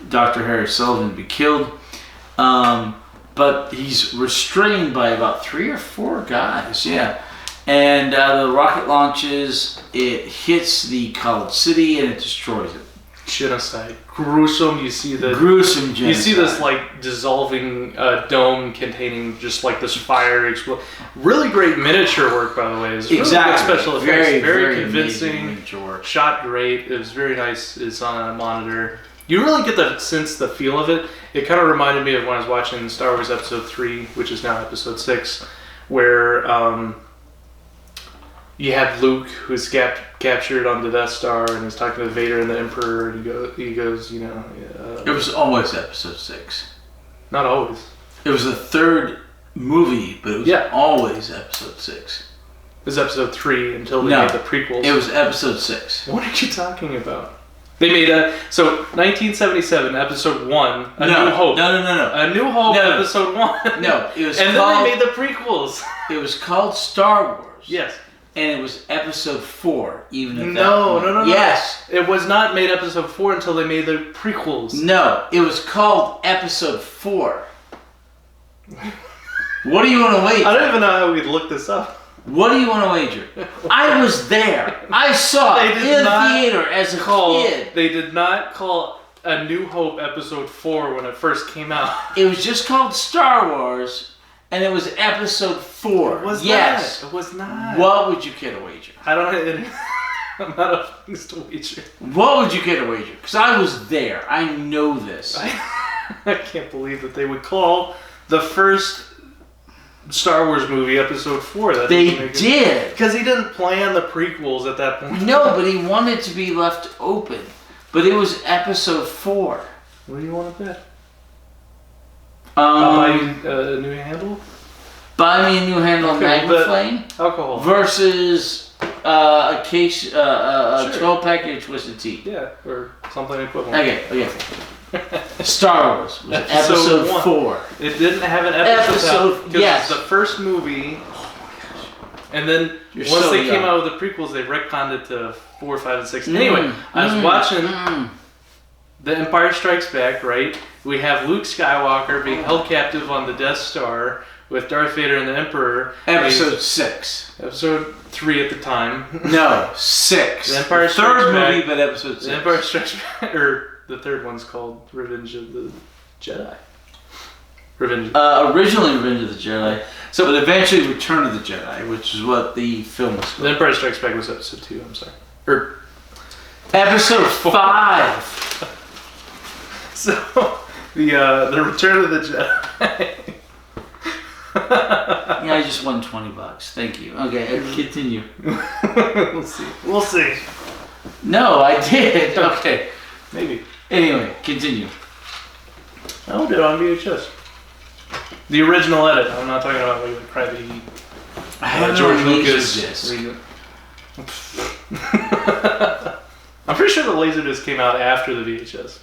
Dr. Harry Sullivan to be killed. But he's restrained by about 3 or 4 guys. Yeah. And the rocket launches, it hits the college city, and it destroys it. Genocide. Gruesome. You see the... Gruesome genocide. You see this, like, dissolving dome containing just, like, this fire explode. Really great miniature work, by the way. It's really good special effects. Very convincing. Shot great. It was very nice. It's on a monitor. You really get the sense, the feel of it. It kind of reminded me of when I was watching Star Wars Episode 3, which is now Episode 6, where... you have Luke, who's captured on the Death Star, and he's talking to Vader and the Emperor, and he goes, you know... it was always Episode 6. Not always. It was the 3rd movie, but it was always Episode 6. It was Episode 3 until they made the prequels. It was Episode 6. What are you talking about? They made So, 1977, Episode 1, New Hope. No. A New Hope, Episode 1. No, it was and then they made the prequels. It was called Star Wars. Yes. And it was Episode 4, even if No. Yes. It was not made Episode 4 until they made the prequels. No, it was called Episode 4. What do you want to wager? I don't even know how we'd look this up. What do you want to wager? I was there. I saw it in the theater as a kid. They did not call A New Hope Episode 4 when it first came out. It was just called Star Wars. And it was Episode 4. It was yes. not. It was not. What would you get a wager? I don't... I'm not a things to wager. What would you get a wager? Because I was there. I know this. I can't believe that they would call the first Star Wars movie Episode 4. They did. Because he didn't plan the prequels at that point. No, but he wanted to be left open. But it was Episode 4. What do you want to bet? Buy you a new handle? Buy me a new handle of Magnaflame. Alcohol. Versus a case, a 12-pack of Twisted Tea. Yeah, or something equivalent. Okay. Star Wars was Episode 4. It didn't have an episode. Yes. It was the first movie. And then once they came out with the prequels, they retconned it to 4, 5, and 6. Anyway, I was watching The Empire Strikes Back, right? We have Luke Skywalker being held captive on the Death Star with Darth Vader and the Emperor. Episode 6. Episode 3 at the time. No, 6. The Empire Strikes Back. Back. Movie, but Episode 6. The Empire Strikes Back, or the third one's called Revenge of the Jedi. Originally Revenge of the Jedi. But eventually Return of the Jedi, which is what the film was called. The Empire Strikes Back was Episode 2, I'm sorry. Or Episode 5. So, the Return of the Jedi. Yeah, I just won $20. Thank you. Okay, continue. We'll see. No, I did. Okay. Maybe. Anyway, continue. I owned it on VHS. The original edit. I'm not talking about like the crappy George Lucas. I'm pretty sure the Laserdisc came out after the VHS.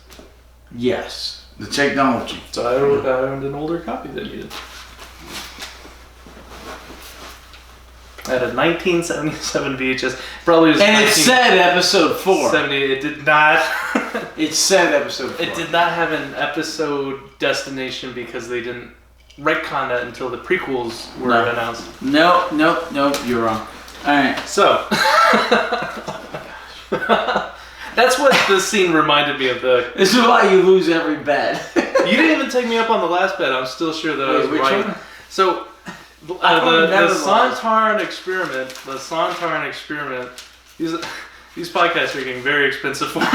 Yes, the technology. So I owned an older copy than you did. I had a 1977 VHS. Probably was. And it said Episode 4. 78. It did not. It said Episode 4. It did not have an episode destination because they didn't retcon that until the prequels were announced. No, you're wrong. Alright. So. That's what this scene reminded me of. This is why you lose every bet. You didn't even take me up on the last bet. I'm still sure that I was right. One? So, The Santorin Experiment. The Santorin Experiment. These podcasts are getting very expensive for me.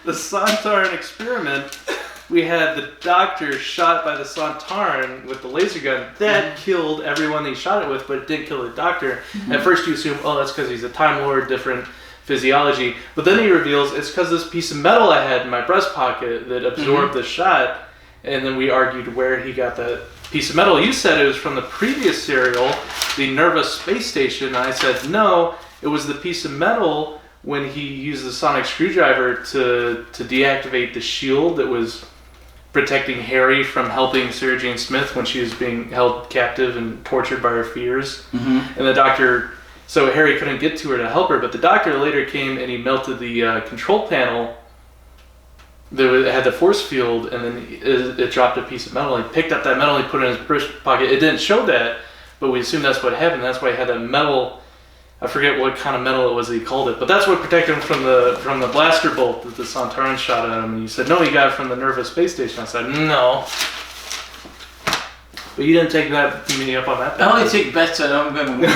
The Santorin Experiment. We had the doctor shot by the Santorin with the laser gun. That killed everyone he shot it with, but it didn't kill the doctor. At first you assume, oh, that's because he's a Time Lord, different physiology. But then he reveals it's because this piece of metal I had in my breast pocket that absorbed the shot. And then we argued where he got that piece of metal. You said it was from the previous serial, the Nerva space station. And I said, no, it was the piece of metal when he used the sonic screwdriver to deactivate the shield that was protecting Harry from helping Sarah Jane Smith when she was being held captive and tortured by her fears. And the doctor, so Harry couldn't get to her to help her, but the doctor later came and he melted the control panel that had the force field, and then it dropped a piece of metal. He picked up that metal, he put it in his breast pocket. It didn't show that, but we assumed that's what happened. That's why he had that metal. I forget what kind of metal it was that he called it, but that's what protected him from the blaster bolt that the Santorin shot at him. And he said, no, he got it from the Nerva space station. I said, no. But you didn't take me up on that bet. I only take bets that I'm going to win.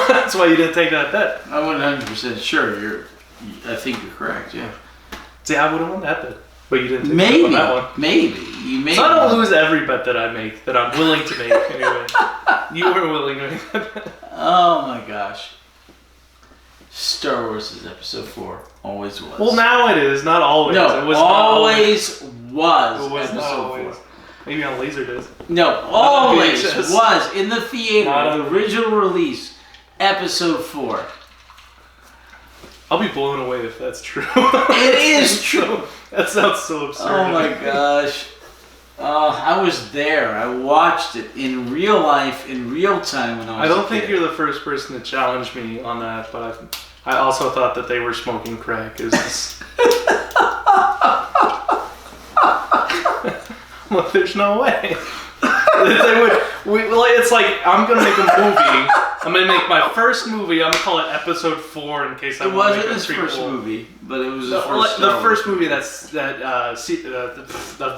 That's why you didn't take that bet. I'm 100% sure. I think you're correct, yeah. See, I would have won that bet. But you didn't take me up on that one. Maybe. So I don't lose every bet that I make, that I'm willing to make anyway. You were willing to make that bet. Oh my gosh. Star Wars is episode 4. Always was. Well, now it is. Not always. No, it was always was. It was episode not always. 4. Maybe on Laserdisc. No, always was in the theater. The original release, episode 4. I'll be blown away if that's true. It is true. That sounds so absurd. Oh my gosh. I was there. I watched it in real life, in real time when I was I don't think you're the first person to challenge me on that, but I also thought that they were smoking crack. Well, there's no way. They would. It's like, I'm going to make a movie. I'm going to make my first movie. I'm going to call it episode 4 in case I want to make a prequel. It wasn't his first movie, but it was his the first movie of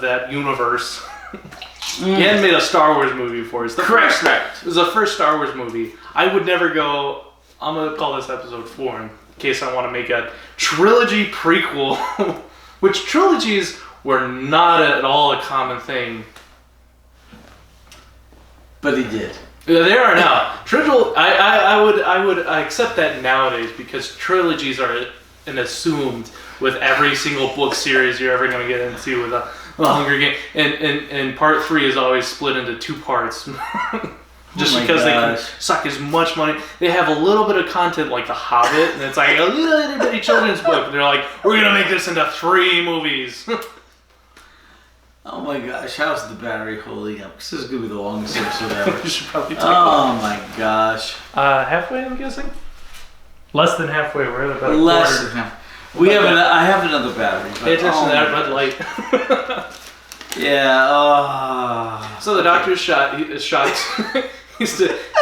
that universe. He hadn't made a Star Wars movie before. It's correct. It was the first Star Wars movie. I would never go, I'm going to call this episode 4 in case I want to make a trilogy prequel. Which trilogies were not at all a common thing. But he did. They are now. I would accept that nowadays because trilogies are an assumed with every single book series you're ever going to get into with a Hunger Game. And part 3 is always split into 2 parts. Just because they can suck as much money. They have a little bit of content like The Hobbit, and it's like a little itty bitty children's book. And they're like, we're going to make this into 3 movies. Oh my gosh, how's the battery holding up? This is going to be the longest episode ever. We should probably oh my gosh. Halfway, I'm guessing? Less than halfway. We're at about less than half. I have another battery. Pay attention to that red light. Yeah. So the doctor's shot.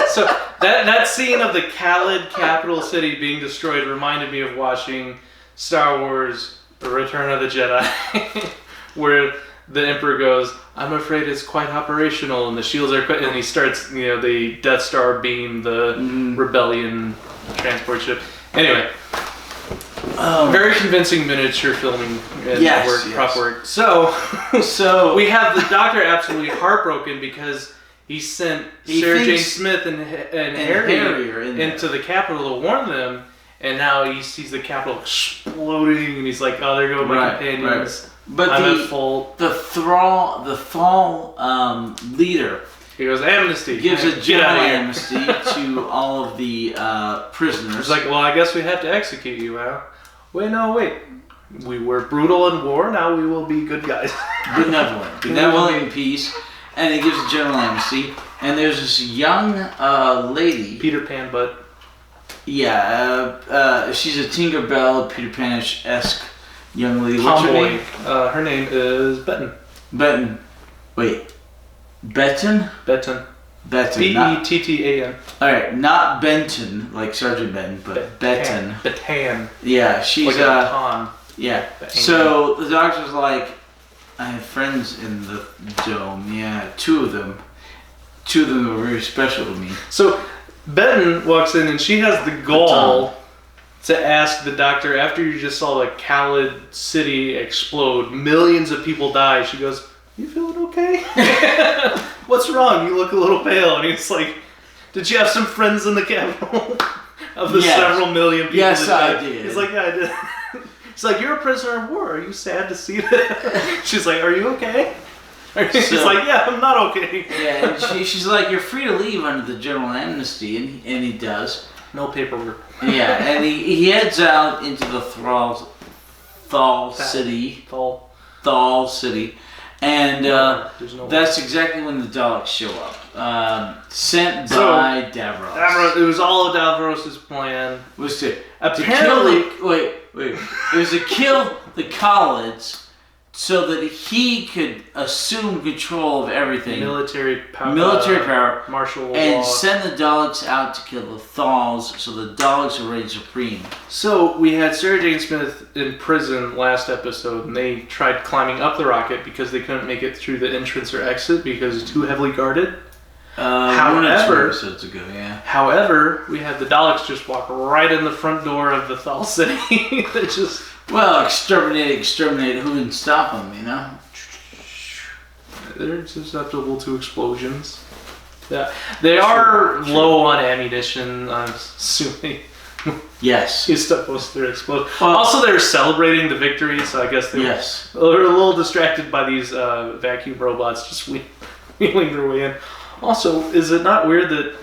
So that scene of the Khalid capital city being destroyed reminded me of watching Star Wars: Return of the Jedi, where the Emperor goes, I'm afraid it's quite operational, and the shields are quite, and he starts, the Death Star beam, the Rebellion transport ship. Anyway, very convincing miniature filming and prop work. So we have the Doctor absolutely heartbroken because he sent Sarah Jane Smith and Harry into the Capitol to warn them, and now he sees the Capitol exploding, and he's like, oh, there go my companions. Right. But the Thrall leader, he goes, amnesty. Gives a general amnesty to all of the prisoners. He's like, well, I guess we have to execute you now. Wait. We were brutal in war, now we will be good guys. Benevolent in peace. And he gives a general amnesty. And there's this young lady. Peter Pan, but... Yeah, she's a Tinkerbell, Peter Pan-esque young lady. What's her name? Her name is Betton. Wait. Betton? Betton. B-E-T-T-A-N. Alright, not Benton, like Sergeant Benton, but Betton. Bettan. Yeah, she's like a ton. Yeah. So the doctor's like, I have friends in the dome. Yeah, two of them. Two of them are very special to me. So Benton walks in and she has the gall to ask the doctor, after you just saw the Khalid city explode, millions of people die. She goes, "You feeling okay?" "What's wrong? You look a little pale." And he's like, "Did you have some friends in the capital of the several million people?" Yes, that died? I did. He's like, "Yeah, I did." He's like, "You're a prisoner of war. Are you sad to see that?" She's like, "Are you okay?" He's like, "Yeah, I'm not okay." Yeah, and she's like, "You're free to leave under the general amnesty," and he does. No paperwork. Yeah, and he heads out into the Thal city. Thal city. And that's exactly when the Daleks show up. Sent by Davros. It was all of Davros' plan. Was to apparently wait. It was to kill the Khalids so that he could assume control of everything. Military power, martial law, and send the Daleks out to kill the Thals, so the Daleks will reign supreme. So we had Sarah Jane Smith in prison last episode, and they tried climbing up the rocket because they couldn't make it through the entrance or exit because it's too heavily guarded. Episodes ago, yeah. However, we had the Daleks just walk right in the front door of the Thal city. They're just... Well, exterminate, who can stop them, you know? They're susceptible to explosions. Yeah, they are low on ammunition, I'm assuming. Yes. He's supposed to explode. Well, also, they're celebrating the victory, so I guess they were a little distracted by these vacuum robots just wheeling their way in. Also, is it not weird that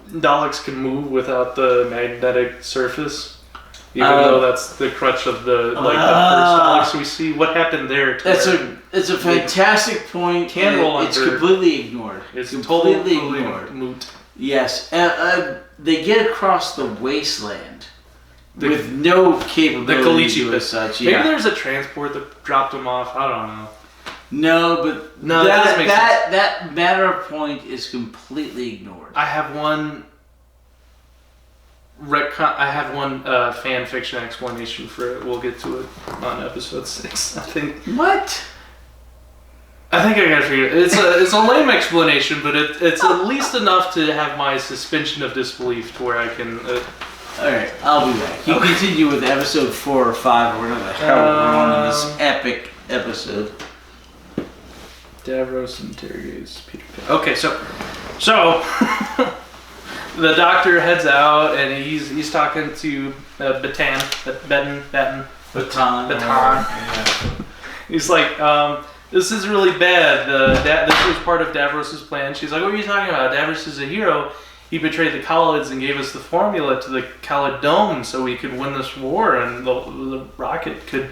Daleks can move without the magnetic surface? Even though that's the crutch of the first Daleks we see. What happened there? It's a fantastic point. It's completely ignored. It's completely ignored. Moot. Yes. They get across the wasteland with no capability to do as such. Maybe there's a transport that dropped them off. I don't know. No, but that matter of point is completely ignored. I have one fan fiction explanation for it. We'll get to it on episode 6, I think. What? I think I gotta figure it. It's a lame explanation, but it's at least enough to have my suspension of disbelief to where I can. Alright, I'll be back. You continue with episode 4 or 5 or whatever the hell we're on in this epic episode. Davros interrogates Peter Pan. Okay, so the doctor heads out and he's talking to Batten. Yeah. He's like, this is really bad. This was part of Davros' plan. She's like, what are you talking about? Davros is a hero. He betrayed the Khalids and gave us the formula to the Khalid Dome so we could win this war and the rocket could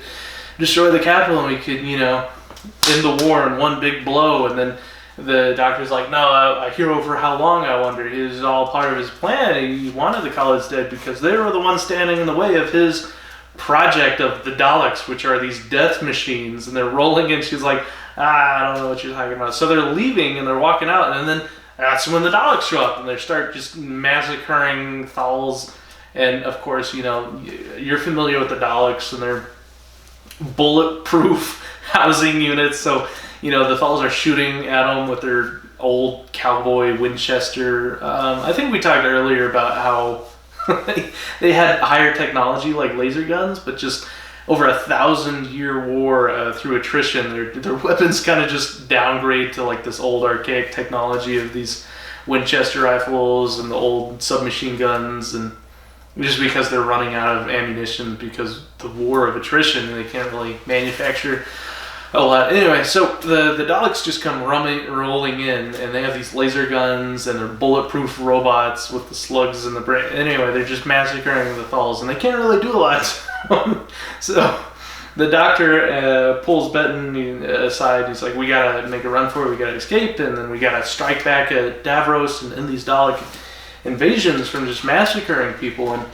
destroy the capital and we could, end the war in one big blow. And then the doctor's like, no, a hero for how long, I wonder. It was all part of his plan. He wanted the Khalids dead because they were the ones standing in the way of his project of the Daleks, which are these death machines. And they're rolling in. She's like, I don't know what you're talking about. So they're leaving and they're walking out. And then that's when the Daleks show up and they start just massacring Thals. And of course, you're familiar with the Daleks and their bulletproof housing units, so the Thals are shooting at them with their old cowboy Winchester. I think we talked earlier about how they had higher technology like laser guns, but just over 1,000-year war through attrition, their weapons kind of just downgrade to like this old archaic technology of these Winchester rifles and the old submachine guns, and just because they're running out of ammunition because the war of attrition, they can't really manufacture a lot. Anyway, so the Daleks just come rolling in, and they have these laser guns, and they're bulletproof robots with the slugs in the brain. Anyway, they're just massacring the Thals, and they can't really do a lot. So the doctor pulls Benton aside. He's like, we gotta make a run for it, we gotta escape, and then we gotta strike back at Davros and end these Dalek invasions from just massacring people. And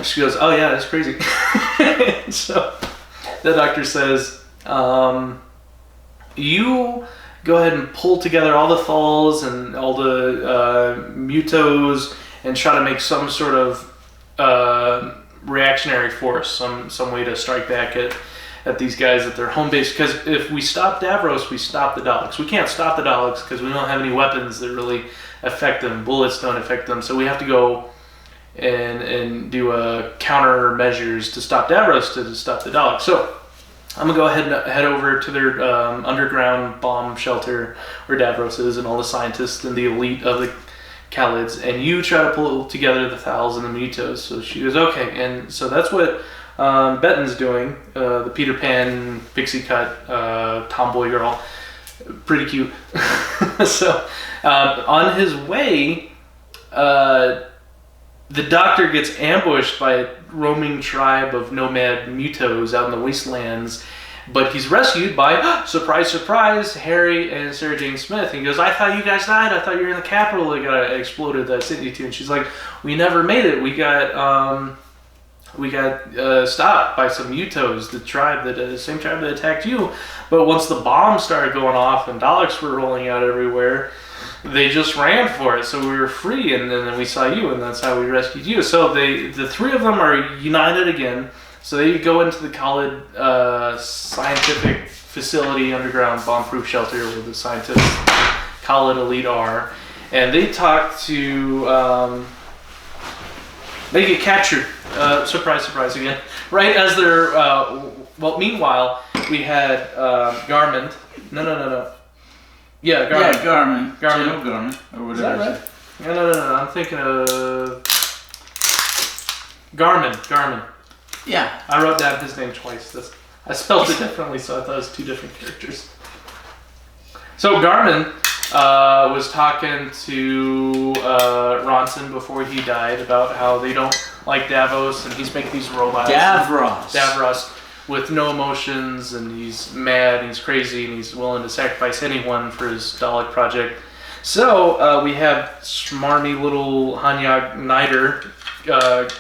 she goes, oh yeah, that's crazy. So the doctor says, you go ahead and pull together all the Thals and all the Mutos and try to make some sort of reactionary force, some way to strike back at at these guys at their home base, because if we stop Davros, we stop the Daleks. We can't stop the Daleks because we don't have any weapons that really affect them. Bullets don't affect them, so we have to go and do countermeasures to stop Davros to stop the Daleks. So I'm gonna go ahead and head over to their underground bomb shelter where Davros is and all the scientists and the elite of the Khalids, and you try to pull together the Thals and the Mutos. So she goes, okay, and so that's what Betton's doing, the Peter Pan pixie cut tomboy girl, pretty cute. So on his way, the Doctor gets ambushed by a roaming tribe of nomad Mutos out in the wastelands, but he's rescued by, surprise, surprise, Harry and Sarah Jane Smith. He goes, I thought you guys died. I thought you were in the Capitol that got exploded that I sent you to. And she's like, we never made it. We got stopped by some Mutos, the same tribe that attacked you. But once the bombs started going off and Daleks were rolling out everywhere, they just ran for it. So we were free, and then we saw you, and that's how we rescued you. So the three of them are united again. So they go into the Khalid scientific facility, underground bomb-proof shelter where the scientists, Khalid elite are, and they talk to. They get captured. Surprise, surprise again. Right as they're. Meanwhile, we had Garmin. No. Yeah, Garmin. Yeah, Garmin. Garmin. Or whatever. Is that right? No. I'm thinking of Garmin. Yeah. I wrote down his name twice. I spelled it differently, so I thought it was two different characters. So Garmin was talking to Ronson before he died about how they don't like Davos, and he's making these robots. Davros with no emotions, and he's mad, and he's crazy, and he's willing to sacrifice anyone for his Dalek project. So we have smarmy little Hanyag Nider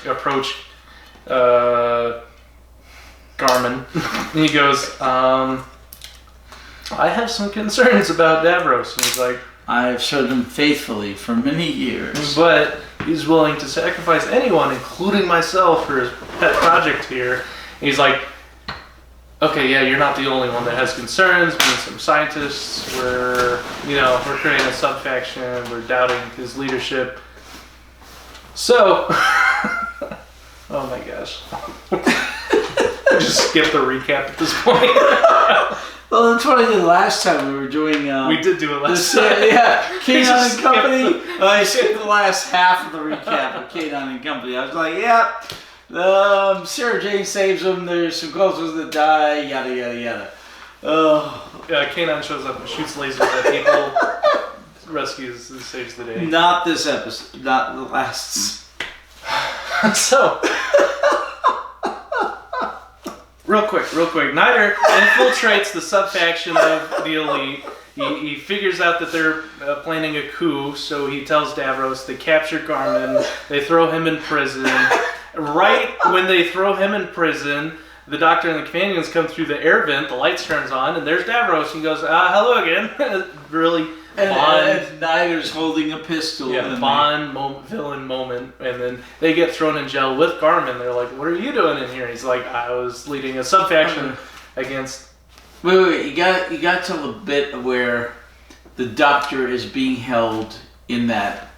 approach Garmin. And he goes, I have some concerns about Davros. And he's like, I have served him faithfully for many years. But he's willing to sacrifice anyone, including myself, for his pet project here. And he's like, okay, yeah, you're not the only one that has concerns. Me and some scientists, we're creating a sub-faction. We're doubting his leadership. So, oh my gosh. Just skip the recap at this point. Well, that's what I did last time. We were doing. We did do it last time. Yeah, Kanon and Company. I skipped the last half of the recap of Kanon and Company. I was like, yeah, Sarah Jane saves them. There's some closers that die. Yada yada yada. Kanon shows up and shoots lasers at people. Rescues and saves the day. Not this episode. Not the last. So, real quick. Nider infiltrates the sub-faction of the elite. He figures out that they're planning a coup, so he tells Davros they capture Garmin. They throw him in prison. Right when they throw him in prison, the Doctor and the companions come through the air vent. The lights turns on, and there's Davros. He goes, "Hello again." Really. And Nider's holding a pistol. Yeah, villain moment. And then they get thrown in jail with Garmin. They're like, what are you doing in here? He's like, I was leading a sub-faction against... Wait, you got to tell the bit where the Doctor is being held in that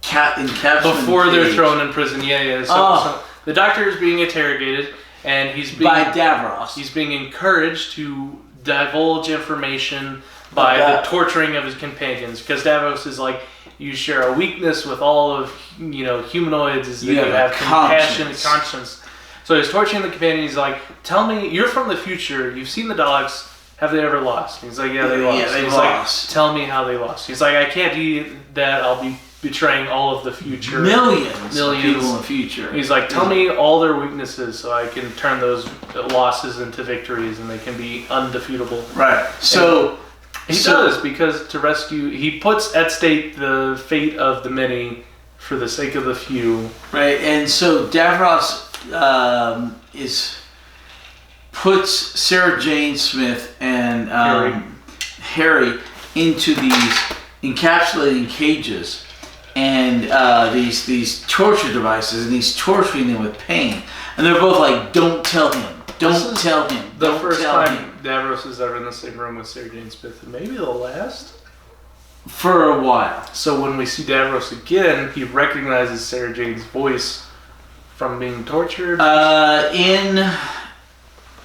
encapsulation before they're thrown in prison, yeah. So the Doctor is being interrogated, and he's being... by Davros. He's being encouraged to divulge information by the torturing of his companions, because Davos is like, you share a weakness with all of humanoids, is that you have compassion and conscience. So he's torturing the companions. He's like, tell me, you're from the future, you've seen the Daleks, have they ever lost? And he's like, yeah, they lost. Yeah, he's lost. Like, tell me how they lost. He's like, I can't do that, I'll be betraying all of the future. Millions of people in the future. He's like, tell me all their weaknesses so I can turn those losses into victories and they can be undefeatable. Right. So... He does, because to rescue, he puts at stake the fate of the many for the sake of the few. Right, and so Davros puts Sarah Jane Smith and Harry into these encapsulating cages and these torture devices, and he's torturing them with pain. And they're both like, don't tell him. Don't tell him. The Don't first tell time him. Davros is ever in the same room with Sarah Jane Smith, and maybe the last. For a while. So when we see Davros again, he recognizes Sarah Jane's voice from being tortured. In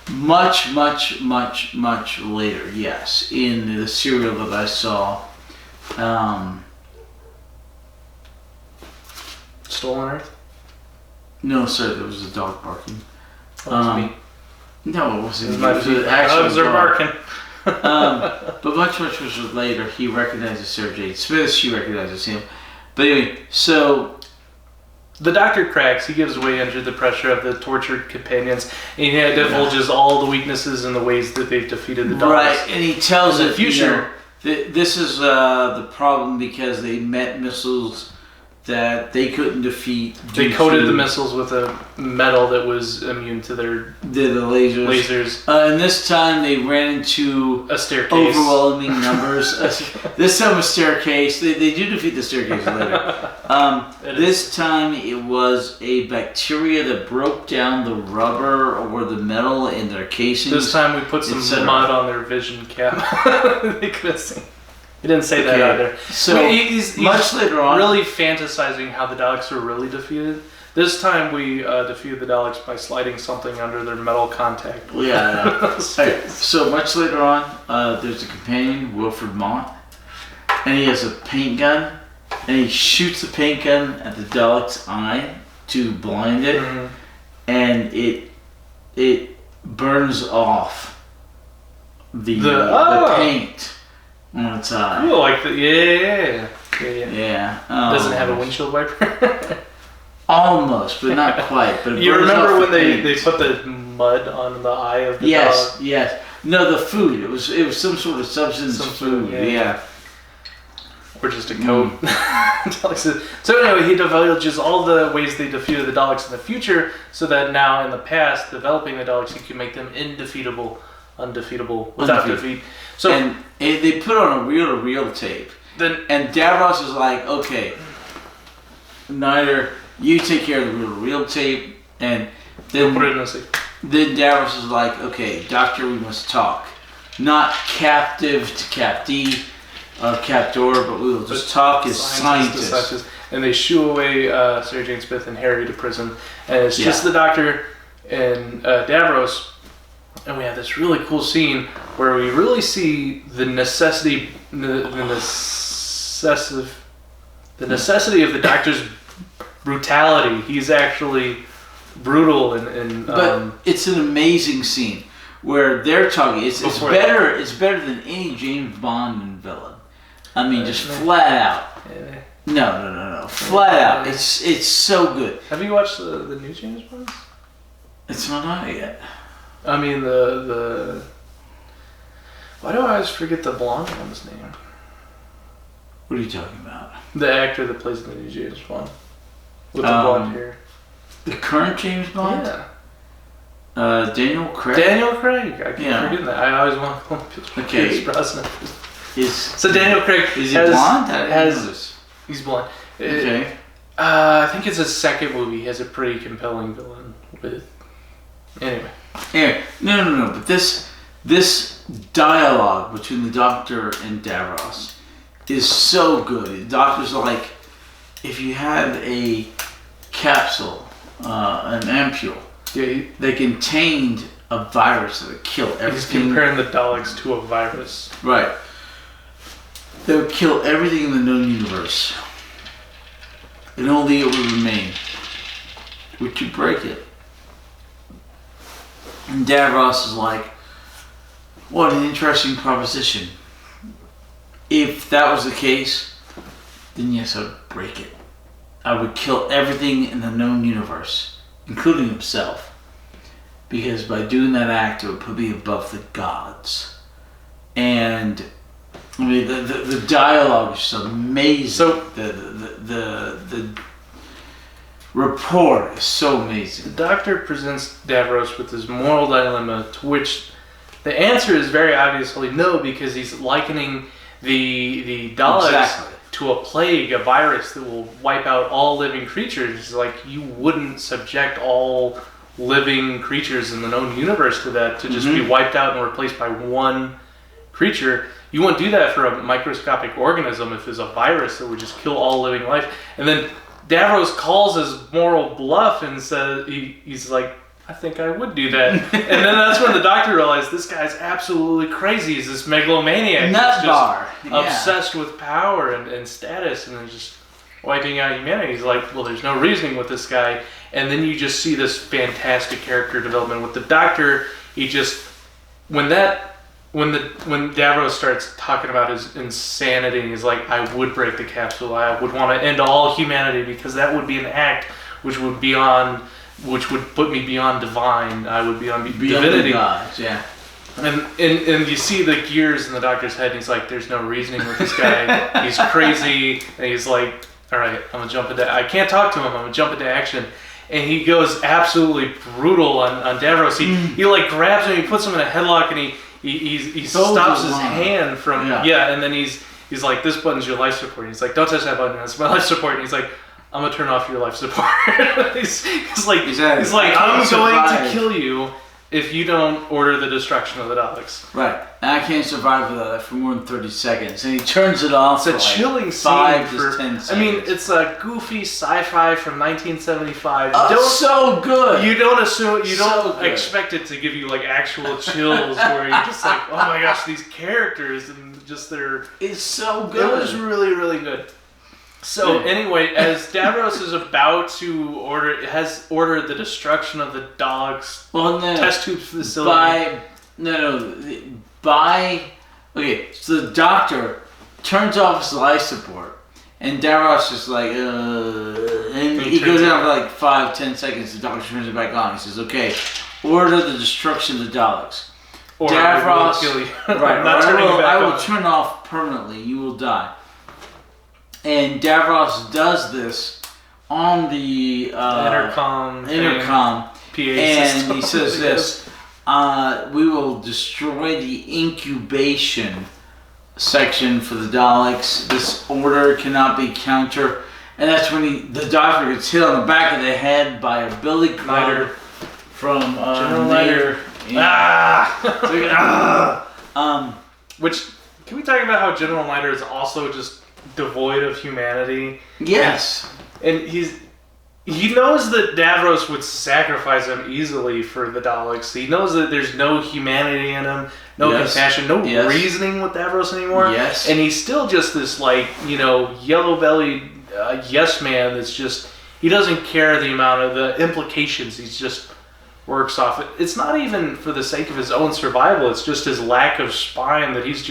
much later, yes. In the serial that I saw, Stolen Earth? no, sir, there was a dog barking. Oh, it was me. No, it wasn't. It was my actual dogs are dog. barking. But much later, he recognizes Sarah Jane Smith. She recognizes him. But anyway, so The Doctor cracks. He gives way under the pressure of the tortured companions, and he divulges all the weaknesses and the ways that they've defeated the Daleks. right, and he tells In it the future. This is the problem because they met missiles that they couldn't defeat. They coated the missiles with a metal that was immune to their the lasers. And this time they ran into a staircase. Overwhelming numbers. This time a staircase. They do defeat the staircase later. This time it was a bacteria that broke down the rubber or the metal in their casings. This time we put some mud on their vision cap. They couldn't see. He didn't say that either. So he's much later on, really fantasizing how the Daleks were really defeated. This time we defeated the Daleks by sliding something under their metal contact. Yeah. Right. So much later on, there's a companion, Wilfred Mott, and he has a paint gun, and he shoots the paint gun at the Dalek's eye to blind it, and it burns off the paint on its eye. Cool, like the yeah. Does it have a windshield wiper? Almost, but not quite. But you remember when they put the mud on the eye of the dog? Yes. No, the food. It was some sort of substance. Some food. Yeah. Or just a coat. So anyway, he divulges all the ways they defeated the Daleks in the future, so that now in the past, developing the Daleks, he can make them undefeatable without defeat. So and they put on a reel-to-reel tape. And Davros is like, okay, Nider, you take care of the reel-to-reel tape, and then put it in the safe. Then Davros is like, okay, Doctor, we must talk. Not captive to captee or captor, but we will just talk as scientists. And they shoo away Sarah Jane Smith and Harry to prison. And it's just the Doctor and Davros. And we have this really cool scene where we really see the necessity of the Doctor's brutality. He's actually brutal and but it's an amazing scene where they're talking. It's better. It's better than any James Bond villain. I mean, just flat out. No. Flat out. It's so good. Have you watched the new James Bond? It's not out yet. I mean the. Why do I always forget the blonde one's name? What are you talking about? The actor that plays the new James Bond with the blonde hair. The current James Bond? Yeah. Daniel Craig. I keep forgetting that. I always want to call him Pierce Brosnan. So Daniel Craig is he blonde? He's blonde. Okay. I think it's his second movie. He has a pretty compelling villain with. Anyway, no. But this dialogue between the Doctor and Davros is so good. The Doctor's like, if you had a capsule, an ampule, they contained a virus that would kill everything. He's comparing the Daleks to a virus. Right. They would kill everything in the known universe. And only it would remain. Would you break it? And Davros is like, what an interesting proposition. If that was the case, then yes, I would break it. I would kill everything in the known universe, including himself. Because by doing that act, it would put me above the gods. And I mean, the dialogue is just amazing. So the rapport is so amazing. The Doctor presents Davros with his moral dilemma, to which the answer is very obviously no, because he's likening the Daleks to a plague, a virus that will wipe out all living creatures. It's like, you wouldn't subject all living creatures in the known universe to that, to just be wiped out and replaced by one creature. You wouldn't do that for a microscopic organism if it was a virus that would just kill all living life. And then Davros calls his moral bluff and says, he's like, I think I would do that. And then that's when the Doctor realized this guy's absolutely crazy. He's this megalomaniac. Nutbar. Obsessed with power and status and then just wiping out humanity. He's like, well, there's no reasoning with this guy. And then you just see this fantastic character development with the Doctor. He just, when Davros starts talking about his insanity, he's like, I would break the capsule. I would want to end all humanity because that would be an act which would put me beyond divine. I would be on divinity. Gods, yeah. And you see the gears in the Doctor's head, and he's like, there's no reasoning with this guy. He's crazy. And he's like, all right, I'm going to jump into, I can't talk to him. I'm going to jump into action. And he goes absolutely brutal on Davros. He like grabs him, he puts him in a headlock, and he stops his hand from, and then he's like, this button's your life support. And he's like, don't touch that button, that's my life support. And he's like, I'm going to turn off your life support. he's like, I'm going to kill you if you don't order the destruction of the Daleks. Right. And I can't survive without that for more than 30 seconds. And he turns it off. It's a chilling scene. 5 to 10 seconds. I mean, it's a goofy sci-fi from 1975. So good. You don't expect it to give you like actual chills where you're just like, oh my gosh, these characters and just their... It's so good. It was really, really good. So anyway, as Davros is about to ordered the destruction of the Daleks test tube facility. So the Doctor turns off his life support, and Davros is like, and he goes down for like 5-10 seconds. The Doctor turns it back on. He says, "Okay, order the destruction of the Daleks." Or Davros, I will kill you. Right? Not turning it back I will on. turn off permanently. You will die. And Davros does this on the intercom PA system. And he says this, we will destroy the incubation section for the Daleks. This order cannot be counter. And that's when the Doctor gets hit on the back of the head by a billy club from General Niter. Which, can we talk about how General Niter is also just devoid of humanity? Yes. And he knows that Davros would sacrifice him easily for the Daleks. He knows that there's no humanity in him, no compassion, no reasoning with Davros anymore. Yes. And he's still just this yellow-bellied yes man that's just, he doesn't care the amount of the implications. He's just works off it. It's not even for the sake of his own survival. It's just his lack of spine that he's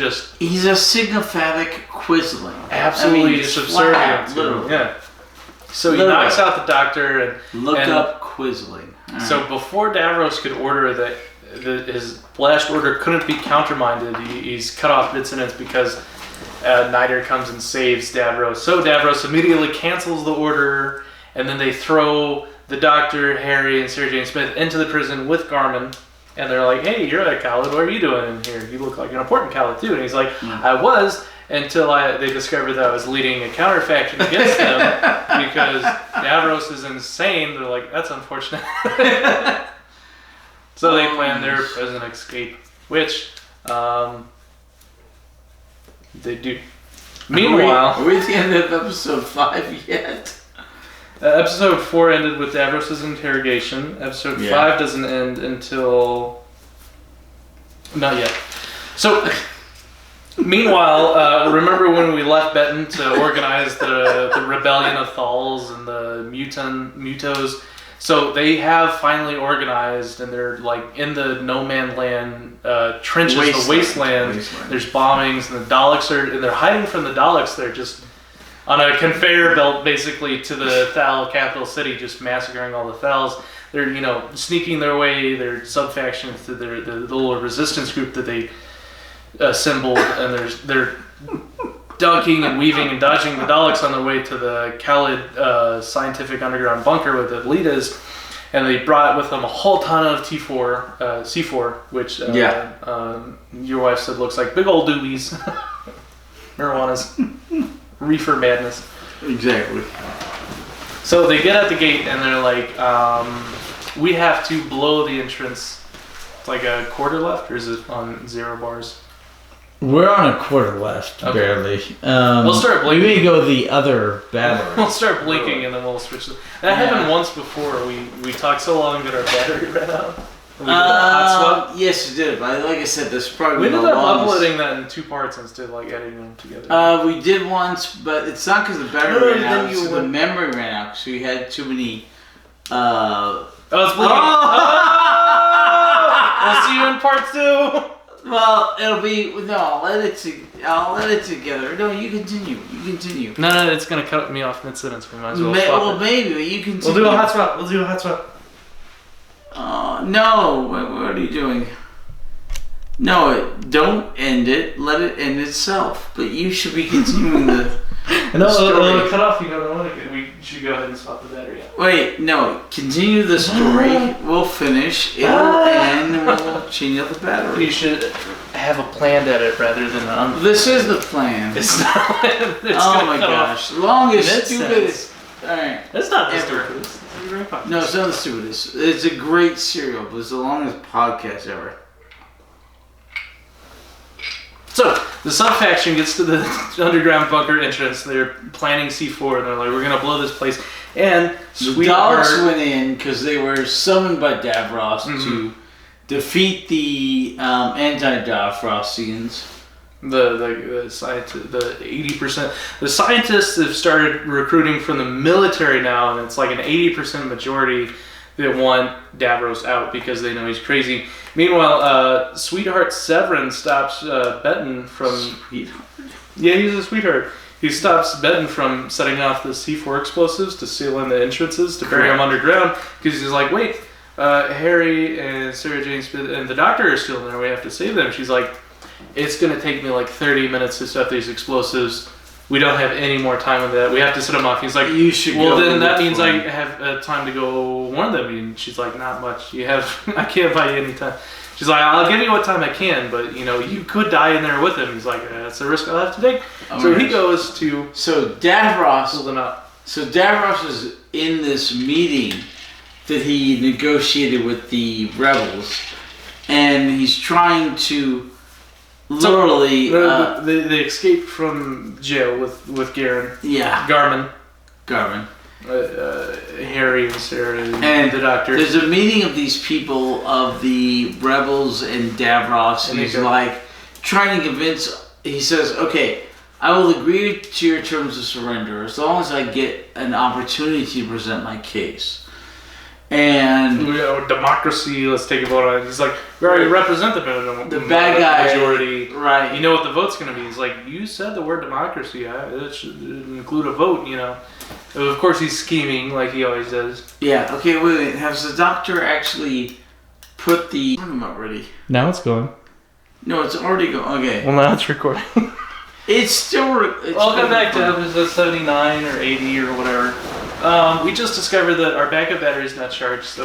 a sycophantic quisling. Absolutely subservient to. Yeah. So he knocks out the Doctor and up quisling. Right. So before Davros could order his blast order couldn't be countermanded. He's cut off bits and bits because Niter comes and saves Davros. So Davros immediately cancels the order, and then they throw the Doctor, Harry, and Sarah Jane Smith into the prison with Garmin, and they're like, hey, you're a Khalid, what are you doing in here? You look like an important Khalid too. And he's like, I was, until they discovered that I was leading a counterfaction against them because Davros is insane. They're like, that's unfortunate. So they plan their prison escape, which they do. Meanwhile... Are we at the end of episode 5 yet? Episode 4 ended with Davros' interrogation. Episode 5 doesn't end until... Not yet. So, meanwhile, remember when we left Benton to organize the rebellion of Thals and the Mutos? So they have finally organized, and they're like in the no man land trenches, the wasteland. There's bombings, and the Daleks and they're hiding from the Daleks. They're just on a conveyor belt, basically, to the Thal capital city, just massacring all the Thals. They're, sneaking their way, their sub-factions to the little resistance group that they assembled, and they're ducking and weaving and dodging the Daleks on their way to the Khalid scientific underground bunker with the leaders, and they brought with them a whole ton of C4, which your wife said looks like big old doobies. Marijuana's reefer madness. Exactly. So they get at the gate and they're like, we have to blow the entrance. It's like a quarter left, or is it on 0 bars? We're on a quarter left, Okay. barely. We'll start blinking. We may go the other battery. We'll start blinking and then we'll switch. That happened once before. We talked so long that our battery ran out. We did a hot swap. Yes, you did. But like I said, this is probably We the ended up longest. uploading that in 2 parts instead of like editing them together. We did once, but it's not because the battery No, ran then out. you It's the went- memory ran out because we had too many. Oh, it's blinking. We'll see you in part 2. Well, it'll be no. I'll let it together. No, you continue. You continue. No, it's gonna cut me off mid-sentence. We might as well swap Well, it. maybe but you continue. We'll do a hot swap. No. What are you doing? No, don't end it. Let it end itself. But you should be continuing the. No, story. it'll cut off. You know, we should go ahead and swap the battery out. Wait, no. Continue the story. We'll finish. It'll end, and we'll change out the battery. You should have a planned edit rather than an This is the plan. It's not. It's Oh my gosh. Longest, Mid-sentence. stupidest. Alright. It's not the Ever. stupidest. It's a great podcast. No, it's not the stupidest. It's a great serial, but it's the longest podcast ever. So, the sub-faction gets to the underground bunker entrance. They're planning C4, and they're like, we're going to blow this place. And The Sweetheart... Daleks went in because they were summoned by Davros to defeat the anti-Davrosians. The 80%. The scientists have started recruiting from the military now, and it's like an 80% majority that want Davros out because they know he's crazy. Meanwhile, Sweetheart Severin stops Benton from... Sweetheart? Yeah, he's a sweetheart. He stops Benton from setting off the C4 explosives to seal in the entrances to bury him underground because he's like, wait, Harry and Sarah Jane Smith and the doctor are still in there. We have to save them. She's like, it's going to take me like 30 minutes to set these explosives. We don't have any more time with that. We have to set them off. He's like, You should well, go then that look means for I him. have time to go warn them. And she's like, not much. I can't buy you any time. She's like, I'll give you what time I can, but you could die in there with him. He's like, that's a risk I'll have to take. So he goes to So Davros. pull them out. So Davros is in this meeting that he negotiated with the rebels, and he's trying to literally. They escaped from jail with Garen. Yeah, Garmin. Garvin. Harry and Sarah And the doctor. There's a meeting of these people of the rebels and Davros, and And he's they go- like trying to convince. He says, "Okay, I will agree to your terms of surrender as long as I get an opportunity to present my case." And Democracy, let's take a vote on it. He's like, we already represent the bad guy, majority. right? You know what the vote's going to be. He's like, you said the word democracy. It should include a vote, Of course, he's scheming like he always does. Yeah. Okay. Wait. Has the doctor actually put the? I'm not ready. Now it's going. No, it's already going. Okay. Well, now it's recording. It's still. Welcome back to episode 79 or 80 or whatever. We just discovered that our backup battery is not charged, so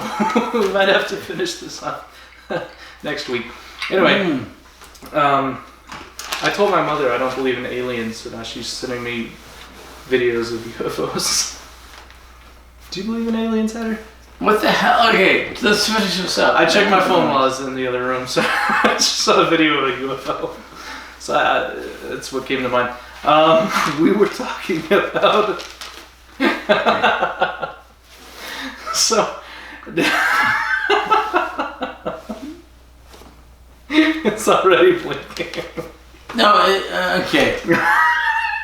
we might have to finish this on next week. Anyway, I told my mother I don't believe in aliens, so now she's sending me videos of UFOs. Do you believe in aliens, Heather? What the hell? Okay, let's finish this up. I checked my phone while I was in the other room, so I just saw a video of a UFO. So that's what came to mind. We were talking about... So... It's already blinking. No, okay.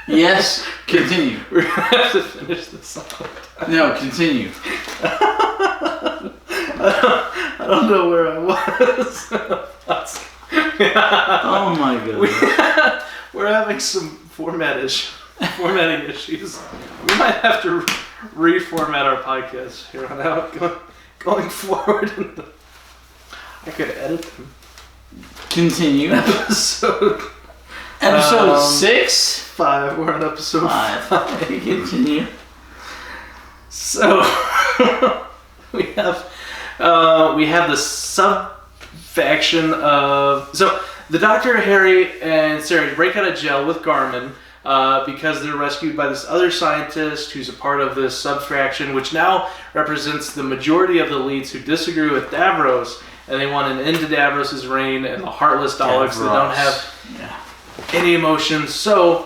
Yes, continue. We're gonna have to finish this off. No, continue. I don't know where I was. Oh my god. We're having some formatting issues. We might have to reformat our podcast here on out going forward. I could edit them. Continue. Episode 6? 5. We're on episode 5. Continue. So we have the sub-faction of... So the Doctor, Harry, and Sarah break out of jail with Garmin. because they're rescued by this other scientist who's a part of this subfraction, which now represents the majority of the elites who disagree with Davros, and they want an end to Davros' reign and the heartless Daleks that don't have any emotions. So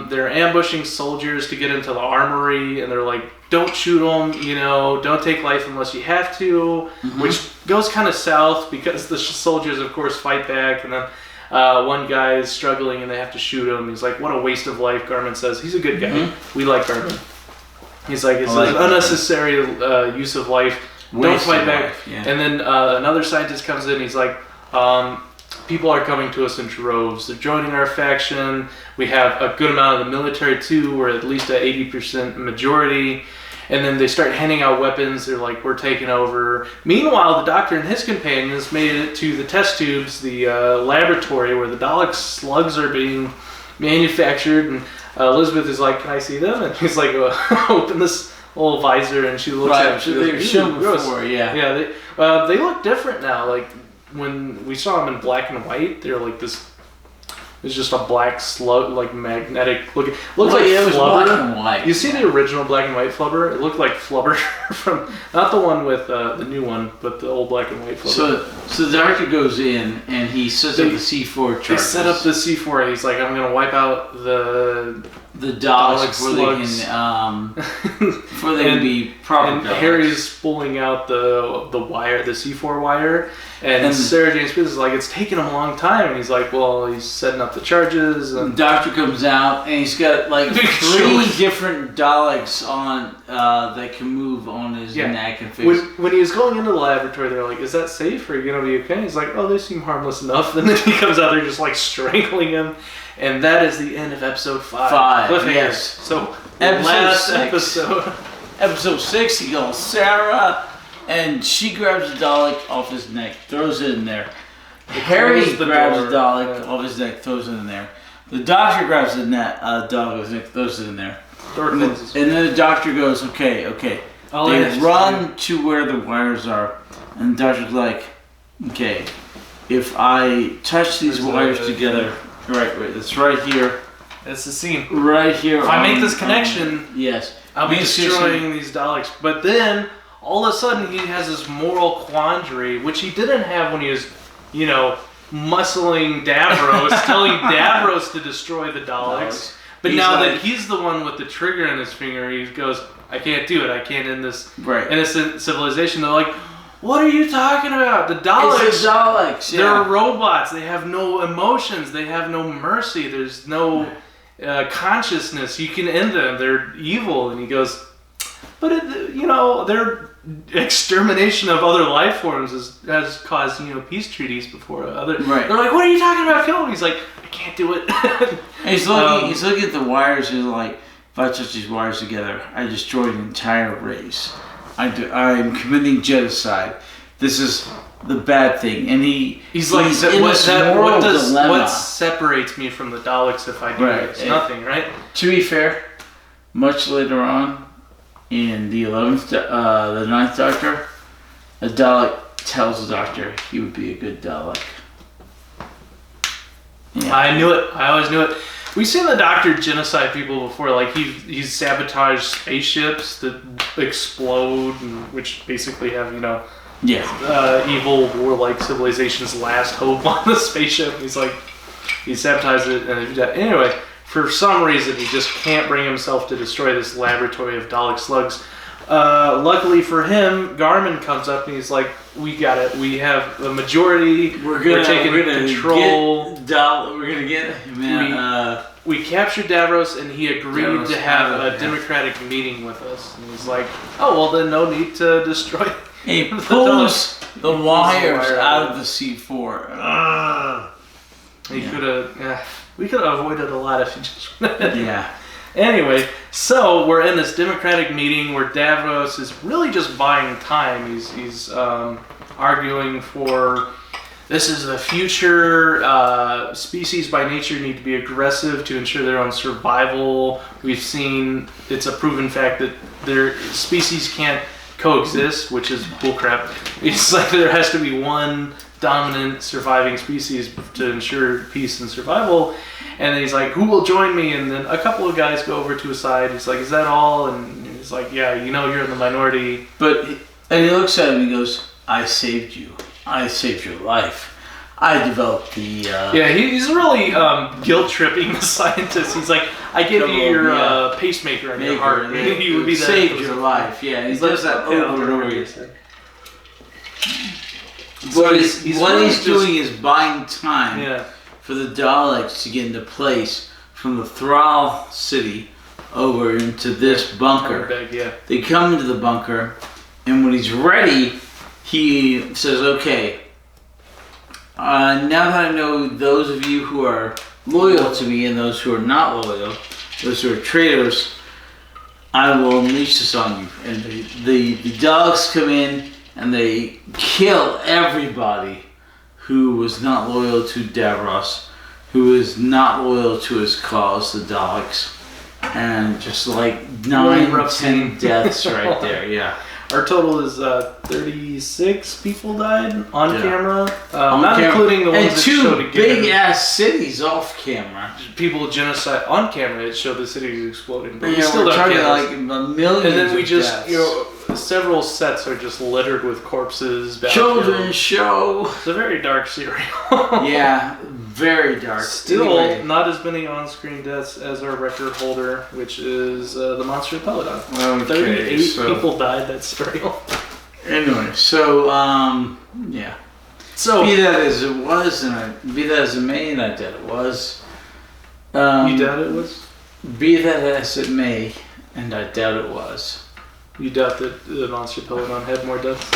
they're ambushing soldiers to get into the armory, and they're like, don't shoot them, don't take life unless you have to, which goes kind of south because the soldiers, of course, fight back, and then one guy is struggling and they have to shoot him. He's like, what a waste of life, Garmin says. He's a good guy. We like Garmin. He's like, it's an unnecessary use of life. Don't fight back. And then another scientist comes in. He's like, people are coming to us in droves. They're joining our faction. We have a good amount of the military too. We're at least at 80% majority. And then they start handing out weapons. They're like, we're taking over. Meanwhile, the Doctor and his companions made it to the test tubes, the laboratory where the Dalek slugs are being manufactured. And Elizabeth is like, can I see them? And he's like, open this little visor, and she looks at him. She they've shown before, Yeah, they look different now. Like, when we saw them in black and white, they're like this... It's just a black slug, like magnetic looking. Looks like it was Flubber. black and white. You see the original black and white Flubber? It looked like Flubber from not the one with the new one, but the old black and white Flubber. So the Doctor goes in and he sets up the C4 charges. They set up the C4. He's like, I'm gonna wipe out the Daleks before they can be proper. And Daleks. Harry's pulling out the wire, the C4 wire, and Sarah Jane Smith is like, it's taking him a long time, and he's like, well, he's setting up the charges. And the Doctor comes out and he's got like 3 different Daleks on that can move on his neck and face. When he was going into the laboratory, they're like, is that safe? Are you gonna be okay? He's like, oh, they seem harmless enough. And then he comes out there just like strangling him. And that is the end of episode 5. Yes. So, episode 6, he goes, Sarah, and she grabs the Dalek off his neck, throws it in there. Harry grabs the Dalek off his neck, throws it in there. The Doctor grabs the Dalek off his neck, throws it in there. And then the Doctor goes, okay. They run to where the wires are, and the Doctor's like, okay, if I touch these wires together... Right, it's right here. It's the scene. Right here. If I make this connection, yes, I'll be destroying these Daleks. But then, all of a sudden, he has this moral quandary, which he didn't have when he was, muscling Davros, telling Davros to destroy the Daleks. But he's now that he's the one with the trigger in his finger, he goes, I can't do it. I can't end this innocent civilization. They're like, what are you talking about? The Daleks. It's the Daleks. They're robots. They have no emotions. They have no mercy. There's no consciousness. You can end them. They're evil. And he goes, but their extermination of other life forms has caused peace treaties before. They're like, what are you talking about? Kill him. He's like, I can't do it. And he's looking at the wires. He's like, if I touch these wires together, I destroy an entire race. I'm committing genocide. This is the bad thing. And he's like, what separates me from the Daleks if I do this? It's nothing, right? To be fair, much later on in the 9th Doctor, a Dalek tells the Doctor he would be a good Dalek. Yeah. I knew it. I always knew it. We've seen the Doctor genocide people before. Like he's sabotaged spaceships that explode, which basically have evil warlike civilization's last hope on the spaceship. He sabotaged it, and anyway, for some reason he just can't bring himself to destroy this laboratory of Dalek slugs. Luckily for him, Garmin comes up and he's like, we got it. We have a majority. We're taking control. We're going to get him. We captured Davros, and he agreed to have a democratic meeting with us. And he's like, oh, well, then no need to destroy. He pulls the wires out of the C4. We could have avoided a lot if he just... Anyway, so we're in this democratic meeting where Davros is really just buying time. He's arguing for this is the future. Species by nature need to be aggressive to ensure their own survival. We've seen it's a proven fact that their species can't coexist, which is bullcrap. It's like there has to be one dominant surviving species to ensure peace and survival. And then he's like, who will join me? And then a couple of guys go over to his side. He's like, is that all? And he's like, yeah, you're in the minority. And he looks at him and he goes, I saved you. I saved your life. I developed the... Yeah, he's really guilt-tripping the scientist. He's like, I give you your pacemaker in your heart. He would be that. Saved your life, yeah. He does that over and over again. What he's doing is buying time for the Daleks to get into place from the Thrall city over into this bunker. They come into the bunker, and when he's ready, he says, okay, now that I know those of you who are loyal to me and those who are not loyal, those who are traitors, I will unleash this on you. And the Daleks come in and they kill everybody who was not loyal to Davros, who was not loyal to his cause, the Daleks. And just like 9-10 deaths right there, yeah. Our total is 36 people died on camera, not including the ones that showed again. 2 big-ass cities off camera. People genocide on camera. It showed the cities exploding, but we still don't care. Like a million. And then we just, several sets are just littered with corpses. Children's show. It's a very dark serial. Yeah, very dark. Still, not as many on-screen deaths as our record holder, which is the Monster Peloton. Okay, 38 people died that serial. Anyway, so yeah. So be that as it was, and be that as it may, and I doubt it was. You doubt it was? Be that as it may, and I doubt it was. You doubt that the Monster Peloton had more deaths?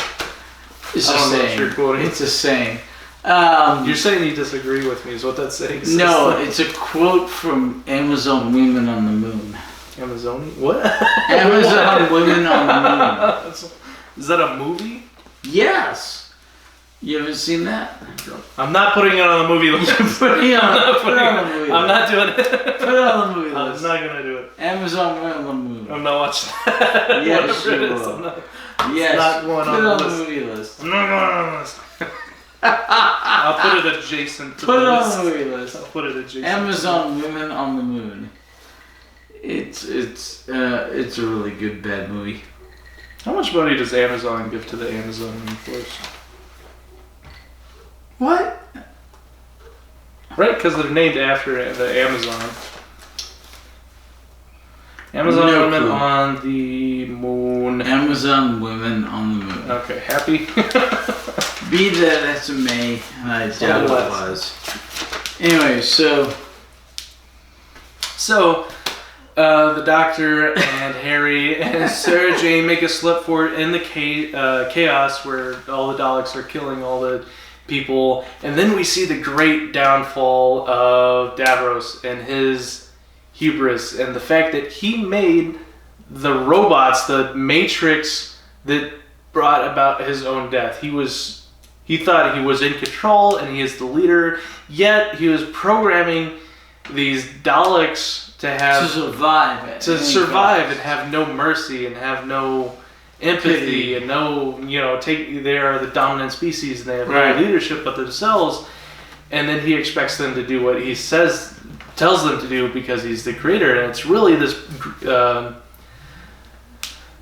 It's a saying. You're quoting. It's a saying. You're saying you disagree with me, is what that's saying? No, it's a quote from Amazon Women on the Moon. Amazon? What? Amazon Women on the Moon. Is that a movie? Yes. You haven't seen that? I'm not putting it on the movie list. Put it on the movie list. I'm not doing it. Put it on the movie list. I'm not going to do it. Amazon Women on the Moon. I'm not watching that. Yes, you will. Yes. Not going put on it on the the movie list. I'm not going on the list. I'll put it adjacent to the list. Put it on the movie list. I'll put it adjacent. Amazon Women on the Moon. It's a really good bad movie. How much money does Amazon give to the Amazon force? What? Right, because they're named after the Amazon. Amazon Women on the Moon. Amazon Women on the Moon. Okay, happy? Be that as it may, and I doubt it was. Anyway, so the Doctor and Harry and Sarah Jane make a slip forward in the chaos where all the Daleks are killing all the people, and then we see the great downfall of Davros and his hubris and the fact that he made the robots, the Matrix that brought about his own death. He thought he was in control and he is the leader, yet he was programming these Daleks to survive and have no mercy and have no empathy and no, they are the dominant species and they have no leadership but themselves, and then he expects them to do what he tells them to do because he's the creator, and it's really this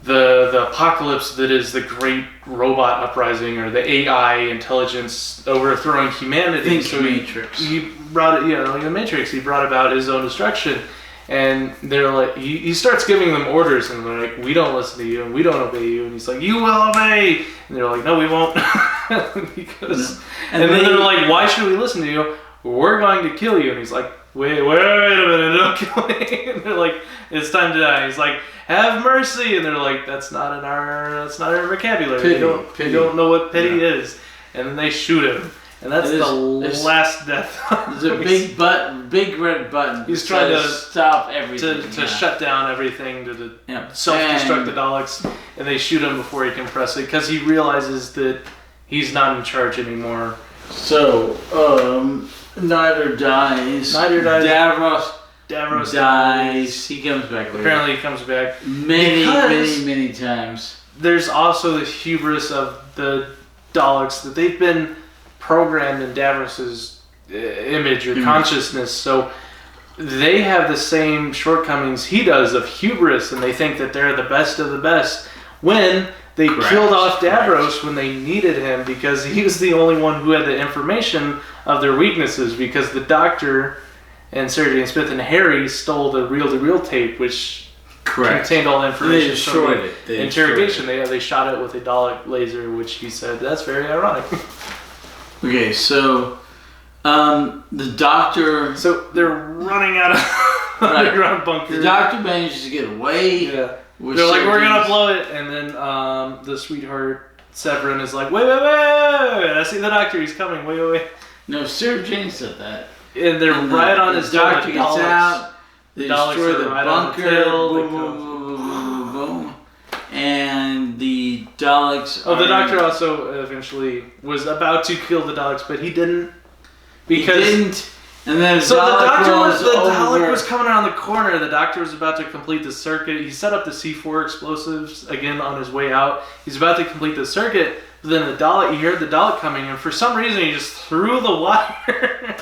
the apocalypse that is the great robot uprising or the AI intelligence overthrowing humanity. Matrix. He brought it, like the Matrix. He brought about his own destruction, and they're like, he starts giving them orders, and they're like, we don't listen to you, and we don't obey you, and he's like, you will obey, and they're like, no, we won't, because, and then they're like, why should we listen to you? We're going to kill you, and he's like, wait a minute, don't kill me, and they're like, it's time to die. He's like, have mercy, and they're like, that's not our vocabulary. Pity. They don't know what pity is, and then they shoot him, and that's the last death. There's a big red button. He's trying to stop everything, to shut down everything, to self-destruct the Daleks, and they shoot him before he can press it because he realizes that he's not in charge anymore. So, Neither dies. Davros dies. He comes back later. Apparently he comes back many times. there's also the hubris of the Daleks that they've been programmed in Davros's image or consciousness, so they have the same shortcomings he does of hubris, and they think that they're the best of the best when they killed off Davros when they needed him, because he was the only one who had the information of their weaknesses, because the Doctor and Sarah Jane Smith and Harry stole the reel-to-reel tape, which contained all the information. They destroyed from the interrogation. They shot it with a Dalek laser, which he said, that's very ironic. Okay, so the Doctor... So they're running out of underground bunker. The Doctor manages to get away. Yeah. They're like, we're going to blow it. And then the sweetheart, Severin, is like, wait. I see the Doctor. He's coming. Wait. No, Sarah Jane said that. And they're right on his Doctor gets out. They destroy the right bunker. Boom. And the Daleks the Doctor also eventually was about to kill the Daleks, but he didn't. Because he didn't. And then the Dalek was coming around the corner. The Doctor was about to complete the circuit. He set up the C4 explosives again on his way out. He's about to complete the circuit. But then he heard the Dalek coming, and for some reason he just threw the wire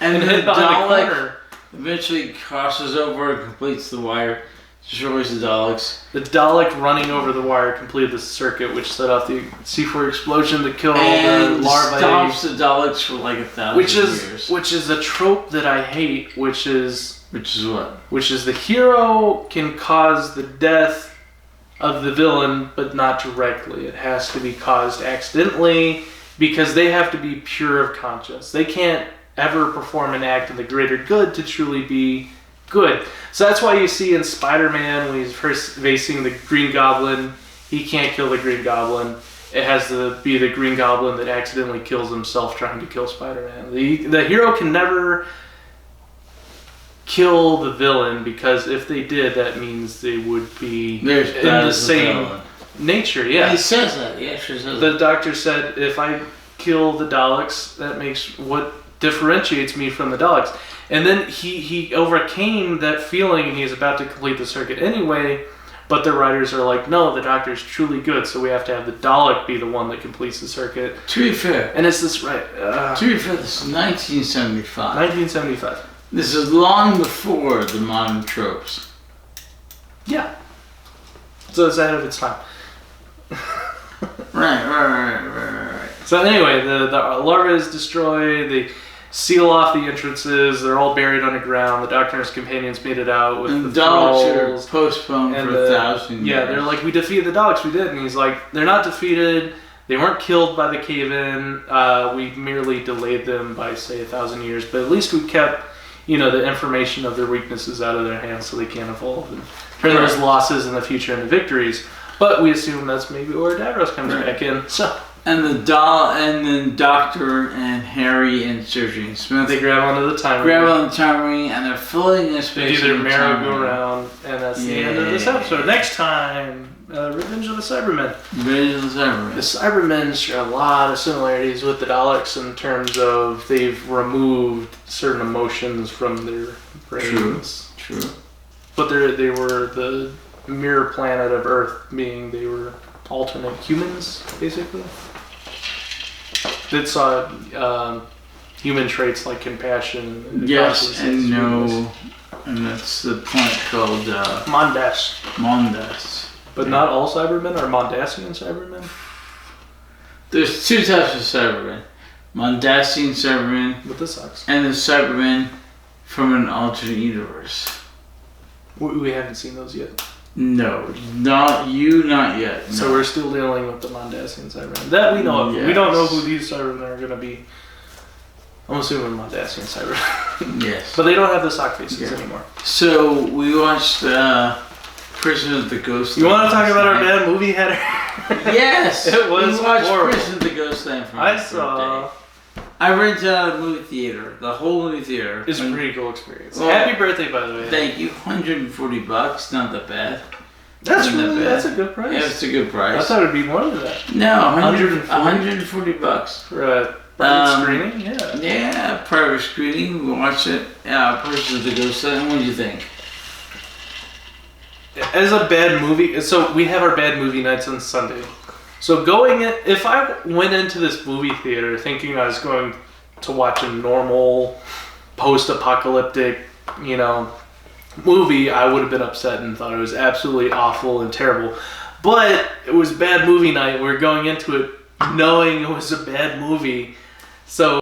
and hit the Dalek the corner. Eventually crosses over and completes the wire, destroys the Daleks. The Dalek running over the wire completed the circuit, which set off the C4 explosion to kill the larvae. Stops the Daleks for like 1,000 years. Which is a trope that I hate, which is what? Which is the hero can cause the death of the villain, but not directly. It has to be caused accidentally, because they have to be pure of conscience. They can't ever perform an act in the greater good to truly be good. So that's why you see in Spider-Man, when he's first facing the Green Goblin, he can't kill the Green Goblin. It has to be the Green Goblin that accidentally kills himself trying to kill Spider-Man. The hero can never kill the villain, because if they did, that means they would be in the same nature. Yeah, he says that. He actually says the Doctor said, if I kill the Daleks, that makes what differentiates me from the Daleks. And then he overcame that feeling, and he's about to complete the circuit anyway, but the writers are like, no, the Doctor's truly good, so we have to have the Dalek be the one that completes the circuit. To be fair. And it's this, right. To be fair, this is 1975. 1975. This is long before the modern tropes. Yeah. So it's ahead of its time. Right. So anyway, the larva is destroyed. They seal off the entrances. They're all buried underground. The Doctor and his companions made it out with and the Daleks are postponed for 1,000 years. Yeah, they're like, we defeated the Daleks. We did. And he's like, they're not defeated. They weren't killed by the cave-in. We merely delayed them by, say, 1,000 years. But at least we kept, the information of their weaknesses out of their hands so they can't evolve and turn those losses in the future into victories. But we assume that's maybe where Davros comes back in. So. And then Doctor and Harry and Sarah Jane Smith. They grab onto the time ring and they're floating in space. They do their merry-go-round, and that's the end of this episode. Next time, Revenge of the Cybermen. The Cybermen share a lot of similarities with the Daleks in terms of they've removed certain emotions from their brains. True. But they were the mirror planet of Earth, meaning they were alternate humans, basically. That saw human traits like compassion. And no. And that's the planet called Mondas. But not all Cybermen are Mondasian Cybermen? There's two types of Cybermen. Mondasian Cybermen. But this sucks. And the Cybermen from an alternate universe. We haven't seen those yet. No, not yet. No. So we're still dealing with the Mondasian Cybermen. That we know of. Yes. We don't know who these Cybermen are going to be. I'm assuming Mondasian Cybermen. Yes. But they don't have the sock faces anymore. So we watched Prison of the Ghost. You want to talk about our bad movie header? Yes! It was We watched horrible. Prison of the Ghost Land for I saw. I rented out a movie theater. The whole movie theater. It's a pretty cool experience. Well, happy birthday, by the way. Thank you. $140. Not that bad. That's a good price. Yeah, it's a good price. I thought it'd be more than that. No, $140 for a private screening. Yeah. Yeah, private screening. We watched it. Prison of the Ghost Land. What do you think? as a bad movie, so we have our bad movie nights on Sunday. So if I went into this movie theater thinking I was going to watch a normal post-apocalyptic, movie, I would have been upset and thought it was absolutely awful and terrible. But it was bad movie night. We were going into it knowing it was a bad movie. So